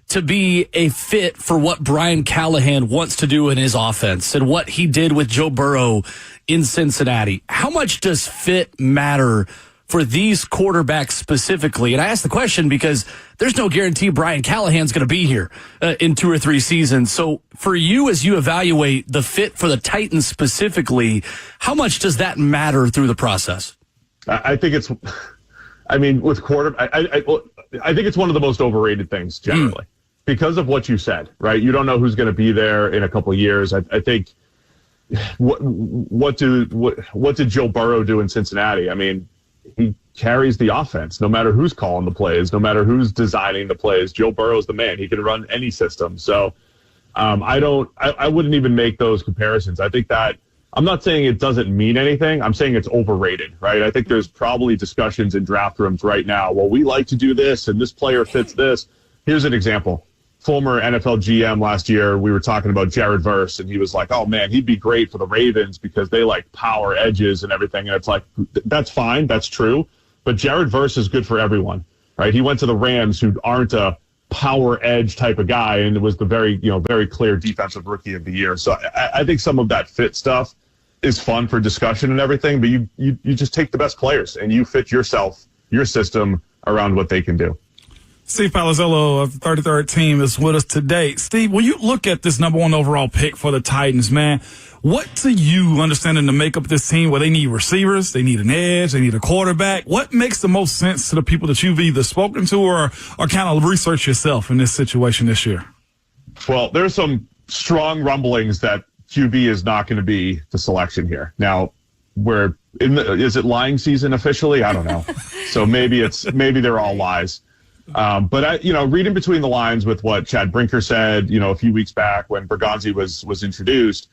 to be a fit for what Brian Callahan wants to do in his offense and what he did with Joe Burrow in Cincinnati. How much does fit matter for these quarterbacks specifically? And I ask the question because there's no guarantee Brian Callahan's going to be here in 2 or 3 seasons. So for you, as you evaluate the fit for the Titans specifically, how much does that matter through the process? I think it's, with quarterback, I think it's one of the most overrated things generally. Because of what you said, right? You don't know who's going to be there in a couple of years. I think what did Joe Burrow do in Cincinnati? He carries the offense, no matter who's calling the plays, no matter who's designing the plays. Joe Burrow's the man. He can run any system. So I wouldn't even make those comparisons. I think that I'm not saying it doesn't mean anything. I'm saying it's overrated, right? I think there's probably discussions in draft rooms right now. Well, we like to do this and this player fits this. Here's an example. Former NFL GM last year, we were talking about Jared Verse, and he was like, oh, man, he'd be great for the Ravens because they like power edges and everything. And it's like, that's fine. That's true. But Jared Verse is good for everyone, right? He went to the Rams, who aren't a power edge type of guy, and it was the very clear defensive rookie of the year. So I think some of that fit stuff is fun for discussion and everything, but you just take the best players and you fit yourself, your system around what they can do. Steve Palazolo of the 33rd team is with us today. Steve, when you look at this number 1 overall pick for the Titans, man, what do you understand in the makeup of this team where they need receivers, they need an edge, they need a quarterback? What makes the most sense to the people that you've either spoken to or kind of research yourself in this situation this year? Well, there's some strong rumblings that QB is not going to be the selection here. Now, is it lying season officially? I don't know. So maybe they're all lies. But reading between the lines with what Chad Brinker said, a few weeks back when Bergonzi was introduced,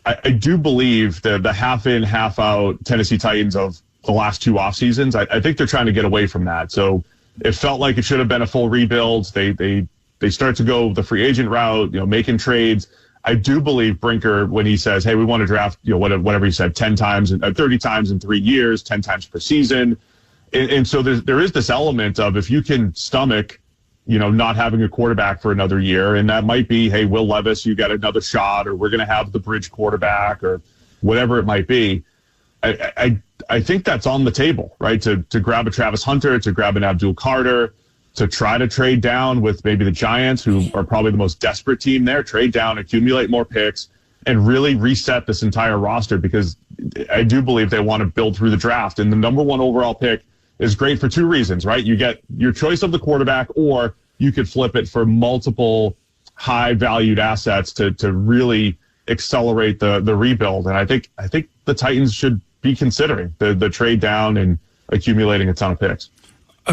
I do believe the half in, half out Tennessee Titans of the last 2 off seasons. I think they're trying to get away from that. So it felt like it should have been a full rebuild. They start to go the free agent route, making trades. I do believe Brinker when he says, hey, we want to draft, whatever he said, 30 times in 3 years, 10 times per season. And so there is this element of if you can stomach, not having a quarterback for another year, and that might be, hey, Will Levis, you got another shot, or we're going to have the bridge quarterback, or whatever it might be. I think that's on the table, right? To grab a Travis Hunter, to grab an Abdul Carter, to try to trade down with maybe the Giants, who are probably the most desperate team there, trade down, accumulate more picks, and really reset this entire roster, because I do believe they want to build through the draft. And the number 1 overall pick is great for 2 reasons, right? You get your choice of the quarterback, or you could flip it for multiple high-valued assets to really accelerate the rebuild. And I think the Titans should be considering the trade down and accumulating a ton of picks.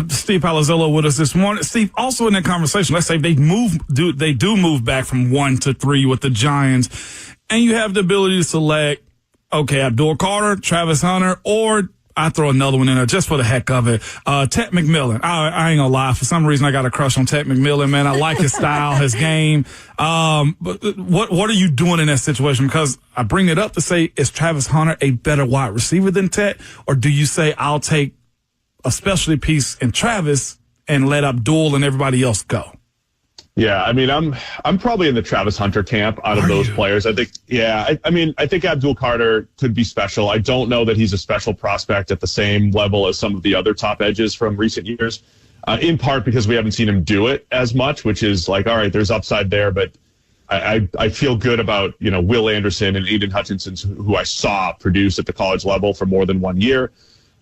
Steve Palazolo with us this morning. Steve, also in that conversation, let's say they do move back from 1 to 3 with the Giants, and you have the ability to select, okay, Abdul Carter, Travis Hunter, or I throw another one in there just for the heck of it. Ted McMillan. I ain't gonna lie. For some reason, I got a crush on Ted McMillan, man. I like his style, his game. But what are you doing in that situation? Because I bring it up to say, is Travis Hunter a better wide receiver than Ted? Or do you say, I'll take a specialty piece in Travis and let Abdul and everybody else go? Yeah, I mean, I'm probably in the Travis Hunter camp out of those players. I think, I think Abdul Carter could be special. I don't know that he's a special prospect at the same level as some of the other top edges from recent years, in part because we haven't seen him do it as much, which is like, all right, there's upside there, but I feel good about, Will Anderson and Aiden Hutchinson, who I saw produce at the college level for more than 1 year.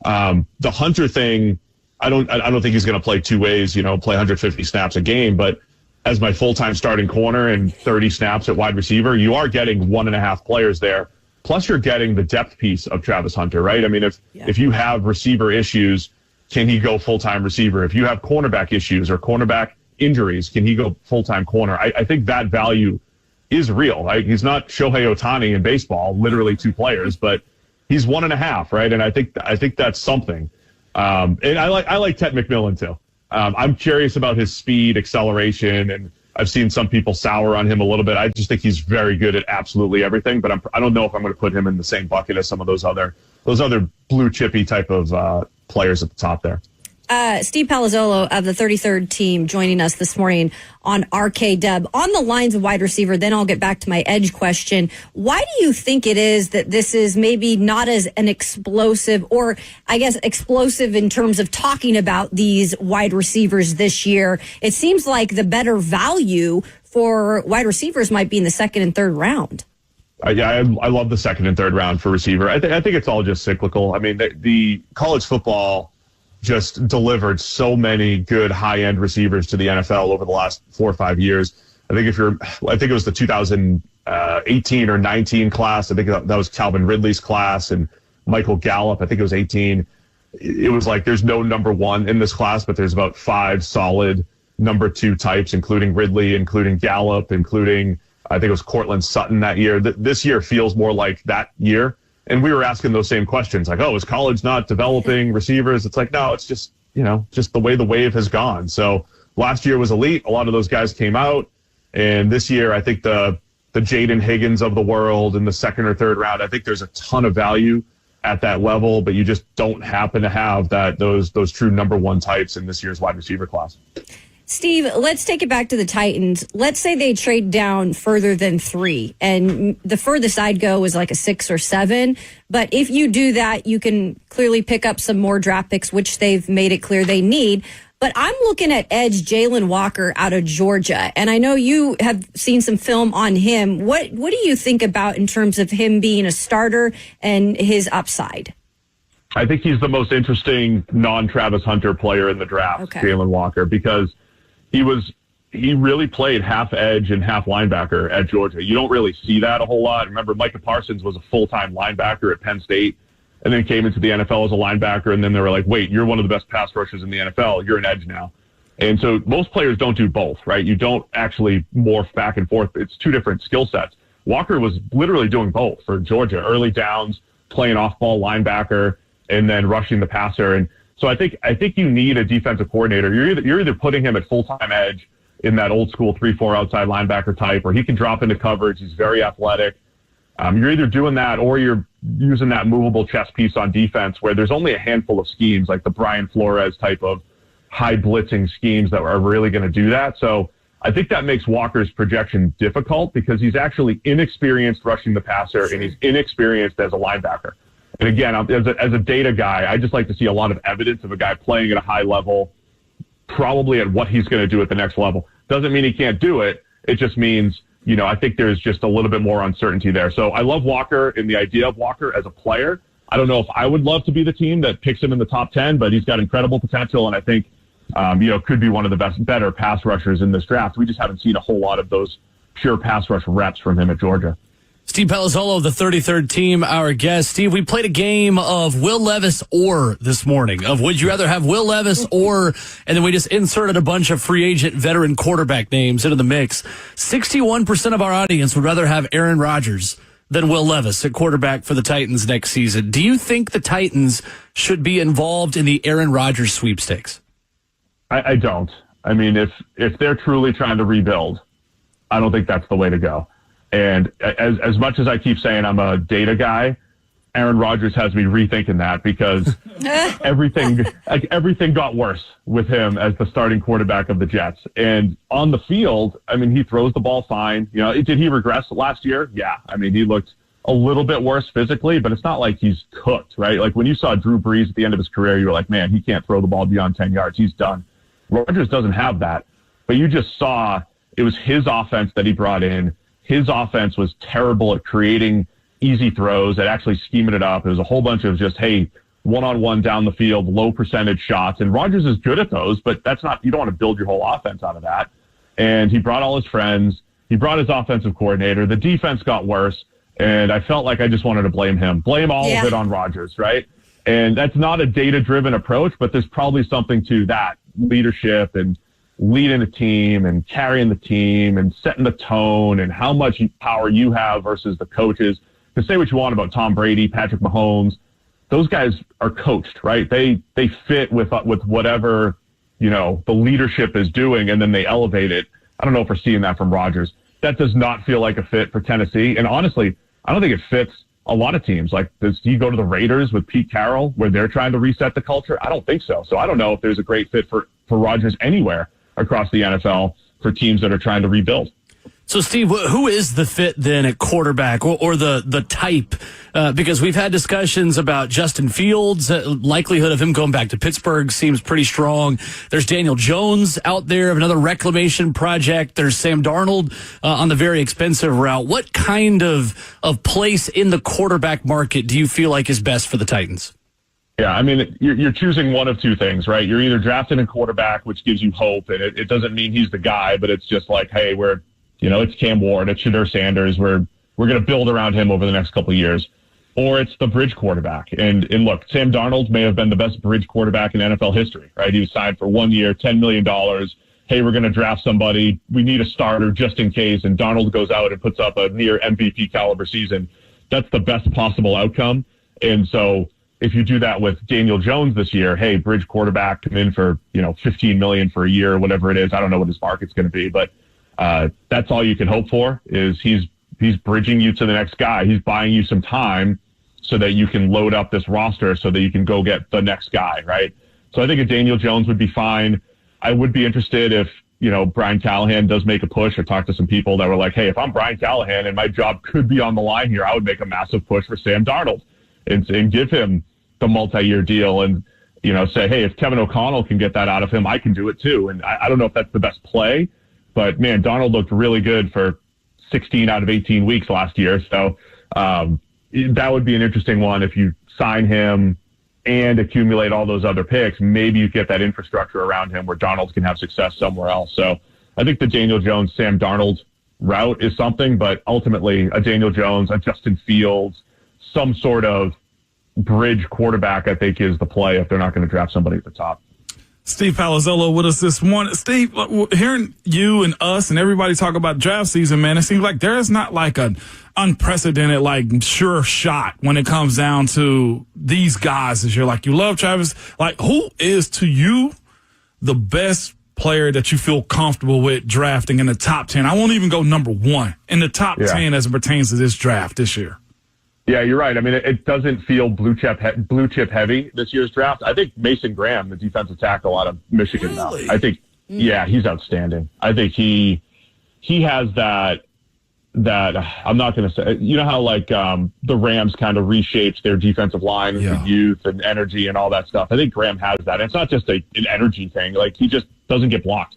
The Hunter thing, I don't think he's going to play two ways, play 150 snaps a game, but as my full-time starting corner and 30 snaps at wide receiver, you are getting 1.5 players there. Plus you're getting the depth piece of Travis Hunter, right? I mean, if you have receiver issues, can he go full-time receiver? If you have cornerback issues or cornerback injuries, can he go full-time corner? I think that value is real. He's not Shohei Ohtani in baseball, literally 2 players, but he's 1.5, right? And I think that's something. And I like Ted McMillan too. I'm curious about his speed, acceleration, and I've seen some people sour on him a little bit. I just think he's very good at absolutely everything, but I don't know if I'm going to put him in the same bucket as some of those other blue chippy type of players at the top there. Steve Palazolo of the 33rd team joining us this morning on RKW. On the lines of wide receiver, then I'll get back to my edge question. Why do you think it is that this is maybe not as an explosive, or I guess explosive in terms of talking about these wide receivers this year? It seems like the better value for wide receivers might be in the second and third round. I love the second and third round for receiver. I think it's all just cyclical. I mean, the college football just delivered so many good high-end receivers to the NFL over the last 4 or 5 years. I think it was the 2018 or 19 class. I think that was Calvin Ridley's class and Michael Gallup. I think it was 18. It was like there's no number one in this class, but there's about 5 solid number 2 types, including Ridley, including Gallup, including I think it was Cortland Sutton that year. This year feels more like that year. And we were asking those same questions, like, is college not developing receivers? It's like, no, it's just, just the way the wave has gone. So last year was elite. A lot of those guys came out. And this year, I think the Jaden Higgins of the world in the second or third round, I think there's a ton of value at that level, but you just don't happen to have those true number 1 types in this year's wide receiver class. Steve, let's take it back to the Titans. Let's say they trade down further than 3, and the furthest I'd go is like a 6 or 7. But if you do that, you can clearly pick up some more draft picks, which they've made it clear they need. But I'm looking at edge Jalen Walker out of Georgia, and I know you have seen some film on him. What do you think about in terms of him being a starter and his upside? I think he's the most interesting non-Travis Hunter player in the draft, Jalen Walker, because he really played half edge and half linebacker at Georgia. You don't really see that a whole lot. Remember, Micah Parsons was a full-time linebacker at Penn State and then came into the NFL as a linebacker, and then they were like, wait, you're one of the best pass rushers in the NFL. You're an edge now. And so most players don't do both, right? You don't actually morph back and forth. It's 2 different skill sets. Walker was literally doing both for Georgia, early downs, playing off-ball linebacker, and then rushing the passer. And so I think you need a defensive coordinator. You're either putting him at full-time edge in that old school 3-4 outside linebacker type, or he can drop into coverage. He's very athletic. You're either doing that or you're using that movable chess piece on defense where there's only a handful of schemes, like the Brian Flores type of high blitzing schemes that are really going to do that. So I think that makes Walker's projection difficult because he's actually inexperienced rushing the passer and he's inexperienced as a linebacker. And again, as a data guy, I just like to see a lot of evidence of a guy playing at a high level, probably at what he's going to do at the next level. Doesn't mean he can't do it. It just means, I think there's just a little bit more uncertainty there. So I love Walker and the idea of Walker as a player. I don't know if I would love to be the team that picks him in the top 10, but he's got incredible potential. And I think, could be one of the better pass rushers in this draft. We just haven't seen a whole lot of those pure pass rush reps from him at Georgia. Steve Palazolo of the 33rd team, our guest. Steve, we played a game of Will Levis or this morning, of would you rather have Will Levis or, and then we just inserted a bunch of free agent veteran quarterback names into the mix. 61% of our audience would rather have Aaron Rodgers than Will Levis at quarterback for the Titans next season. Do you think the Titans should be involved in the Aaron Rodgers sweepstakes? I don't. I mean, if they're truly trying to rebuild, I don't think that's the way to go. And as much as I keep saying I'm a data guy, Aaron Rodgers has me rethinking that because everything got worse with him as the starting quarterback of the Jets. And on the field, I mean, he throws the ball fine. You know, did he regress last year? Yeah. I mean, he looked a little bit worse physically, but it's not like he's cooked, right? Like when you saw Drew Brees at the end of his career, you were like, man, he can't throw the ball beyond 10 yards. He's done. Rodgers doesn't have that. But you just saw it was his offense that he brought in. His offense was terrible at creating easy throws, at actually scheming it up. It was a whole bunch of just, hey, one-on-one down the field, low percentage shots. And Rodgers is good at those, but that's not, you don't want to build your whole offense out of that. And he brought all his friends. He brought his offensive coordinator. The defense got worse. And I felt like I just wanted to blame him. Blame all of it on Rodgers, right? And that's not a data-driven approach, but there's probably something to that leadership and leading a team and carrying the team and setting the tone and how much power you have versus the coaches. To say what you want about Tom Brady, Patrick Mahomes, those guys are coached, right? They fit with whatever, you know, the leadership is doing, and then they elevate it. I don't know if we're seeing that from Rodgers. That does not feel like a fit for Tennessee. And honestly, I don't think it fits a lot of teams. Like, does he go to the Raiders with Pete Carroll where they're trying to reset the culture? I don't think so. So I don't know if there's a great fit for Rodgers anywhere across the NFL for teams that are trying to rebuild. So, Steve, who is the fit then at quarterback or the type? Because we've had discussions about Justin Fields. Likelihood of him going back to Pittsburgh seems pretty strong. There's Daniel Jones out there of another reclamation project. There's Sam Darnold on the very expensive route. What kind of place in the quarterback market do you feel like is best for the Titans? Yeah, I mean, you're choosing one of two things, right? You're either drafting a quarterback, which gives you hope, and it doesn't mean he's the guy, but it's just like, hey, it's Cam Ward, it's Shedeur Sanders. We're going to build around him over the next couple of years. Or it's the bridge quarterback. And look, Sam Darnold may have been the best bridge quarterback in NFL history, right? He was signed for 1 year, $10 million. Hey, we're going to draft somebody. We need a starter just in case. And Darnold goes out and puts up a near MVP caliber season. That's the best possible outcome. And so if you do that with Daniel Jones this year, hey, bridge quarterback, come in for, $15 million for a year, whatever it is. I don't know what his market's going to be, but that's all you can hope for is he's bridging you to the next guy. He's buying you some time so that you can load up this roster so that you can go get the next guy, right? So I think a Daniel Jones would be fine. I would be interested if, Brian Callahan does make a push. I talked to some people that were like, hey, if I'm Brian Callahan and my job could be on the line here, I would make a massive push for Sam Darnold and give him the multi-year deal and, say, hey, if Kevin O'Connell can get that out of him, I can do it too. And I don't know if that's the best play, but man, Darnold looked really good for 16 out of 18 weeks last year. So that would be an interesting one. If you sign him and accumulate all those other picks, maybe you get that infrastructure around him where Darnold can have success somewhere else. So I think the Daniel Jones, Sam Darnold route is something, but ultimately a Daniel Jones, a Justin Fields, some sort of bridge quarterback, I think is the play if they're not going to draft somebody at the top. Steve Palazolo with us this morning. Steve, hearing you and us and everybody talk about draft season, man, it seems like there is not like an unprecedented, sure shot when it comes down to these guys. As you're like, you love Travis. Like, who is to you the best player that you feel comfortable with drafting in the top 10? I won't even go number one in the top 10 as it pertains to this draft this year. Yeah, you're right. I mean, it doesn't feel blue chip heavy this year's draft. I think Mason Graham, the defensive tackle out of Michigan, really? Now. I think, he's outstanding. I think he has that I'm not going to say, how the Rams kind of reshaped their defensive line with youth and energy and all that stuff. I think Graham has that. And it's not just an energy thing. Like, he just doesn't get blocked.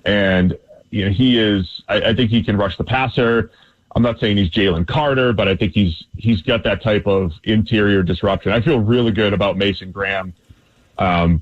And, he is, I think he can rush the passer. I'm not saying he's Jalen Carter, but I think he's got that type of interior disruption. I feel really good about Mason Graham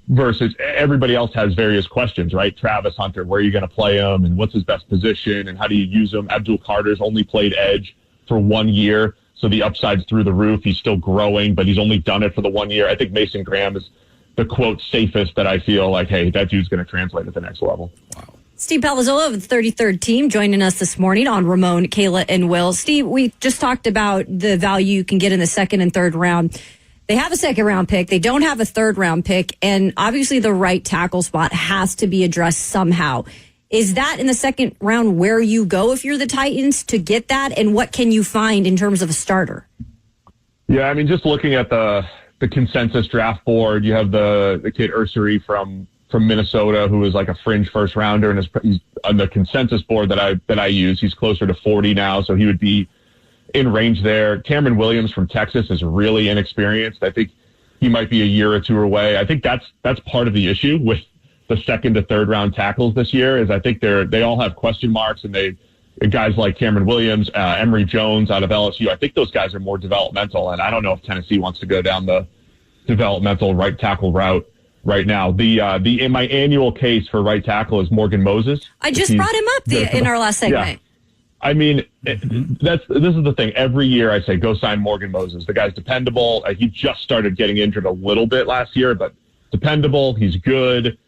versus everybody else has various questions, right? Travis Hunter, where are you going to play him and what's his best position and how do you use him? Abdul Carter's only played edge for 1 year, so the upside's through the roof. He's still growing, but he's only done it for the 1 year. I think Mason Graham is the, quote, safest that I feel like, hey, that dude's going to translate at the next level. Wow. Steve Palazolo of the 33rd team joining us this morning on Ramon, Kayla, and Will. Steve, we just talked about the value you can get in the second and third round. They have a second round pick. They don't have a third round pick. And obviously the right tackle spot has to be addressed somehow. Is that in the second round where you go if you're the Titans to get that? And what can you find in terms of a starter? Yeah, I mean, just looking at the consensus draft board, you have the kid Ursary from Minnesota, who is like a fringe first rounder, and he's on the consensus board that I use. He's closer to 40 now, so he would be in range there. Cameron Williams from Texas is really inexperienced. I think he might be a year or two away. I think that's part of the issue with the second to third round tackles this year. Is I think they all have question marks, and guys like Cameron Williams, Emory Jones out of LSU. I think those guys are more developmental, and I don't know if Tennessee wants to go down the developmental right tackle route right now. My annual case for right tackle is Morgan Moses. I just brought him up in our last segment. Yeah. I mean, this is the thing. Every year I say, go sign Morgan Moses. The guy's dependable. He just started getting injured a little bit last year, but dependable. He's good,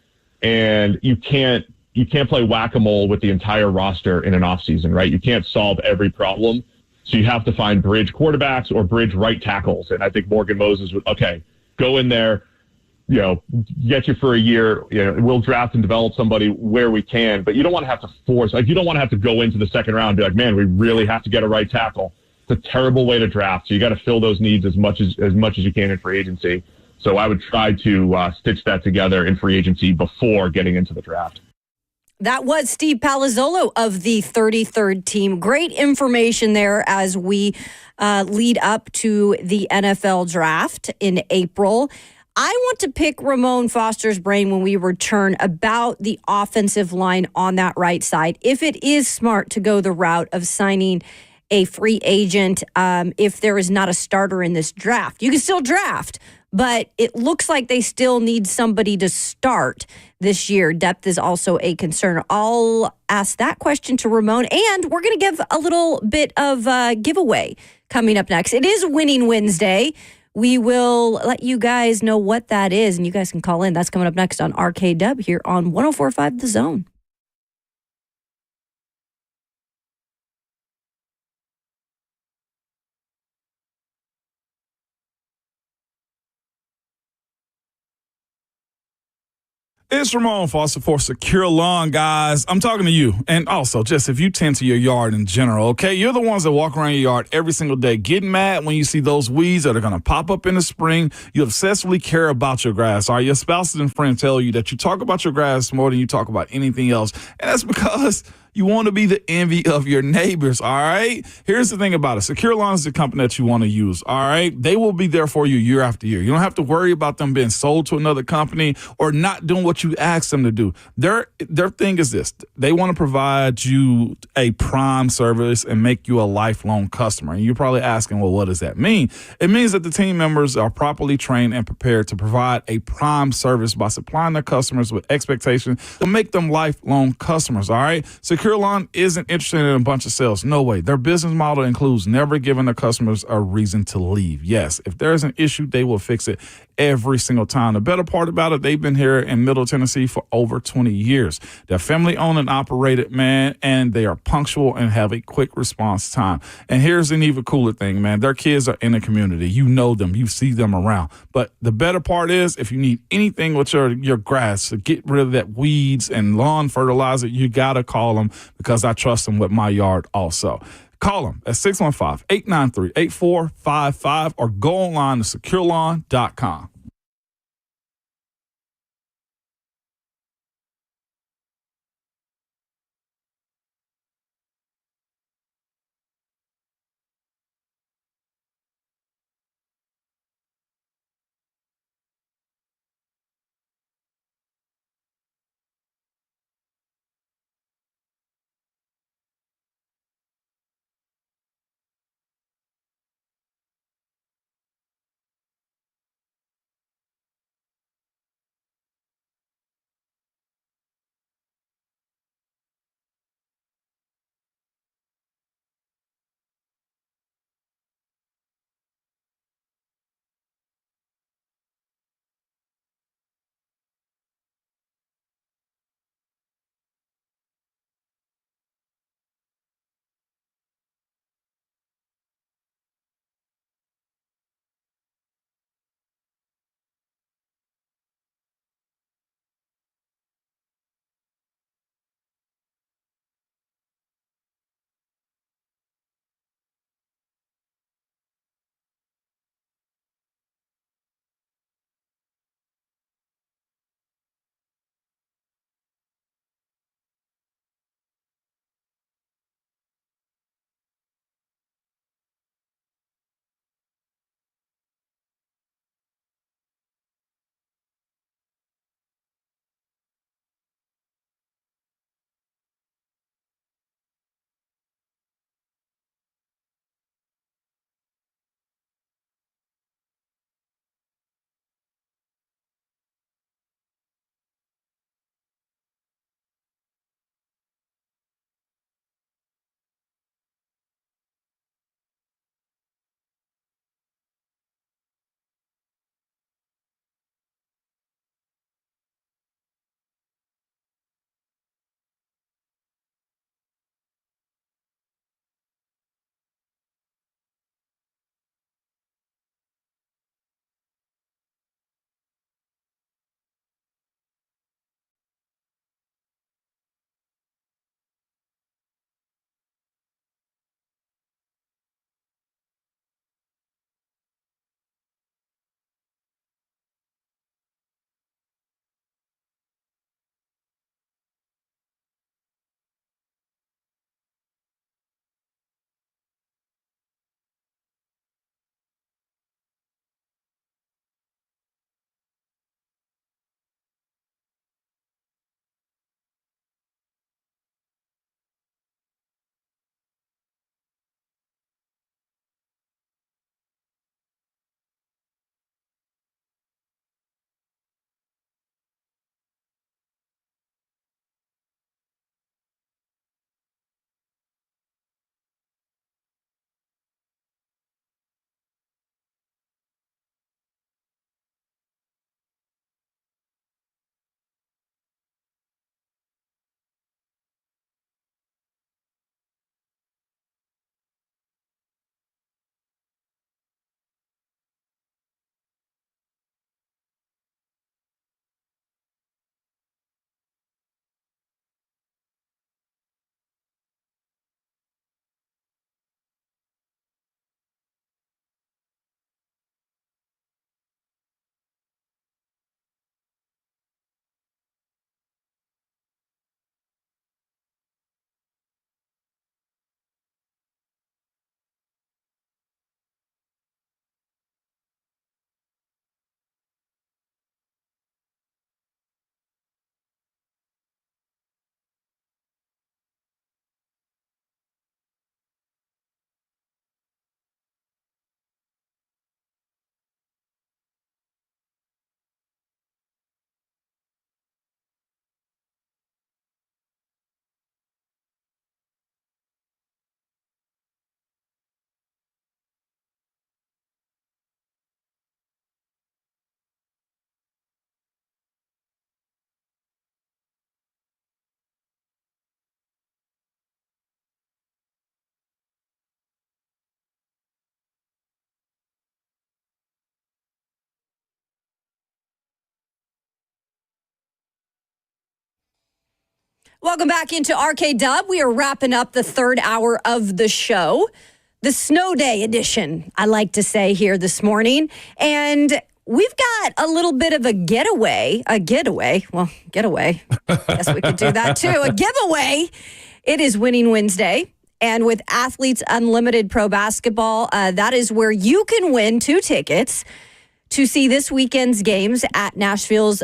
and you can't play whack-a-mole with the entire roster in an offseason, right? You can't solve every problem, so you have to find bridge quarterbacks or bridge right tackles. And I think Morgan Moses would go in there. Get you for a year. We'll draft and develop somebody where we can, but you don't want to have to force. You don't want to have to go into the second round and be like, man, we really have to get a right tackle. It's a terrible way to draft. So you got to fill those needs as much as you can in free agency. So I would try to stitch that together in free agency before getting into the draft. That was Steve Palazolo of the 33rd team. Great information there as we lead up to the NFL draft in April. I want to pick Ramon Foster's brain when we return about the offensive line on that right side. If it is smart to go the route of signing a free agent, if there is not a starter in this draft, you can still draft, but it looks like they still need somebody to start this year. Depth is also a concern. I'll ask that question to Ramon, and we're going to give a little bit of a giveaway coming up next. It is Winning Wednesday. We will let you guys know what that is, and you guys can call in. That's coming up next on RKW here on 104.5 The Zone. It's Ramon Foster for Secure Lawn, guys. I'm talking to you. And also, just if you tend to your yard in general, okay? You're the ones that walk around your yard every single day, getting mad when you see those weeds that are going to pop up in the spring. You obsessively care about your grass. All right? Your spouses and friends tell you that you talk about your grass more than you talk about anything else. And that's because you want to be the envy of your neighbors, all right? Here's the thing about it. Secure Lawn is the company that you want to use, all right? They will be there for you year after year. You don't have to worry about them being sold to another company or not doing what you ask them to do. Their thing is this. They want to provide you a prime service and make you a lifelong customer. And you're probably asking, well, what does that mean? It means that the team members are properly trained and prepared to provide a prime service by supplying their customers with expectations to make them lifelong customers, all right? Secure Lawn isn't interested in a bunch of sales. No way. Their business model includes never giving their customers a reason to leave. Yes, if there's an issue, they will fix it every single time. The better part about it, they've been here in Middle Tennessee for over 20 years. They're family owned and operated, man, and they are punctual and have a quick response time. And here's an even cooler thing, man. Their kids are in the community. You know them. You see them around. But the better part is if you need anything with your grass to get rid of that weeds and lawn fertilizer, you got to call them because I trust them with my yard also. Call them at 615-893-8455 or go online to securelawn.com. Welcome back into RK We are wrapping up the third hour of the show, the snow day edition, I like to say here this morning. And we've got a little bit of a getaway. I guess we could do that too. A giveaway. It is Winning Wednesday. And with Athletes Unlimited Pro Basketball, that is where you can win 2 tickets to see this weekend's games at Nashville's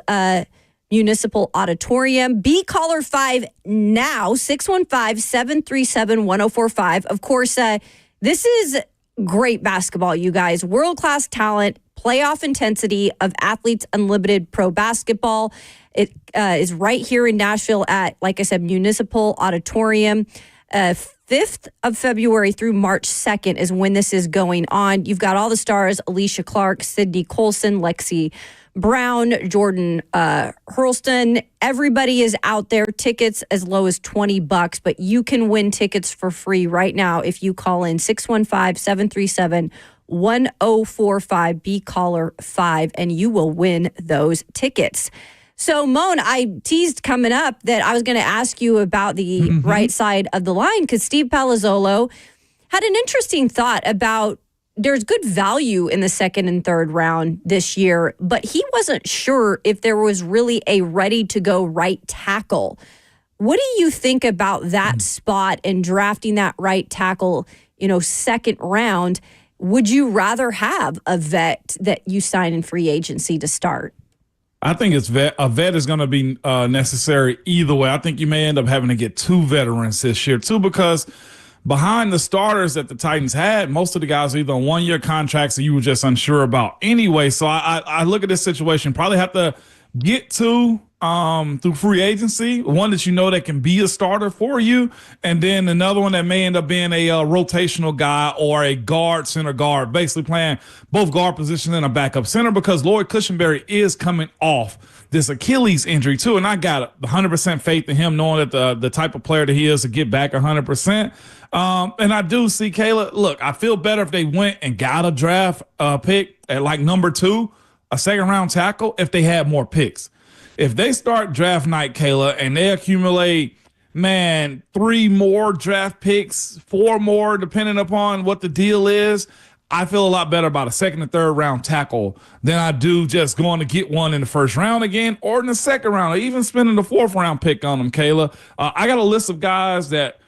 Municipal Auditorium. Be caller 5 now, 615-737-1045. Of course, this is great basketball, you guys. World-class talent, playoff intensity of Athletes Unlimited Pro Basketball. It is right here in Nashville at, like I said, Municipal Auditorium. 5th of February through March 2nd is when this is going on. You've got all the stars: Alicia Clark, Sydney Colson, Lexi Brown, Jordan Hurlston. Everybody is out there. Tickets as low as $20, but you can win tickets for free right now if you call in 615-737-1045. Be caller 5, and you will win those tickets. So, Moan, I teased coming up that I was going to ask you about the right side of the line, because Steve Palazolo had an interesting thought about there's good value in the second and third round this year, but he wasn't sure if there was really a ready-to-go right tackle. What do you think about that spot and drafting that right tackle, second round? Would you rather have a vet that you sign in free agency to start? I think a vet is going to be necessary either way. I think you may end up having to get 2 veterans this year, too, because behind the starters that the Titans had, most of the guys are either on 1-year contracts or you were just unsure about anyway. So I look at this situation, probably have to get 2 through free agency, one that that can be a starter for you, and then another one that may end up being a rotational guy or a center guard, basically playing both guard positions and a backup center, because Lloyd Cushenberry is coming off this Achilles injury too, and I got 100% faith in him, knowing that the type of player that he is to get back 100%. And I do see Kayla. Look, I feel better if they went and got a draft pick at like number 2, a second-round tackle, if they had more picks. If they start draft night, Kayla, and they accumulate, 3 more draft picks, 4 more, depending upon what the deal is, I feel a lot better about a second and third round tackle than I do just going to get one in the first round again or in the second round, or even spending the 4th round pick on them, Kayla. I got a list of guys that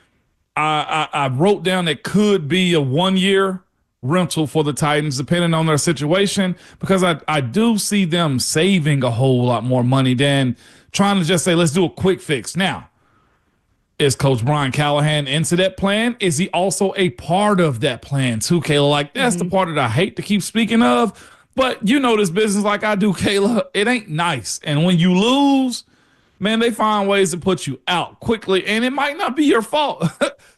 I wrote down that could be a 1-year rental for the Titans, depending on their situation, because I do see them saving a whole lot more money than trying to just say, let's do a quick fix. Now, is Coach Brian Callahan into that plan? Is he also a part of that plan too, Kayla? Like, that's the part that I hate to keep speaking of, but you know this business like I do, Kayla. It ain't nice. And when you lose, man, they find ways to put you out quickly, and it might not be your fault.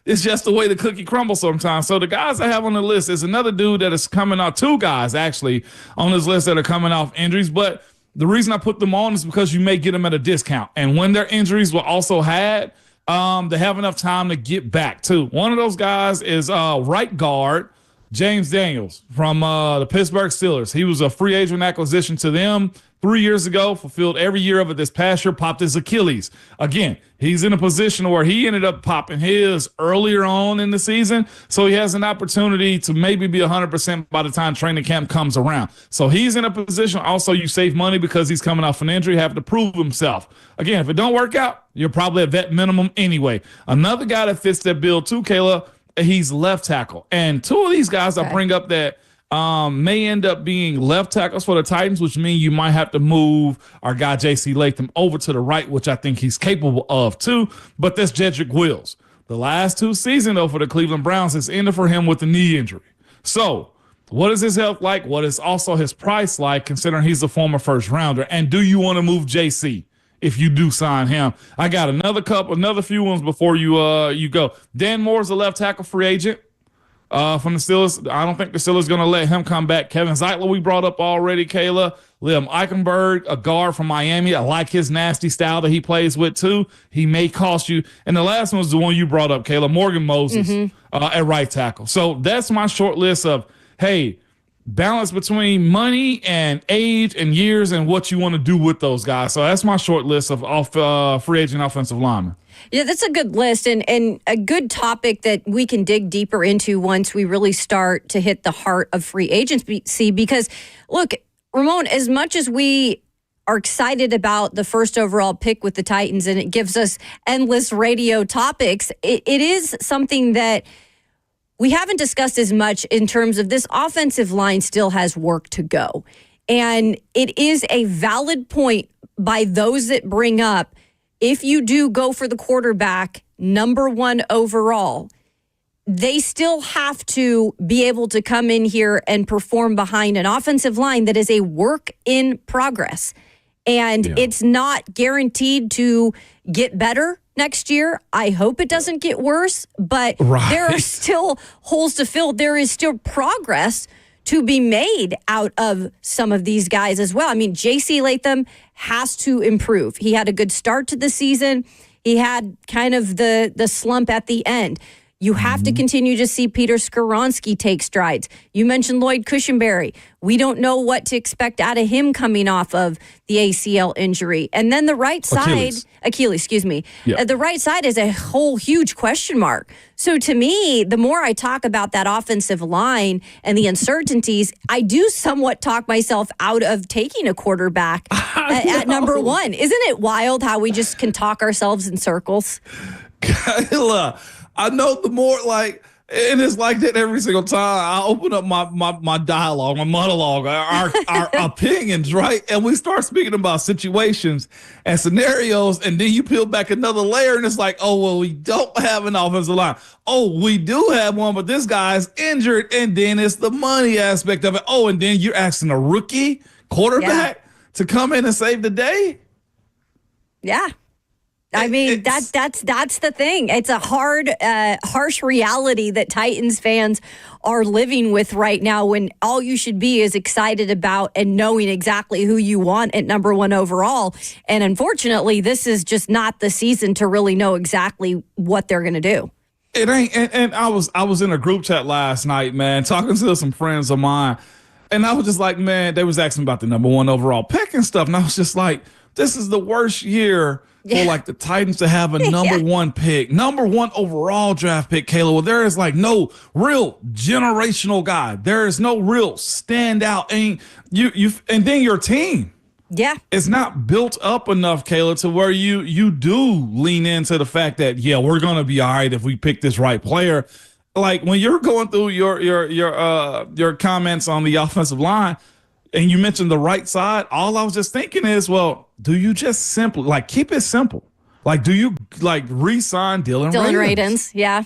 It's just the way the cookie crumbles sometimes. So the guys I have on the list is another dude that is coming out, 2 guys actually on this list that are coming off injuries. But the reason I put them on is because you may get them at a discount. And when their injuries were also had, they have enough time to get back too. One of those guys is right guard James Daniels from the Pittsburgh Steelers. He was a free agent acquisition to them 3 years ago, fulfilled every year of it this past year, popped his Achilles. Again, he's in a position where he ended up popping his earlier on in the season, so he has an opportunity to maybe be 100% by the time training camp comes around. So he's in a position. Also, you save money because he's coming off an injury, have to prove himself. Again, if it don't work out, you're probably at vet minimum anyway. Another guy that fits that bill too, Kayla, he's left tackle. And 2 of these guys I bring up that may end up being left tackles for the Titans, which means you might have to move our guy J.C. Latham over to the right, which I think he's capable of too. But that's Jedrick Wills. The last 2 seasons, though, for the Cleveland Browns has ended for him with a knee injury. So what is his health like? What is also his price like, considering he's a former first rounder? And do you want to move J.C. if you do sign him? I got another few ones before you go. Dan Moore's a left tackle free agent from the Steelers. I don't think the Steelers going to let him come back. Kevin Zeitler we brought up already, Kayla. Liam Eichenberg, a guard from Miami. I like his nasty style that he plays with too. He may cost you. And the last one was the one you brought up, Kayla, Morgan Moses at right tackle. So that's my short list of, hey, balance between money and age and years and what you want to do with those guys. So that's my short list of free agent offensive linemen. Yeah, that's a good list and a good topic that we can dig deeper into once we really start to hit the heart of free agency. Because, look, Ramon, as much as we are excited about the first overall pick with the Titans and it gives us endless radio topics, it is something that we haven't discussed as much in terms of this offensive line still has work to go. And it is a valid point by those that bring up, if you do go for the quarterback, number 1 overall, they still have to be able to come in here and perform behind an offensive line that is a work in progress. And it's not guaranteed to get better next year. I hope it doesn't get worse, but there are still holes to fill. There is still progress to be made out of some of these guys as well. I mean, J.C. Latham has to improve. He had a good start to the season. He had kind of the slump at the end. You have to continue to see Peter Skoronski take strides. You mentioned Lloyd Cushenberry. We don't know what to expect out of him coming off of the ACL injury. And then the right side, Achilles, excuse me. Yeah. The right side is a whole huge question mark. So to me, the more I talk about that offensive line and the uncertainties, I do somewhat talk myself out of taking a quarterback at number 1. Isn't it wild how we just can talk ourselves in circles? Kayla, I know the more and it's like that every single time I open up my dialogue, my monologue, our opinions, right? And we start speaking about situations and scenarios, and then you peel back another layer, and it's like, oh, well, we don't have an offensive line. Oh, we do have one, but this guy's injured, and then it's the money aspect of it. Oh, and then you're asking a rookie quarterback to come in and save the day? Yeah. I mean, that's the thing. It's a hard, harsh reality that Titans fans are living with right now, when all you should be is excited about and knowing exactly who you want at number 1 overall. And unfortunately, this is just not the season to really know exactly what they're going to do. It ain't. And I was in a group chat last night, man, talking to some friends of mine. And I was just like, man, they was asking about the number 1 overall pick and stuff. And I was just like, this is the worst year for the Titans to have a number 1 pick, number 1 overall draft pick, Kayla. Well, there is no real generational guy. There is no real standout. And and then your team. Yeah. It's not built up enough, Kayla, to where you do lean into the fact that, we're going to be all right if we pick this right player. Like when you're going through your comments on the offensive line, and you mentioned the right side, all I was just thinking is, well, do you just simply keep it simple? Do you re-sign Dylan Radins? Yeah.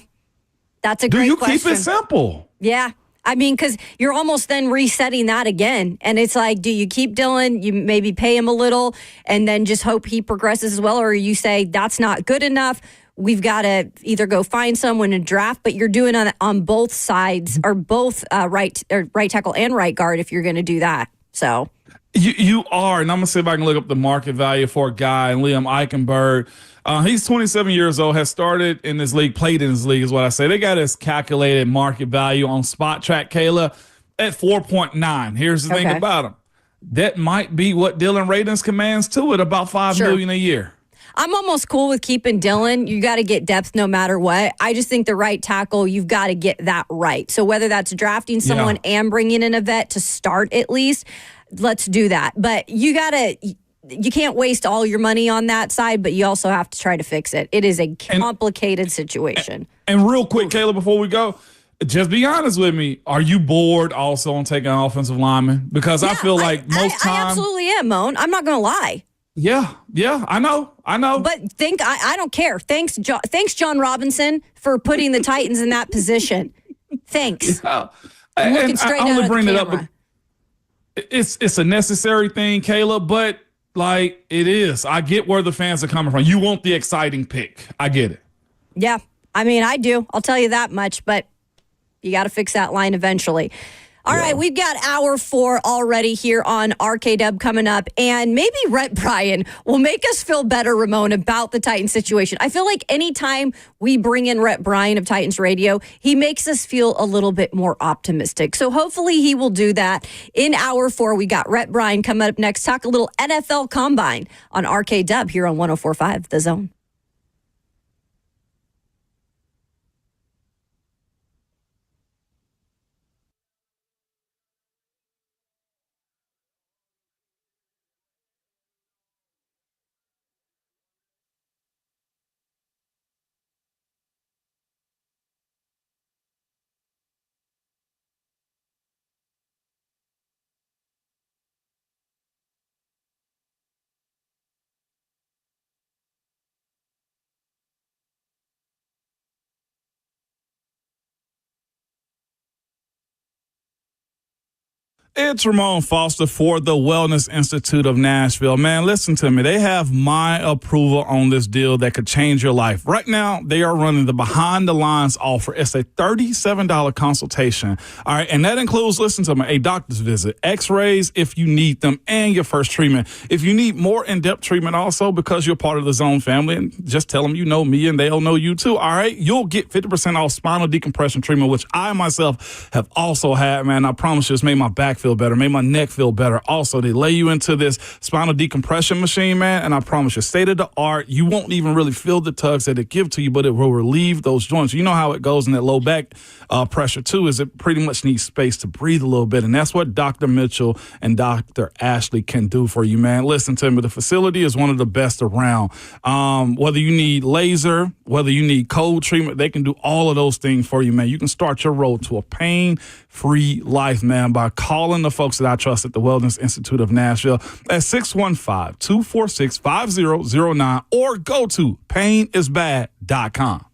That's a great question. Do you keep it simple? Yeah. I mean, because you're almost then resetting that again. And it's like, do you keep Dylan? You maybe pay him a little and then just hope he progresses as well? Or you say, that's not good enough. We've got to either go find someone and draft, but you're doing it on both sides, or both right tackle and right guard if you're going to do that. So you are, and I'm going to see if I can look up the market value for a guy, Liam Eichenberg. He's 27 years old, has started in this league, played in this league is what I say. They got his calculated market value on Spot Track, Kayla, at 4.9. Here's the thing about him. That might be what Dylan Radins commands too, at about $5 million a year. I'm almost cool with keeping Dylan. You got to get depth no matter what. I just think the right tackle, you've got to get that right. So whether that's drafting someone and bringing in a vet to start at least, let's do that. But you can't waste all your money on that side, but you also have to try to fix it. It is a complicated situation. And real quick, Kayla, before we go, just be honest with me. Are you bored also on taking an offensive lineman? Because I feel like most times. I absolutely am, Moan. I'm not going to lie. Yeah, I know. But I don't care. Thanks, John Robinson, for putting the Titans in that position. Thanks. Yeah. And I only bring it up. It's a necessary thing, Kayla, but it is. I get where the fans are coming from. You want the exciting pick. I get it. Yeah, I mean, I do. I'll tell you that much, but you got to fix that line eventually. All right, we've got hour 4 already here on RKW coming up, and maybe Rhett Bryan will make us feel better, Ramon, about the Titans situation. I feel like anytime we bring in Rhett Bryan of Titans Radio, he makes us feel a little bit more optimistic. So hopefully he will do that. In hour 4, we got Rhett Bryan coming up next. Talk a little NFL Combine on RKW here on 104.5 The Zone. It's Ramon Foster for the Wellness Institute of Nashville. Man, listen to me. They have my approval on this deal that could change your life. Right now, they are running the Behind the Lines offer. It's a $37 consultation. All right, and that includes, listen to me, a doctor's visit, x-rays if you need them, and your first treatment. If you need more in-depth treatment also because you're part of the Zone family, and just tell them you know me and they'll know you too, all right? You'll get 50% off spinal decompression treatment, which I myself have also had, man. I promise you, it's made my back feel better, made my neck feel better. Also, they lay you into this spinal decompression machine, man, and I promise you, state of the art, you won't even really feel the tugs that it give to you, but it will relieve those joints. You know how it goes in that low back pressure too, is it pretty much needs space to breathe a little bit, and that's what Dr. Mitchell and Dr. Ashley can do for you, man. Listen to me, the facility is one of the best around. Whether you need laser, whether you need cold treatment, they can do all of those things for you, man. You can start your road to a pain-free life, man, by calling the folks that I trust at the Wellness Institute of Nashville at 615-246-5009 or go to painisbad.com.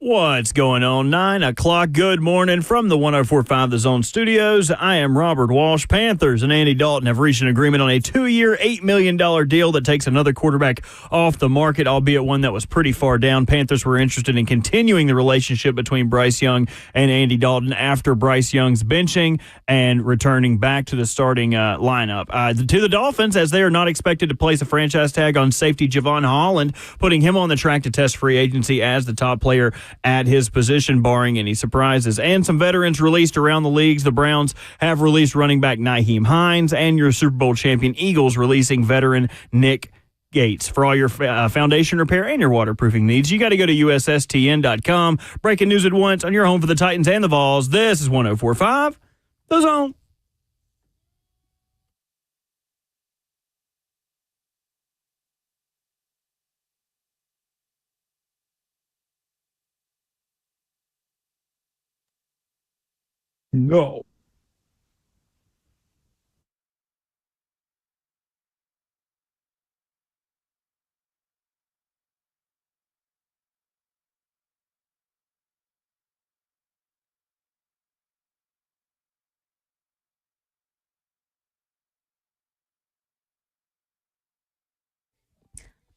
What's going on? 9 o'clock. Good morning from the 104.5 The Zone Studios. I am Robert Walsh. Panthers and Andy Dalton have reached an agreement on a 2-year, $8 million deal that takes another quarterback off the market, albeit one that was pretty far down. Panthers were interested in continuing the relationship between Bryce Young and Andy Dalton after Bryce Young's benching and returning back to the starting lineup. To the Dolphins, as they are not expected to place a franchise tag on safety Javon Holland, putting him on the track to test free agency as the top player at his position, barring any surprises. And some veterans released around the leagues. The Browns have released running back Nyheim Hines, and your Super Bowl champion Eagles releasing veteran Nick Gates. For all your foundation repair and your waterproofing needs, you got to go to USSTN.com. Breaking news at once on your home for the Titans and the Vols. This is 104.5 The Zone. No.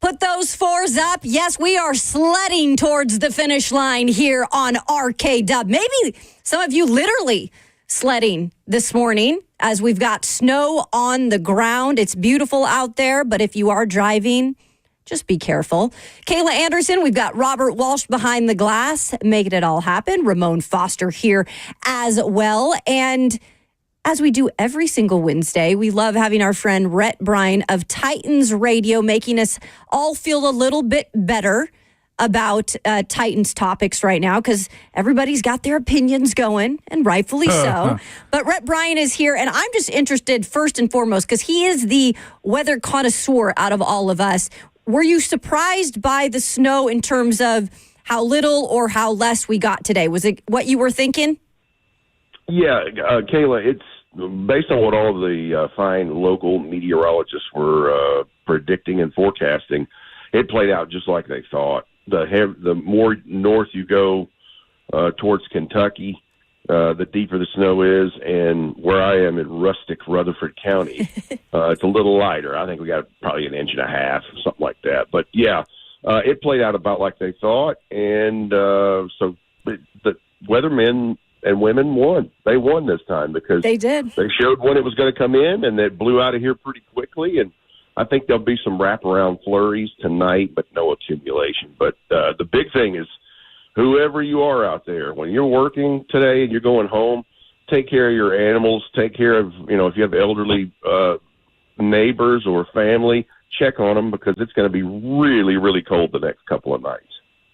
Put those fours up. Yes, we are sledding towards the finish line here on RKW. Maybe some of you literally sledding this morning as we've got snow on the ground. It's beautiful out there, but if you are driving, just be careful. Kayla Anderson, we've got Robert Walsh behind the glass, making it all happen. Ramon Foster here as well. And as we do every single Wednesday, we love having our friend Rhett Bryan of Titans Radio making us all feel a little bit better about Titans topics right now because everybody's got their opinions going, and rightfully so. But Rhett Bryan is here, and I'm just interested first and foremost because he is the weather connoisseur out of all of us. Were you surprised by the snow in terms of how little or how less we got today? Was it what you were thinking? Yeah, Kayla, it's based on what all the fine local meteorologists were predicting and forecasting. It played out just like they thought. The more north you go towards Kentucky, the deeper the snow is. And where I am in rustic Rutherford County, it's a little lighter. I think we got probably an inch and a half, something like that. But, yeah, it played out about like they thought. And so the weathermen and women won. They won this time because they did. They showed when it was going to come in, and it blew out of here pretty quickly. And I think there'll be some wraparound flurries tonight, but no accumulation. But the big thing is whoever you are out there, when you're working today and you're going home, take care of your animals. Take care of, if you have elderly neighbors or family, check on them because it's going to be really, really cold the next couple of nights.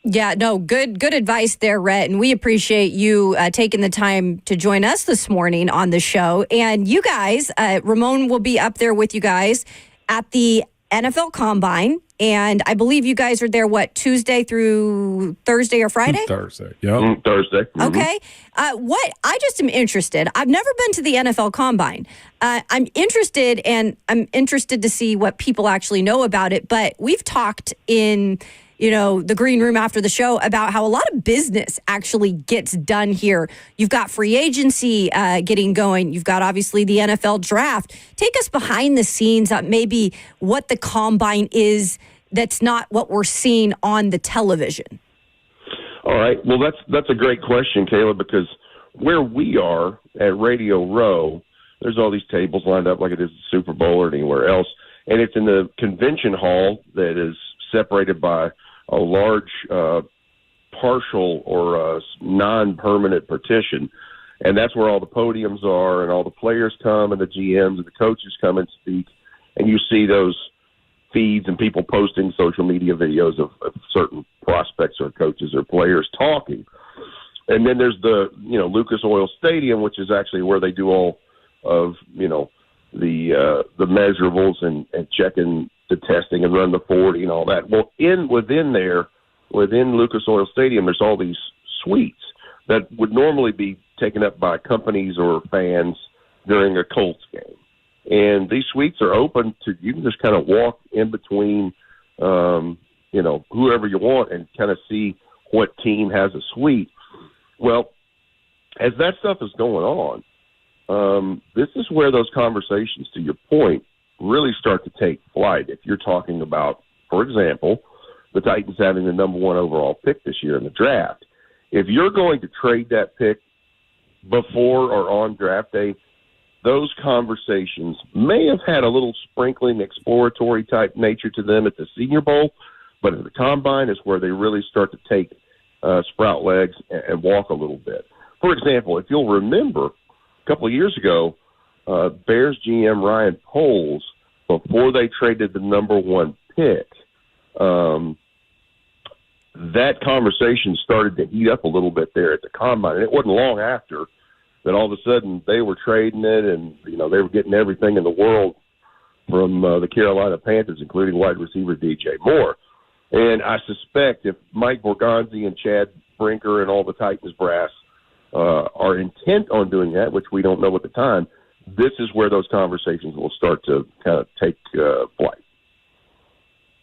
Yeah, no, good advice there, Rhett. And we appreciate you taking the time to join us this morning on the show. And you guys, Ramon will be up there with you guys at the NFL Combine. And I believe you guys are there, Tuesday through Thursday or Friday? Thursday, yeah. Thursday. Mm-hmm. Okay. I just am interested. I've never been to the NFL Combine. I'm interested, and I'm interested to see what people actually know about it. But we've talked in the green room after the show about how a lot of business actually gets done here. You've got free agency getting going. You've got obviously the NFL draft. Take us behind the scenes on maybe what the Combine is that's not what we're seeing on the television. All right. Well, that's a great question, Kayla, because where we are at Radio Row, there's all these tables lined up like it is the Super Bowl or anywhere else. And it's in the convention hall that is separated by a large partial or non-permanent partition, and that's where all the podiums are and all the players come and the GMs and the coaches come and speak, and you see those feeds and people posting social media videos of certain prospects or coaches or players talking. And then there's the Lucas Oil Stadium, which is actually where they do all of the measurables and checking the testing and run the 40 and all that. Well, within Lucas Oil Stadium, there's all these suites that would normally be taken up by companies or fans during a Colts game. And these suites are open to, you can just kind of walk in between, whoever you want and kind of see what team has a suite. Well, as that stuff is going on, this is where those conversations, to your point, really start to take flight. If you're talking about, for example, the Titans having the number 1 overall pick this year in the draft, if you're going to trade that pick before or on draft day, those conversations may have had a little sprinkling exploratory type nature to them at the Senior Bowl, but at the Combine is where they really start to take sprout legs and walk a little bit. For example, if you'll remember, a couple of years ago, Bears GM Ryan Poles, before they traded the number 1 pick, that conversation started to heat up a little bit there at the Combine. And it wasn't long after that all of a sudden they were trading it, and they were getting everything in the world from the Carolina Panthers, including wide receiver DJ Moore. And I suspect if Mike Borgonzi and Chad Brinker and all the Titans brass are intent on doing that, which we don't know at the time, this is where those conversations will start to kind of take flight.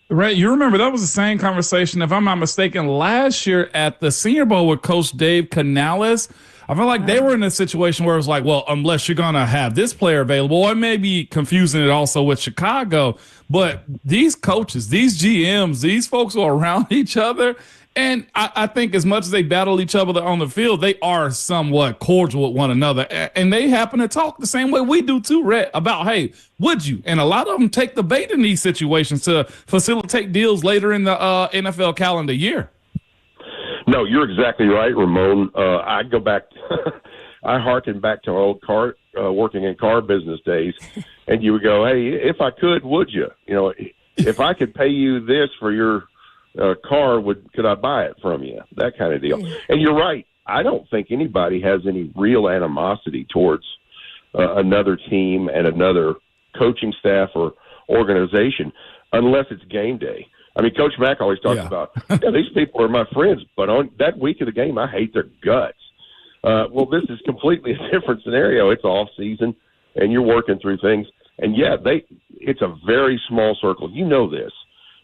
Right, you remember that was the same conversation, if I'm not mistaken, last year at the Senior Bowl with Coach Dave Canales. I feel like they were in a situation where it was like, well, unless you're going to have this player available, or maybe confusing it also with Chicago. But these coaches, these GMs, these folks are around each other. And I think as much as they battle each other on the field, they are somewhat cordial with one another. And they happen to talk the same way we do too, Rhett, about, hey, would you? And a lot of them take the bait in these situations to facilitate deals later in the NFL calendar year. No, you're exactly right, Ramon. I go back, I hearken back to old working in car business days, and you would go, hey, if I could, would you? If I could pay you this for your car, could I buy it from you? That kind of deal. And you're right. I don't think anybody has any real animosity towards another team and another coaching staff or organization unless it's game day. I mean, Coach Mack always talks about, these people are my friends, but on that week of the game, I hate their guts. Well, this is completely a different scenario. It's off season, and you're working through things. And, it's a very small circle. You know this.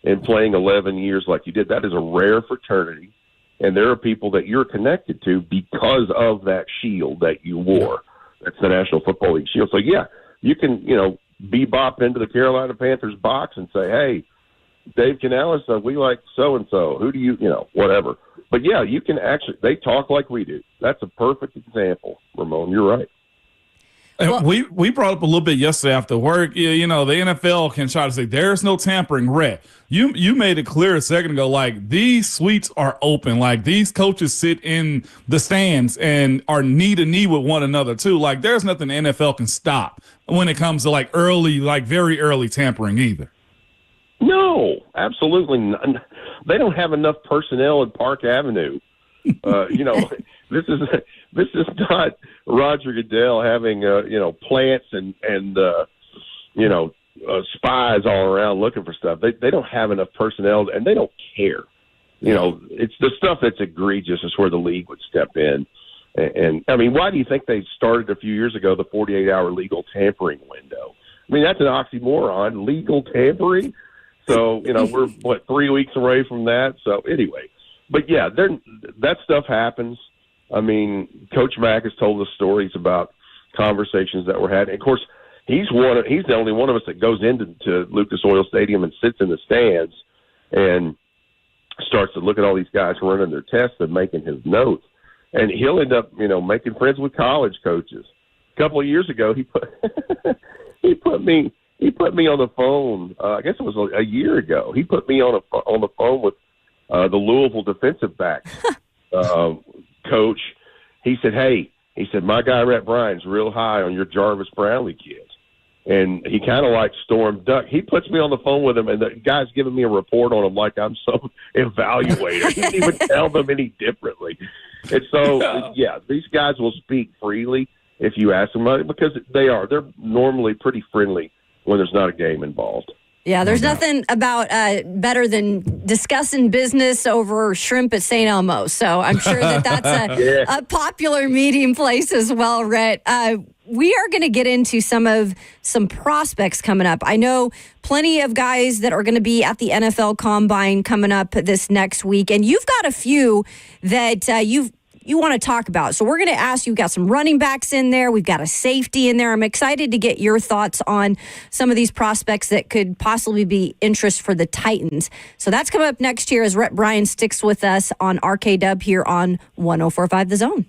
In playing 11 years like you did, that is a rare fraternity, and there are people that you're connected to because of that shield that you wore. That's the National Football League shield. So, you can, bebop into the Carolina Panthers box and say, hey, Dave Canales, we like so-and-so. Who do you, whatever. But, you can actually – they talk like we do. That's a perfect example, Ramon. You're right. Well, we brought up a little bit yesterday after work. The NFL can try to say there's no tampering. Rhett, you made it clear a second ago, like these suites are open. Like these coaches sit in the stands and are knee to knee with one another too. Like there's nothing the NFL can stop when it comes to very early tampering either. No, absolutely not. They don't have enough personnel in Park Avenue. This is not Roger Goodell having plants and spies all around looking for stuff. They don't have enough personnel, and they don't care. It's the stuff that's egregious is where the league would step in. And I mean, why do you think they started a few years ago the 48-hour legal tampering window? I mean, that's an oxymoron. Legal tampering. So we're 3 weeks away from that. So anyway, but that stuff happens. I mean, Coach Mack has told us stories about conversations that were had. And of course, he's the only one of us that goes into Lucas Oil Stadium and sits in the stands and starts to look at all these guys running their tests and making his notes. And he'll end up, making friends with college coaches. A couple of years ago, he put me on the phone. I guess it was a year ago. He put me on the phone with the Louisville defensive back coach. He said, my guy Rhett Bryan's real high on your Jarvis Brownlee kids. And he kind of like Storm Duck. He puts me on the phone with him, and the guy's giving me a report on him like I'm some evaluator. He didn't even tell them any differently. And so, these guys will speak freely if you ask them, because they're normally pretty friendly when there's not a game involved. Yeah, there's nothing about better than discussing business over shrimp at St. Elmo. So I'm sure that's a popular meeting place as well, Rhett. we are going to get into some prospects coming up. I know plenty of guys that are going to be at the NFL Combine coming up this next week, and you've got a few that you want to talk about. So we're going to ask you. We've got some running backs in there. We've got a safety in there. I'm excited to get your thoughts on some of these prospects that could possibly be interest for the Titans. So that's coming up next year as Rhett Bryan sticks with us on RKW here on 104.5 The Zone.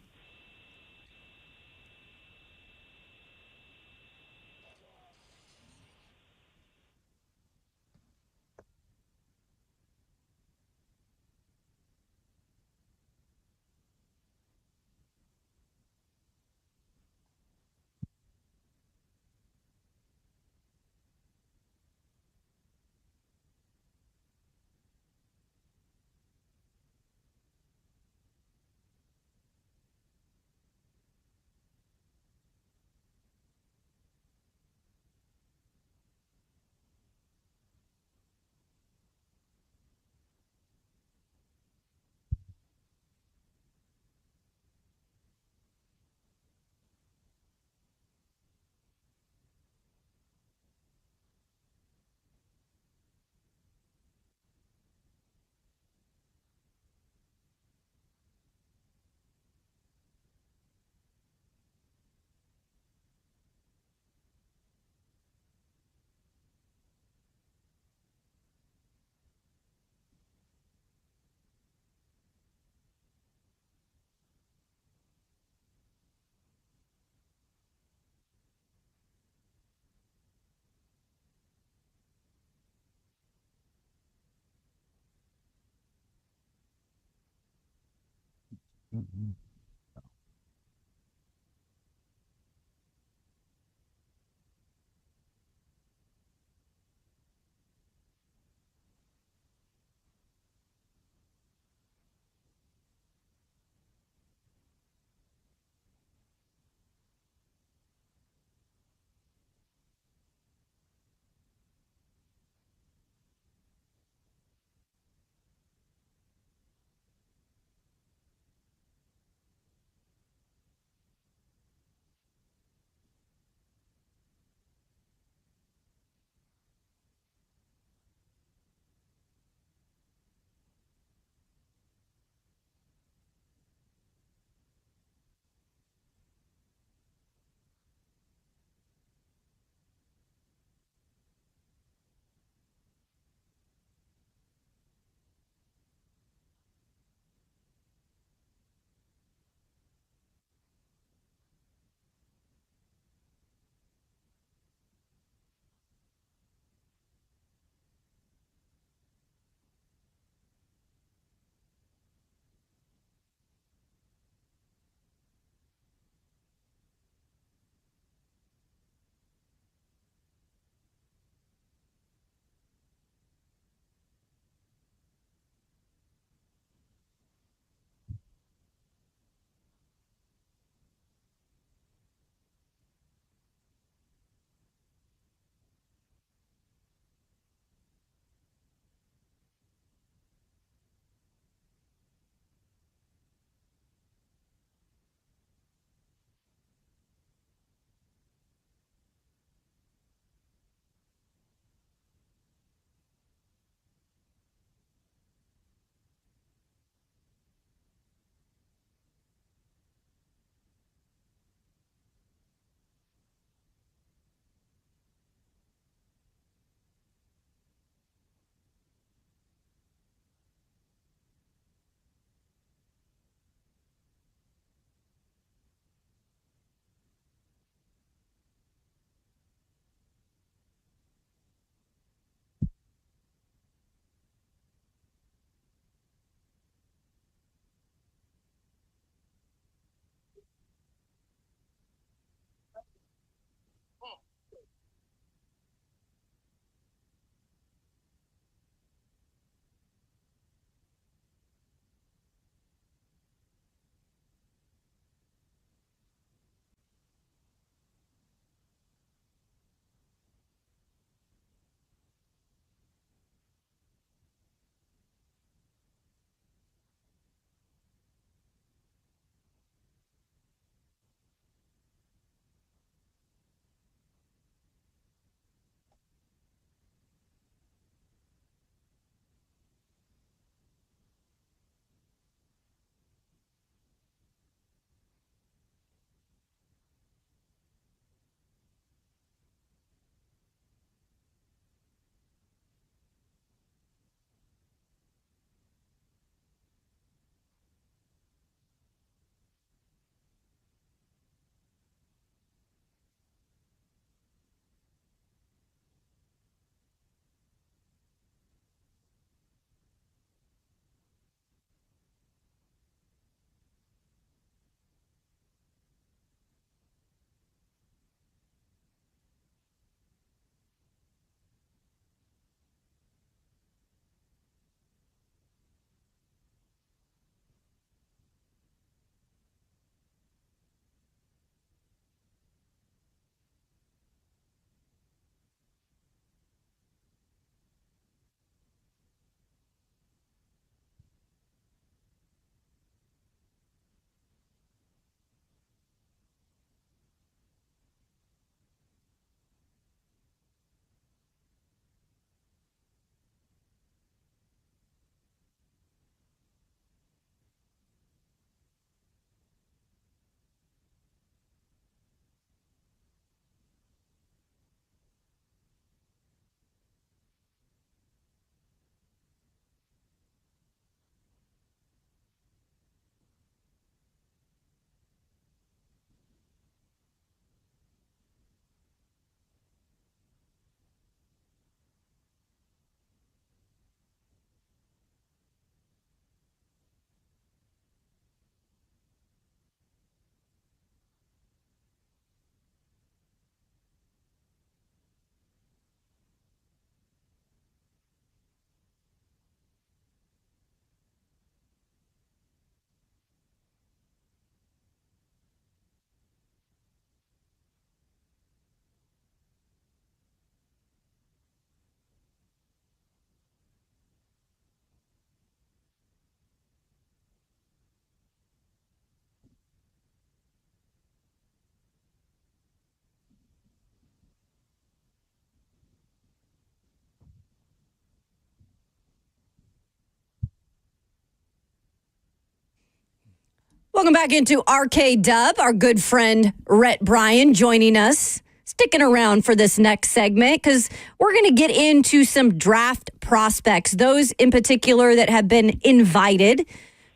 Welcome back into RKW. Our good friend Rhett Bryan joining us, sticking around for this next segment because we're going to get into some draft prospects, those in particular that have been invited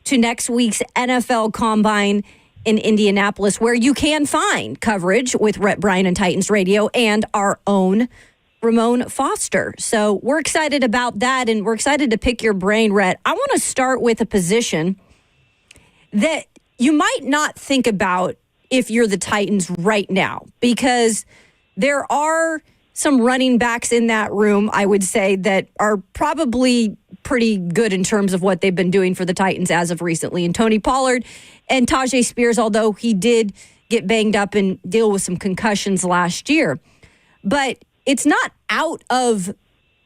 to next week's NFL Combine in Indianapolis, where you can find coverage with Rhett Bryan and Titans Radio and our own Ramon Foster. So we're excited about that, and we're excited to pick your brain, Rhett. I want to start with a position that you might not think about if you're the Titans right now, because there are some running backs in that room, I would say, that are probably pretty good in terms of what they've been doing for the Titans as of recently. And Tony Pollard and Tajay Spears, although he did get banged up and deal with some concussions last year. But it's not out of,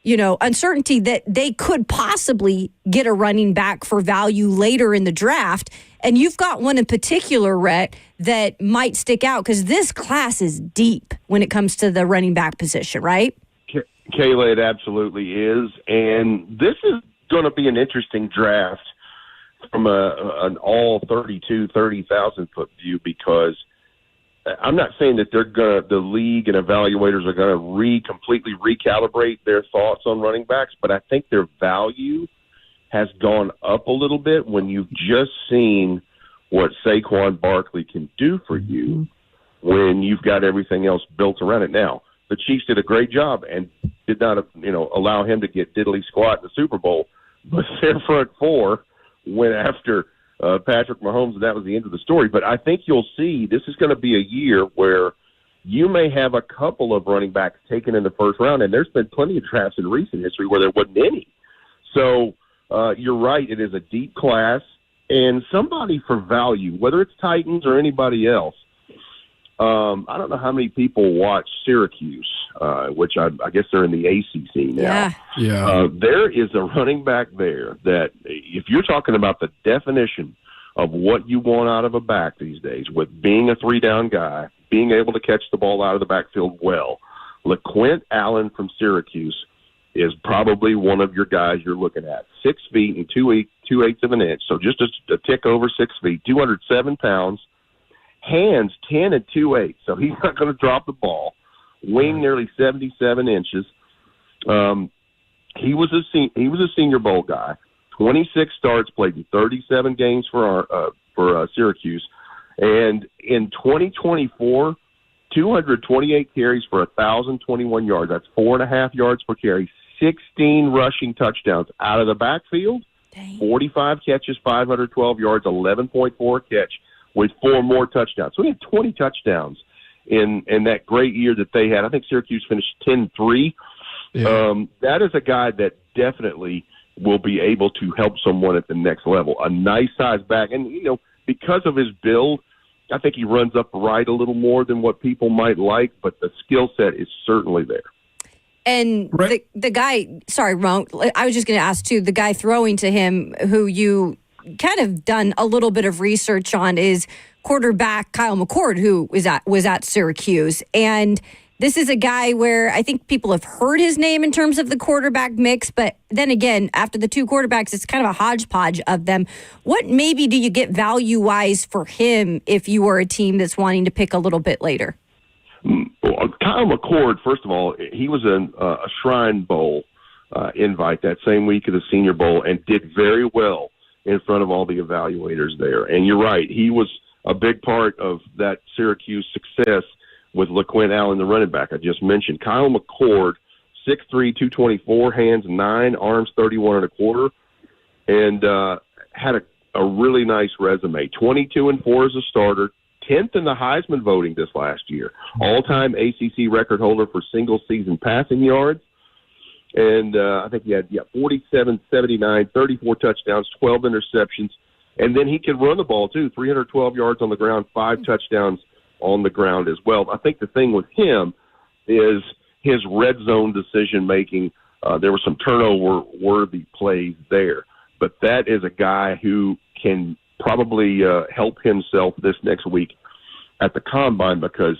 uncertainty that they could possibly get a running back for value later in the draft. And you've got one in particular, Rhett, that might stick out because this class is deep when it comes to the running back position, right? Kayla, it absolutely is. And this is going to be an interesting draft from an all 30,000 foot view, because I'm not saying that the league and evaluators are going to completely recalibrate their thoughts on running backs, but I think their value has gone up a little bit when you've just seen what Saquon Barkley can do for you when you've got everything else built around it. Now, the Chiefs did a great job and did not, allow him to get diddly squat in the Super Bowl, but their front four went after Patrick Mahomes, and that was the end of the story. But I think you'll see this is going to be a year where you may have a couple of running backs taken in the first round, and there's been plenty of drafts in recent history where there wasn't any. So you're right, it is a deep class, and somebody for value, whether it's Titans or anybody else. I don't know how many people watch Syracuse, which I guess they're in the ACC now. Yeah. There is a running back there that, if you're talking about the definition of what you want out of a back these days, with being a three-down guy, being able to catch the ball out of the backfield well, LeQuint Allen from Syracuse is probably one of your guys you're looking at. 6 feet and 2/8 of an inch, so just a tick over 6 feet, 207 pounds. Hands 10 and 2/8, so he's not going to drop the ball. Wing nearly 77 inches. He was a Senior Bowl guy. 26 starts, played in 37 games for Syracuse, and in 2024, 228 carries for 1,021 yards. That's 4.5 yards per carry. 16 rushing touchdowns out of the backfield. Dang. 45 catches, 512 yards, 11.4 catch, with 4 more touchdowns. So he had 20 touchdowns in that great year that they had. I think Syracuse finished 10-3. Yeah. That is a guy that definitely will be able to help someone at the next level. A nice size back. And, because of his build, I think he runs up right a little more than what people might like, but the skill set is certainly there. And the guy, sorry, Ron, I was just going to ask too, the guy throwing to him who you kind of done a little bit of research on is quarterback Kyle McCord, who was at Syracuse. And this is a guy where I think people have heard his name in terms of the quarterback mix, but then again, after the 2 quarterbacks, it's kind of a hodgepodge of them. What maybe do you get value-wise for him if you were a team that's wanting to pick a little bit later? Kyle McCord, first of all, he was a Shrine Bowl invite that same week of the Senior Bowl and did very well in front of all the evaluators there. And you're right, he was a big part of that Syracuse success with LeQuint Allen, the running back I just mentioned. Kyle McCord, 6'3", 224, hands 9, arms 31 1/4, and had a really nice resume. 22-4 as a starter, 10th in the Heisman voting this last year. All-time ACC record holder for single-season passing yards. And I think he had 47, 79, 34 touchdowns, 12 interceptions. And then he can run the ball, too, 312 yards on the ground, 5 touchdowns on the ground as well. I think the thing with him is his red zone decision-making. There were some turnover-worthy plays there. But that is a guy who can probably help himself this next week at the Combine because,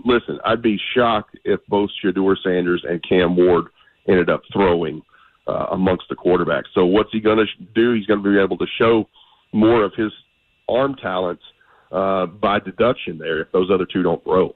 listen, I'd be shocked if both Shedeur Sanders and Cam Ward ended up throwing amongst the quarterbacks. So what's he going to do? He's going to be able to show more of his arm talents by deduction there if those other two don't grow.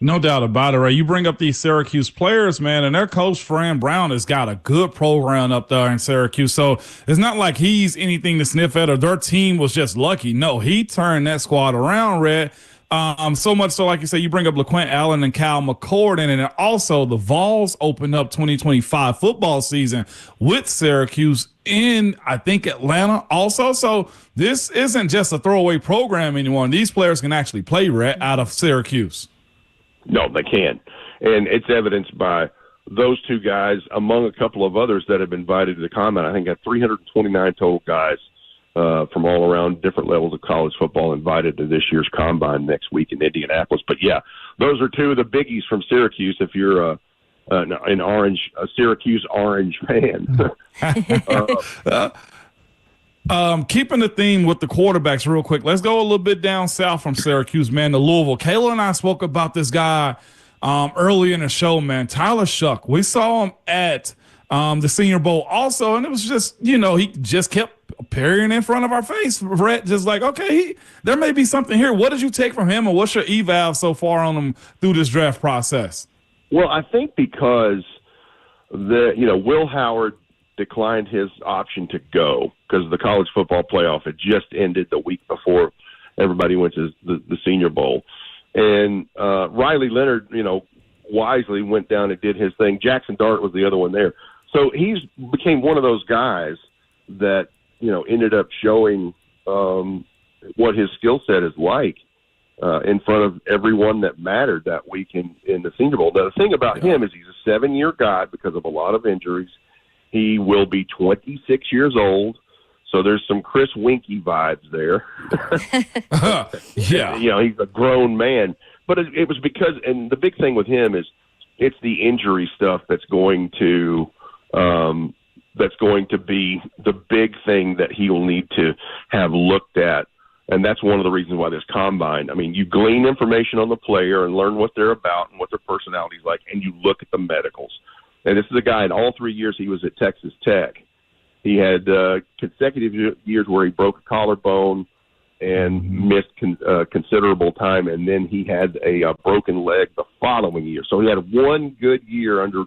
No doubt about it, Ray. You bring up these Syracuse players, man, and their coach, Fran Brown, has got a good program up there in Syracuse. So it's not like he's anything to sniff at or their team was just lucky. No, he turned that squad around, Red. So much so, like you said, you bring up LaQuint Allen and Cal McCord, and then also the Vols opened up 2025 football season with Syracuse in, I think, Atlanta also. So this isn't just a throwaway program anymore. These players can actually play, Red, out of Syracuse. No, they can. And it's evidenced by those two guys, among a couple of others that have been invited to the combine. I think got 329 total guys from all around different levels of college football invited to this year's combine next week in Indianapolis. But, yeah, those are two of the biggies from Syracuse if you're a Syracuse Orange fan. Keeping the theme with the quarterbacks real quick, let's go a little bit down south from Syracuse, man, to Louisville. Kayla and I spoke about this guy early in the show, man, Tyler Shuck. We saw him at the Senior Bowl also, and it was just, he just kept appearing in front of our face, Rhett, just like, okay, there may be something here. What did you take from him, and what's your eval so far on him through this draft process? Well, I think because Will Howard declined his option to go because the college football playoff had just ended the week before everybody went to the Senior Bowl. And Riley Leonard, wisely went down and did his thing. Jackson Dart was the other one there. So he's became one of those guys that, ended up showing what his skill set is like in front of everyone that mattered that week in the Senior Bowl. Now, the thing about him is he's a 7-year guy because of a lot of injuries. He will be 26 years old, so there's some Chris Winky vibes there. Yeah. He's a grown man. But it was because – and the big thing with him is it's the injury stuff that's going to be the big thing that he'll need to have looked at. And that's one of the reasons why this combine, you glean information on the player and learn what they're about and what their personality is like, and you look at the medicals. And this is a guy in all 3 years he was at Texas Tech. He had consecutive years where he broke a collarbone and missed considerable time, and then he had a broken leg the following year. So he had one good year under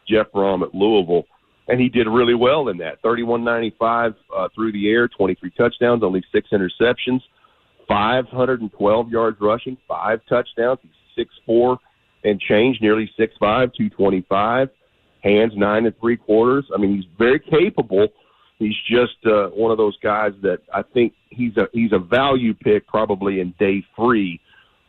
Jeff Brom at Louisville, and he did really well in that. 31.95 through the air, 23 touchdowns, only 6 interceptions, 512 yards rushing, 5 touchdowns. He's 6'4" and change, nearly 6'5", 225. Hands 9 3/4. He's very capable. He's just one of those guys that I think he's a value pick probably in day 3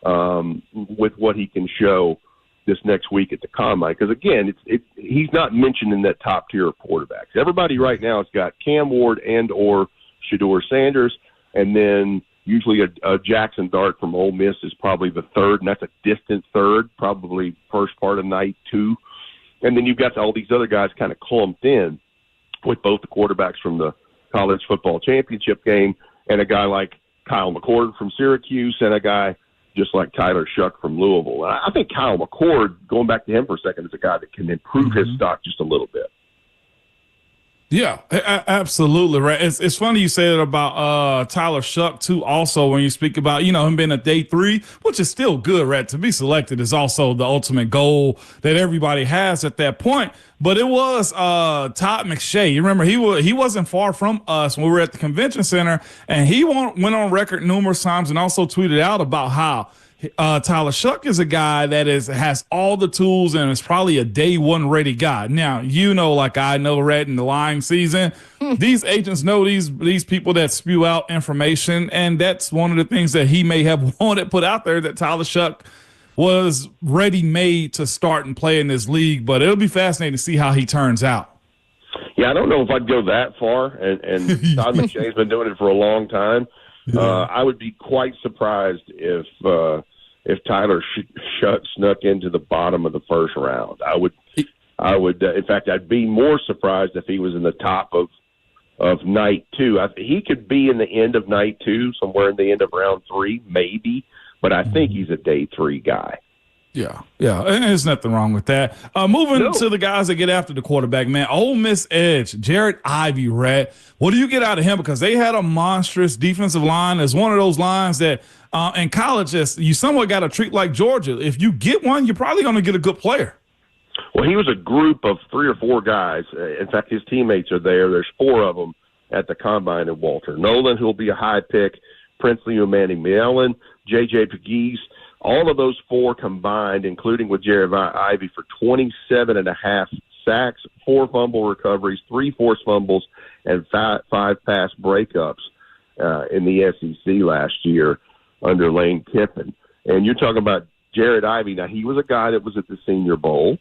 with what he can show this next week at the combine. Because again, he's not mentioned in that top tier of quarterbacks. Everybody right now has got Cam Ward and or Shedeur Sanders, and then usually a Jackson Dart from Ole Miss is probably the third, and that's a distant third, probably first part of night 2. And then you've got all these other guys kind of clumped in with both the quarterbacks from the college football championship game and a guy like Kyle McCord from Syracuse and a guy just like Tyler Shuck from Louisville. And I think Kyle McCord, going back to him for a second, is a guy that can improve his stock just a little bit. Yeah, absolutely, right. It's funny you say that about Tyler Shuck too. Also, when you speak about him being a day 3, which is still good, right? To be selected is also the ultimate goal that everybody has at that point. But it was Todd McShay. You remember he wasn't far from us when we were at the convention center, and he went on record numerous times and also tweeted out about how Tyler Shuck is a guy that has all the tools and is probably a day 1 ready guy. Now, like I know, Rhett, in the lying season, these agents know these people that spew out information, and that's one of the things that he may have wanted put out there, that Tyler Shuck was ready-made to start and play in this league. But it'll be fascinating to see how he turns out. Yeah, I don't know if I'd go that far, and Todd McShay's been doing it for a long time. I would be quite surprised if Tyler Shuck snuck into the bottom of the first round. I would. In fact, I'd be more surprised if he was in the top of night 2. He could be in the end of night 2, somewhere in the end of round 3, maybe. But I think he's a day 3 guy. Yeah, and there's nothing wrong with that. Moving to the guys that get after the quarterback, man. Ole Miss edge, Jared Ivey, Rhett. What do you get out of him? Because they had a monstrous defensive line. It's one of those lines that in college, you somewhat got to treat like Georgia. If you get one, you're probably going to get a good player. Well, he was a group of 3 or 4 guys. In fact, his teammates are there. There's 4 of them at the Combine at Walter. Nolan, who'll be a high pick, Princely Manning Mellon, J.J. Pegues. All of those 4 combined, including with Jared Ivey, for 27.5 sacks, 4 fumble recoveries, 3 forced fumbles, and 5 pass breakups in the SEC last year under Lane Kiffin. And you're talking about Jared Ivey. Now, he was a guy that was at the Senior Bowl,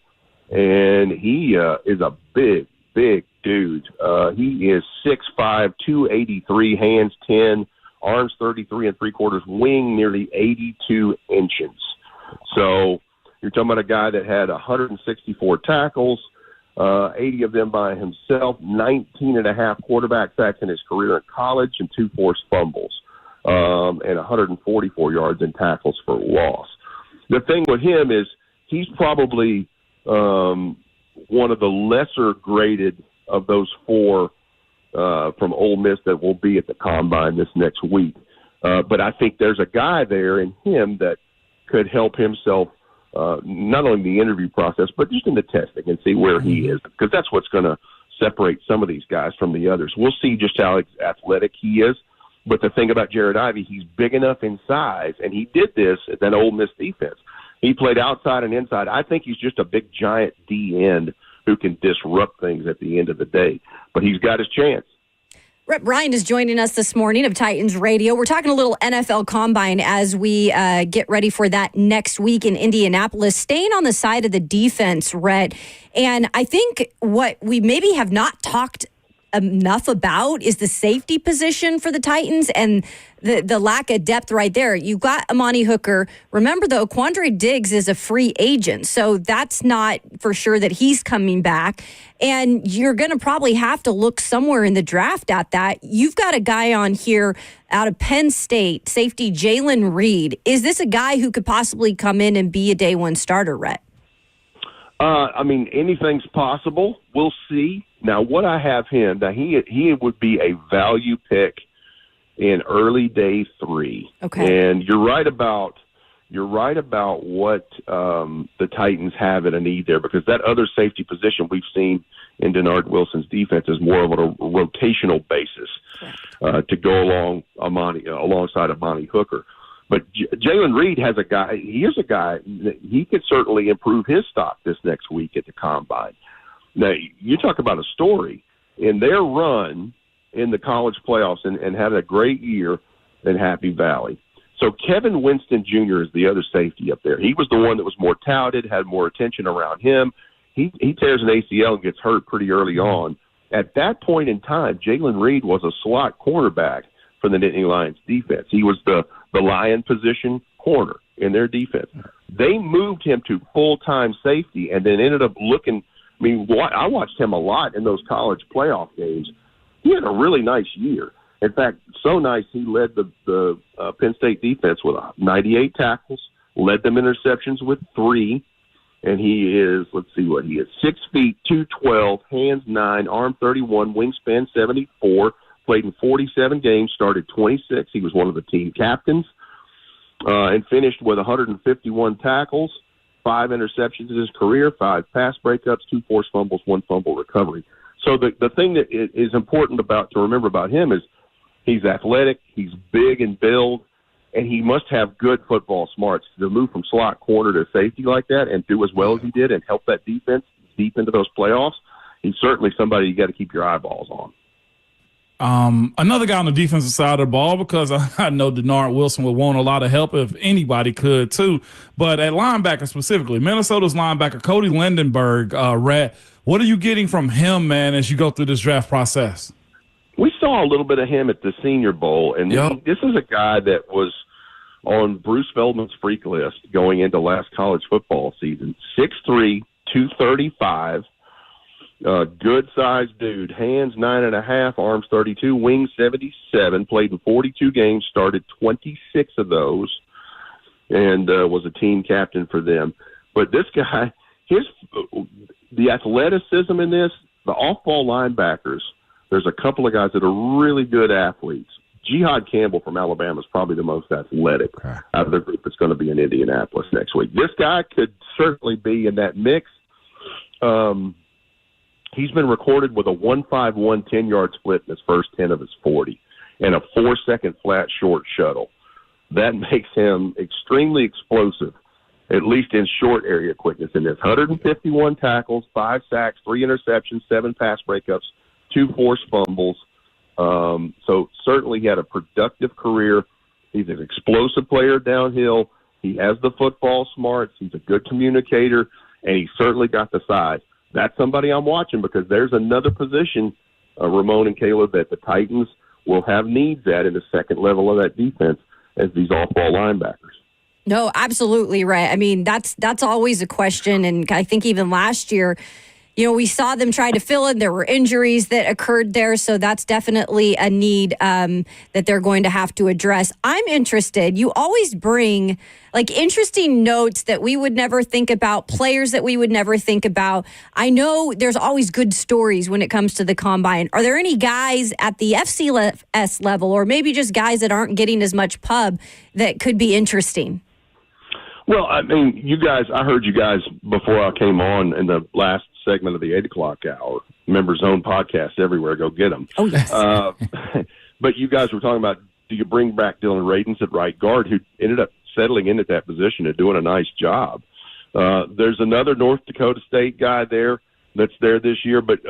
and he is a big, big dude. He is 6'5", 283, hands 10, arms 33 3/4, wing nearly 82 inches. So you're talking about a guy that had 164 tackles, 80 of them by himself, 19.5 quarterback sacks in his career in college, and 2 forced fumbles, and 144 yards in tackles for loss. The thing with him is he's probably one of the lesser graded of those 4 from Ole Miss that will be at the Combine this next week. But I think there's a guy there in him that could help himself not only in the interview process, but just in the testing and see where he is, because that's what's going to separate some of these guys from the others. We'll see just how athletic he is. But the thing about Jared Ivey, he's big enough in size, and he did this at that Ole Miss defense. He played outside and inside. I think he's just a big, giant D-end who can disrupt things at the end of the day. But he's got his chance. Rhett Bryan is joining us this morning of Titans Radio. We're talking a little NFL Combine as we get ready for that next week in Indianapolis. Staying on the side of the defense, Rhett, and I think what we maybe have not talked enough about is the safety position for the Titans and the lack of depth right there. You got Amani Hooker. Remember, though, Quandre Diggs is a free agent, so that's not for sure that he's coming back. And you're going to probably have to look somewhere in the draft at that. You've got a guy on here out of Penn State, safety Jalen Reed. Is this a guy who could possibly come in and be a day one starter, Rhett? I mean, anything's possible. We'll see. Now, what I have him, now he would be a value pick in early day 3. Okay. And you're right about what the Titans have in a need there, because that other safety position we've seen in Denard Wilson's defense is more of a rotational basis to go alongside Amani Hooker. But Jalen Reed has a guy. He is a guy that he could certainly improve his stock this next week at the Combine. Now, you talk about a story in their run in the college playoffs and had a great year in Happy Valley. So Kevin Winston Jr. is the other safety up there. He was the one that was more touted, had more attention around him. He tears an ACL and gets hurt pretty early on. At that point in time, Jalen Reed was a slot cornerback for the Nittany Lions defense. He was the Lion position corner in their defense. They moved him to full-time safety and then ended up looking – I mean, I watched him a lot in those college playoff games. He had a really nice year. In fact, so nice he led the Penn State defense with 98 tackles, led them interceptions with 3, and he is, let's see what he is, 6 feet, 212, hands 9, arm 31, wingspan 74, played in 47 games, started 26. He was one of the team captains, and finished with 151 tackles, 5 interceptions in his career, 5 pass breakups, 2 forced fumbles, 1 fumble recovery. So the thing that is important to remember about him is he's athletic, he's big in build, and he must have good football smarts to move from slot corner to safety like that and do as well as he did and help that defense deep into those playoffs. He's certainly somebody you got to keep your eyeballs on. Another guy on the defensive side of the ball, because I know Denard Wilson would want a lot of help if anybody could too. But at linebacker specifically, Minnesota's linebacker Cody Lindenberg, Rhett, what are you getting from him, man, as you go through this draft process? We saw a little bit of him at the Senior Bowl, and this is a guy that was on Bruce Feldman's freak list going into last college football season. 6'3", 235. Good-sized dude, hands 9.5, arms 32, wings 77, played in 42 games, started 26 of those. and was a team captain for them. But this guy, the athleticism in this, the off-ball linebackers, there's a couple of guys that are really good athletes. Jihad Campbell from Alabama is probably the most athletic out of the group that's going to be in Indianapolis next week. This guy could certainly be in that mix. He's been recorded with a 1.51 10-yard split in his first 10 of his 40 and a 4-second flat short shuttle. That makes him extremely explosive, at least in short area quickness in this. 151 tackles, 5 sacks, 3 interceptions, 7 pass breakups, 2 forced fumbles. So certainly he had a productive career. He's an explosive player downhill. He has the football smarts. He's a good communicator, and he certainly got the size. That's somebody I'm watching because there's another position, Ramon and Caleb, that the Titans will have needs at in the second level of that defense as these off-ball linebackers. No, absolutely right. I mean, that's always a question, and I think even last year, we saw them try to fill in. There were injuries that occurred there, so that's definitely a need that they're going to have to address. I'm interested. You always bring interesting notes that we would never think about, players that we would never think about. I know there's always good stories when it comes to the combine. Are there any guys at the FCS level, or maybe just guys that aren't getting as much pub, that could be interesting? Well, I mean, I heard you guys before I came on in the last segment of the 8 o'clock hour. Members Zone podcast everywhere. Go get them. Oh, yes. But you guys were talking about, do you bring back Dylan Radins at right guard, who ended up settling in at that position and doing a nice job. There's another North Dakota State guy there that's there this year, but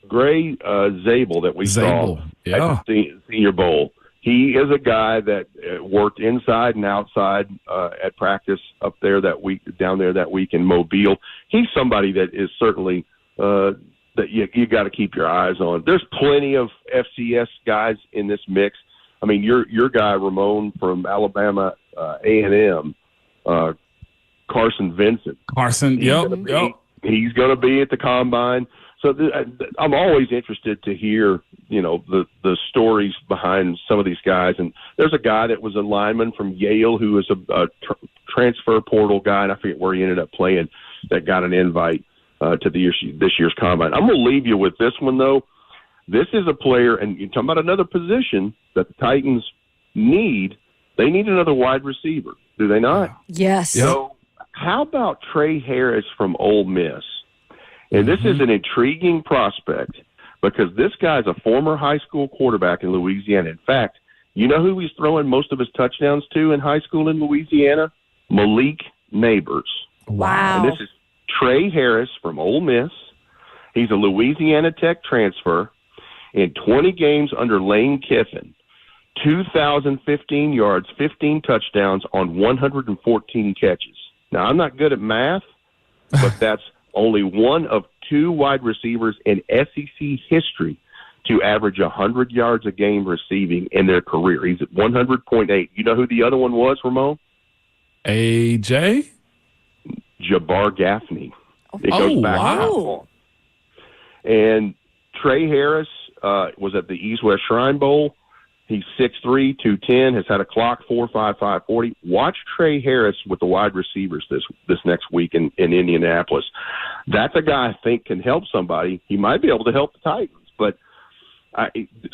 Gray Zabel that we saw at the Senior Bowl, he is a guy that worked inside and outside at practice up there down there that week in Mobile. He's somebody that is certainly that you got to keep your eyes on. There's plenty of FCS guys in this mix. I mean, your guy Ramon from Alabama A&M, Carson Vincent. He's going to be at the combine. So I'm always interested to hear, the stories behind some of these guys. And there's a guy that was a lineman from Yale who was a transfer portal guy, and I forget where he ended up playing, that got an invite to this year's combine. I'm going to leave you with this one, though. This is a player, and you're talking about another position that the Titans need. They need another wide receiver, do they not? Yes. So how about Trey Harris from Ole Miss? And this is an intriguing prospect because this guy's a former high school quarterback in Louisiana. In fact, you know who he's throwing most of his touchdowns to in high school in Louisiana? Malik Neighbors. Wow. And this is Trey Harris from Ole Miss. He's a Louisiana Tech transfer. In 20 games under Lane Kiffin, 2,015 yards, 15 touchdowns on 114 catches. Now, I'm not good at math, but that's only one of 2 wide receivers in SEC history to average 100 yards a game receiving in their career. He's at 100.8. You know who the other one was, Ramon? AJ? Jabbar Gaffney. It goes back that far. And Trey Harris was at the East-West Shrine Bowl. He's 6'3", 210, has had a clock 4.55 40. Watch Trey Harris with the wide receivers this next week in Indianapolis. That's a guy I think can help somebody. He might be able to help the Titans, but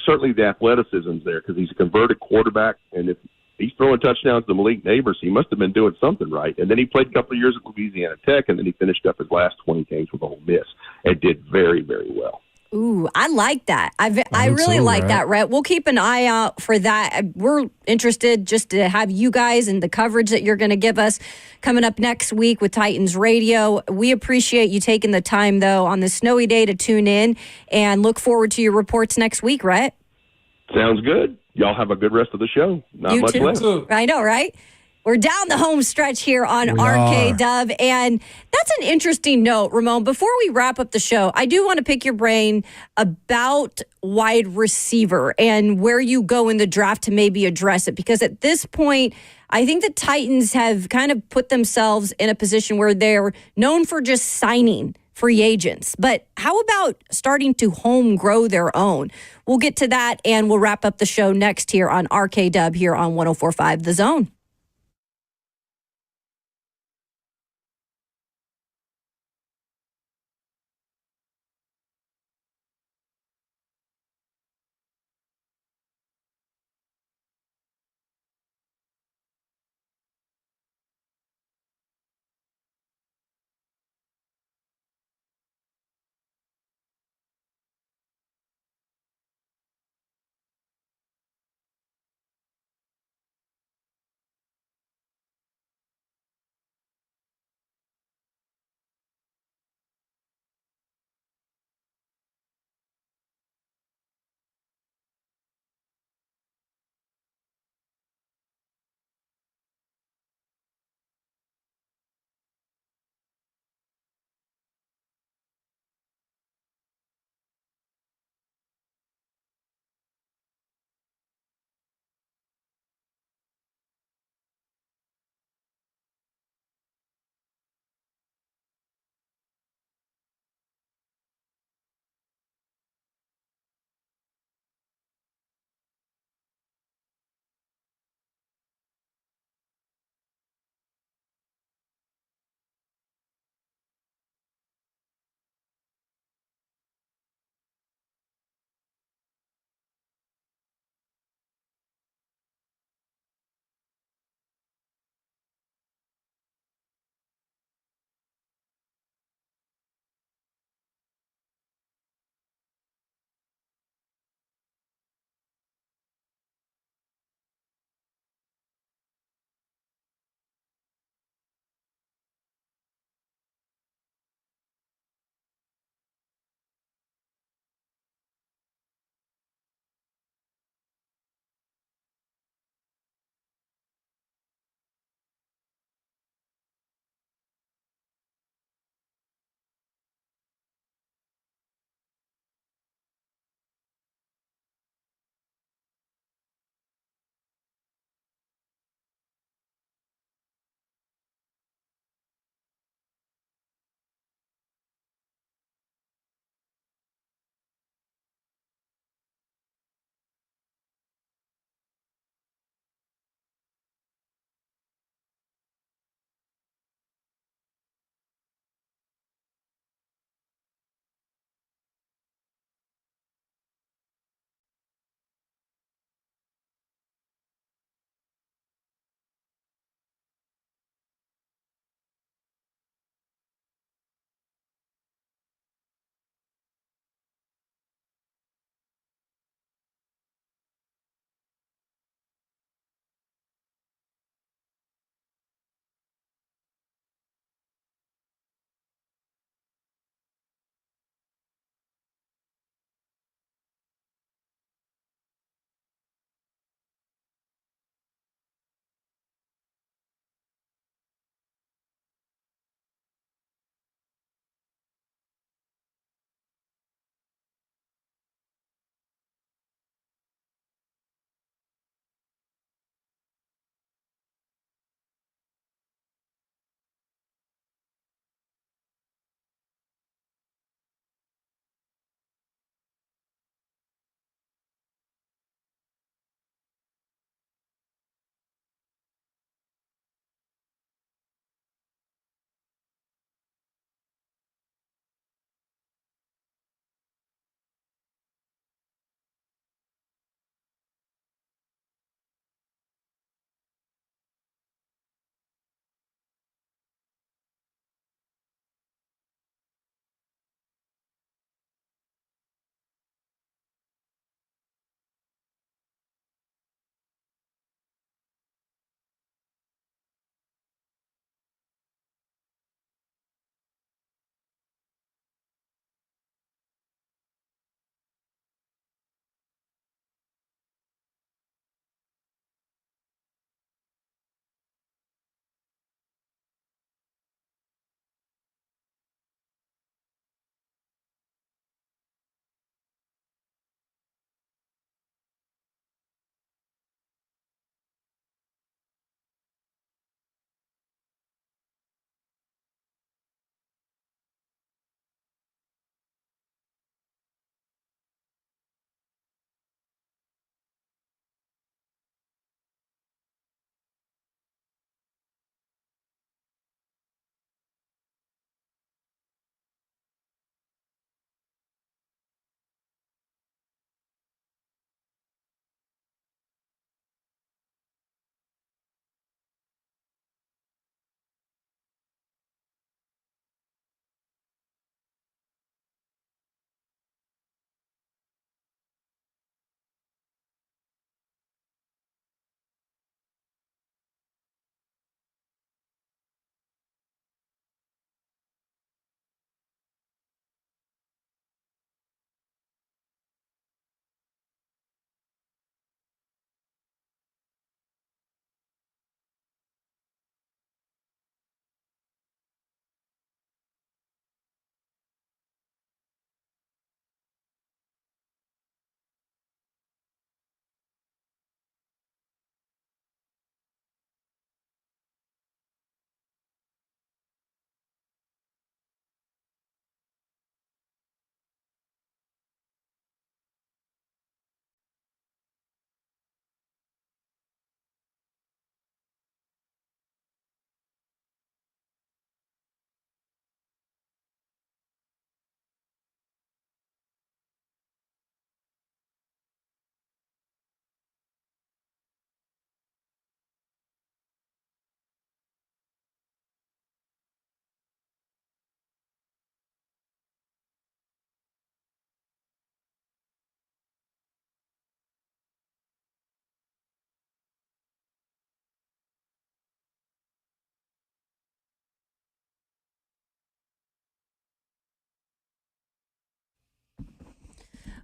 certainly the athleticism's there because he's a converted quarterback, and if he's throwing touchdowns to Malik Neighbors, he must have been doing something right. And then he played a couple of years at Louisiana Tech, and then he finished up his last 20 games with Ole Miss and did very, very well. Ooh, I like that. I really like that, Rhett. We'll keep an eye out for that. We're interested just to have you guys and the coverage that you're going to give us coming up next week with Titans Radio. We appreciate you taking the time, though, on this snowy day to tune in and look forward to your reports next week, Rhett. Sounds good. Y'all have a good rest of the show. Not you much too. left. I know, right? We're down the home stretch here on RKW, and that's an interesting note, Ramon. Before we wrap up the show, I do want to pick your brain about wide receiver and where you go in the draft to maybe address it, because at this point, I think the Titans have kind of put themselves in a position where they're known for just signing free agents. But how about starting to home grow their own? We'll get to that, and we'll wrap up the show next here on RKW here on 104.5 The Zone.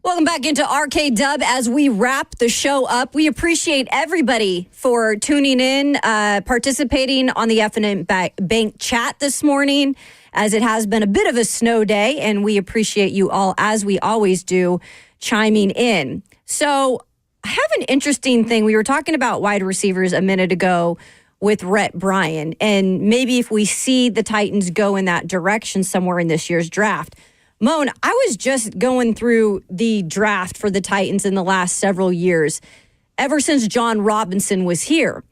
Welcome back into RK-Dub as we wrap the show up. We appreciate everybody for tuning in, participating on the F&M Bank chat this morning, as it has been a bit of a snow day, and we appreciate you all, as we always do, chiming in. So I have an interesting thing. We were talking about wide receivers a minute ago with Rhett Bryan, and maybe if we see the Titans go in that direction somewhere in this year's draft. Moan, I was just going through the draft for the Titans in the last several years, ever since John Robinson was here.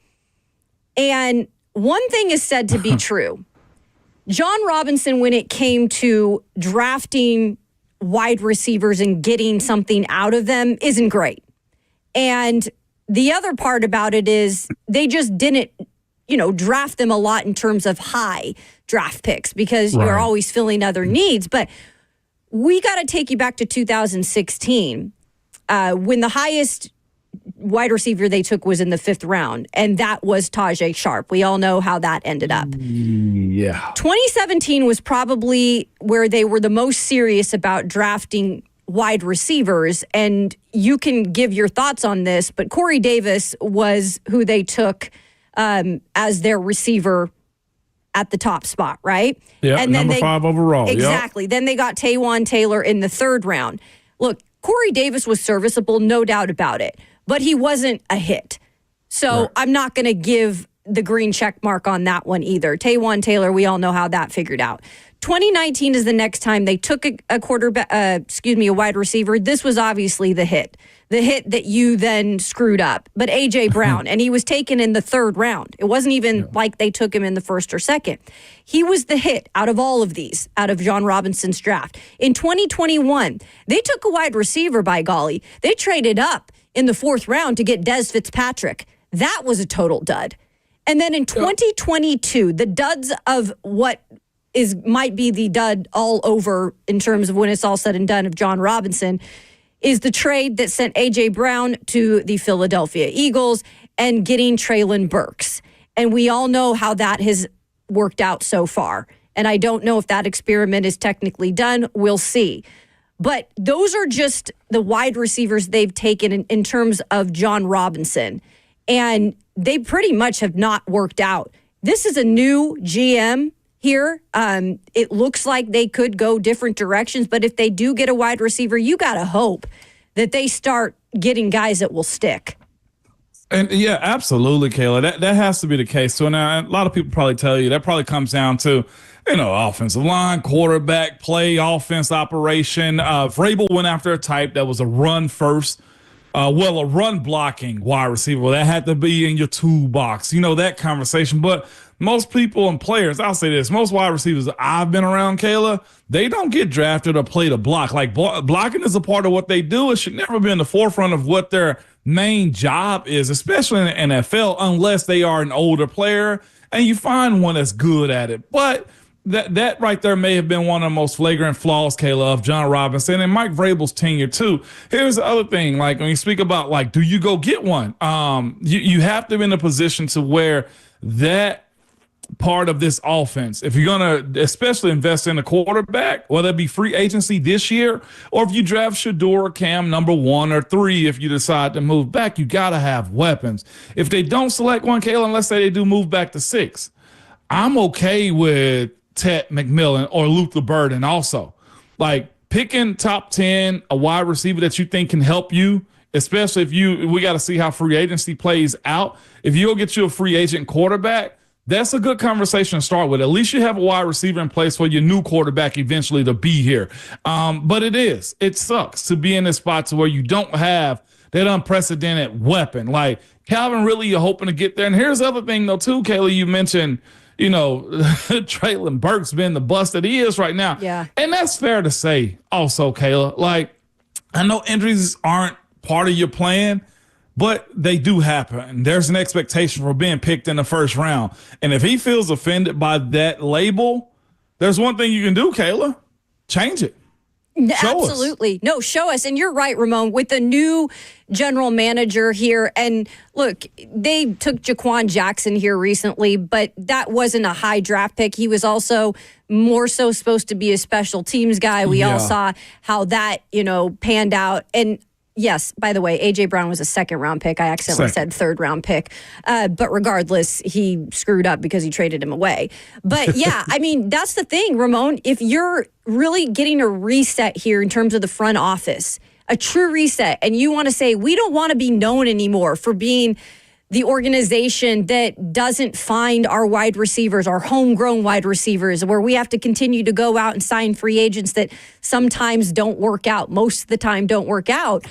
And one thing is said to be true. John Robinson, when it came to drafting wide receivers and getting something out of them, isn't great. And the other part about it is they just didn't, draft them a lot in terms of high draft picks because you're always filling other needs. But we got to take you back to 2016 when the highest wide receiver they took was in the 5th round, and that was Tajay Sharp. We all know how that ended up. Yeah. 2017 was probably where they were the most serious about drafting wide receivers, and you can give your thoughts on this, but Corey Davis was who they took as their receiver at the top spot, right? Yeah, and then number 5 overall. Exactly. Yep. Then they got Taywan Taylor in the 3rd round. Look, Corey Davis was serviceable, no doubt about it, but he wasn't a hit. So I'm not going to give the green check mark on that one either. Taywan Taylor, we all know how that figured out. 2019 is the next time they took a wide receiver. This was obviously the hit that you then screwed up. But A.J. Brown, and he was taken in the 3rd round. It wasn't even like they took him in the 1st or 2nd. He was the hit out of all of these, out of John Robinson's draft. In 2021, they took a wide receiver, by golly. They traded up in the 4th round to get Dez Fitzpatrick. That was a total dud. And then in 2022, the duds of what might be the dud all over in terms of when it's all said and done of John Robinson is the trade that sent A.J. Brown to the Philadelphia Eagles and getting Treylon Burks. And we all know how that has worked out so far. And I don't know if that experiment is technically done. We'll see. But those are just the wide receivers they've taken in terms of John Robinson. And they pretty much have not worked out. This is a new GM here. It looks like they could go different directions, but if they do get a wide receiver, you got to hope that they start getting guys that will stick. And yeah, absolutely, Kayla. That has to be the case. So now a lot of people probably tell you that probably comes down to, offensive line, quarterback, play, offense, operation. Vrabel went after a type that was a run first. A run blocking wide receiver. Well, that had to be in your toolbox. That conversation. But most people and players, I'll say this, most wide receivers I've been around, Kayla, they don't get drafted or play to block. Like blocking is a part of what they do. It should never be in the forefront of what their main job is, especially in the NFL, unless they are an older player and you find one that's good at it. But that right there may have been one of the most flagrant flaws, Kayla, of John Robinson and Mike Vrabel's tenure too. Here's the other thing, like when you speak about do you go get one? You have to be in a position to where that part of this offense, if you're going to especially invest in a quarterback, whether it be free agency this year or if you draft Shador or Cam number 1 or 3, if you decide to move back, you got to have weapons. If they don't select one, Kayla, and let's say they do move back to 6, I'm okay with Ted McMillan or Luther Burden also. Like picking top 10, a wide receiver that you think can help you, especially we got to see how free agency plays out. If you'll get you a free agent quarterback, that's a good conversation to start with. At least you have a wide receiver in place for your new quarterback eventually to be here. But it sucks to be in this spot to where you don't have that unprecedented weapon. Like Calvin, really, you're hoping to get there. And here's the other thing, though, too, Kayla, you mentioned, Treylon Burks being the bust that he is right now. Yeah. And that's fair to say also, Kayla. Like, I know injuries aren't part of your plan, but they do happen. There's an expectation for being picked in the 1st round. And if he feels offended by that label, there's one thing you can do, Kayla. Change it. Absolutely. No, show us. And you're right, Ramon, with the new general manager here. And look, they took Jaquan Jackson here recently, but that wasn't a high draft pick. He was also more so supposed to be a special teams guy. We all saw how that, panned out. And yes, by the way, A.J. Brown was a second-round pick. I accidentally said third-round pick. But regardless, he screwed up because he traded him away. But, yeah, I mean, that's the thing, Ramon. If you're really getting a reset here in terms of the front office, a true reset, and you want to say, we don't want to be known anymore for being the organization that doesn't find our wide receivers, our homegrown wide receivers, where we have to continue to go out and sign free agents that sometimes don't work out, most of the time don't work out.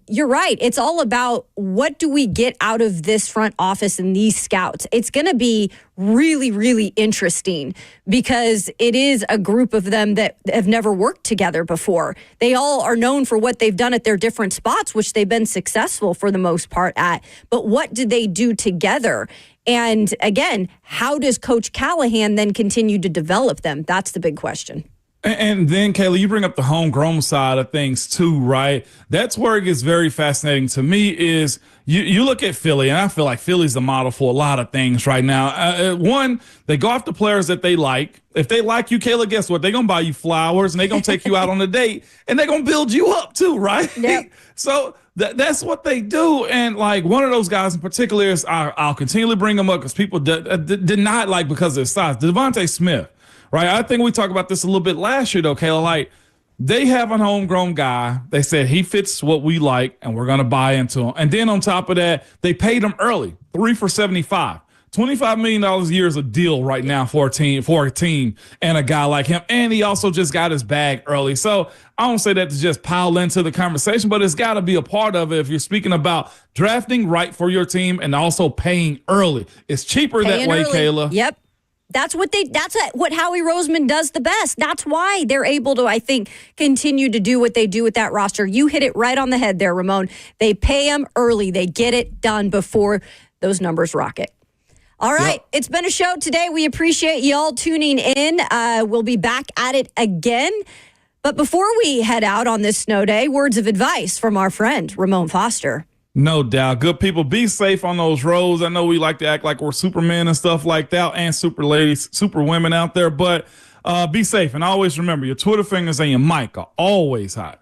You're right. It's all about what do we get out of this front office and these scouts. It's going to be really, really interesting because it is a group of them that have never worked together before. They all are known for what they've done at their different spots, which they've been successful for the most part at. But what did they do together? And again, how does Coach Callahan then continue to develop them? That's the big question. And then, Kayla, you bring up the homegrown side of things too, right? That's where it gets very fascinating to me is you look at Philly, and I feel like Philly's the model for a lot of things right now. One, they go after players that they like. If they like you, Kayla, guess what? They're going to buy you flowers, and they're going to take you out on a date, and they're going to build you up too, right? Yep. So that's what they do. And, like, one of those guys in particular is I'll continually bring them up because people did not like because of his size, Devontae Smith. Right, I think we talked about this a little bit last year, though, Kayla. Like, they have a homegrown guy. They said he fits what we like, and we're going to buy into him. And then on top of that, they paid him early, 3 for $75. $25 million a year is a deal right now for a team and a guy like him. And he also just got his bag early. So I don't say that to just pile into the conversation, but it's got to be a part of it if you're speaking about drafting right for your team and also paying early. It's cheaper that way, Kayla. Yep. That's what Howie Roseman does the best. That's why they're able to, I think, continue to do what they do with that roster. You hit it right on the head there, Ramon. They pay them early. They get it done before those numbers rocket. All right. Yep. It's been a show today. We appreciate y'all tuning in. We'll be back at it again. But before we head out on this snow day, words of advice from our friend, Ramon Foster. No doubt. Good people, be safe on those roads. I know we like to act like we're Superman and stuff like that, and super ladies, super women out there, but be safe. And always remember, your Twitter fingers and your mic are always hot.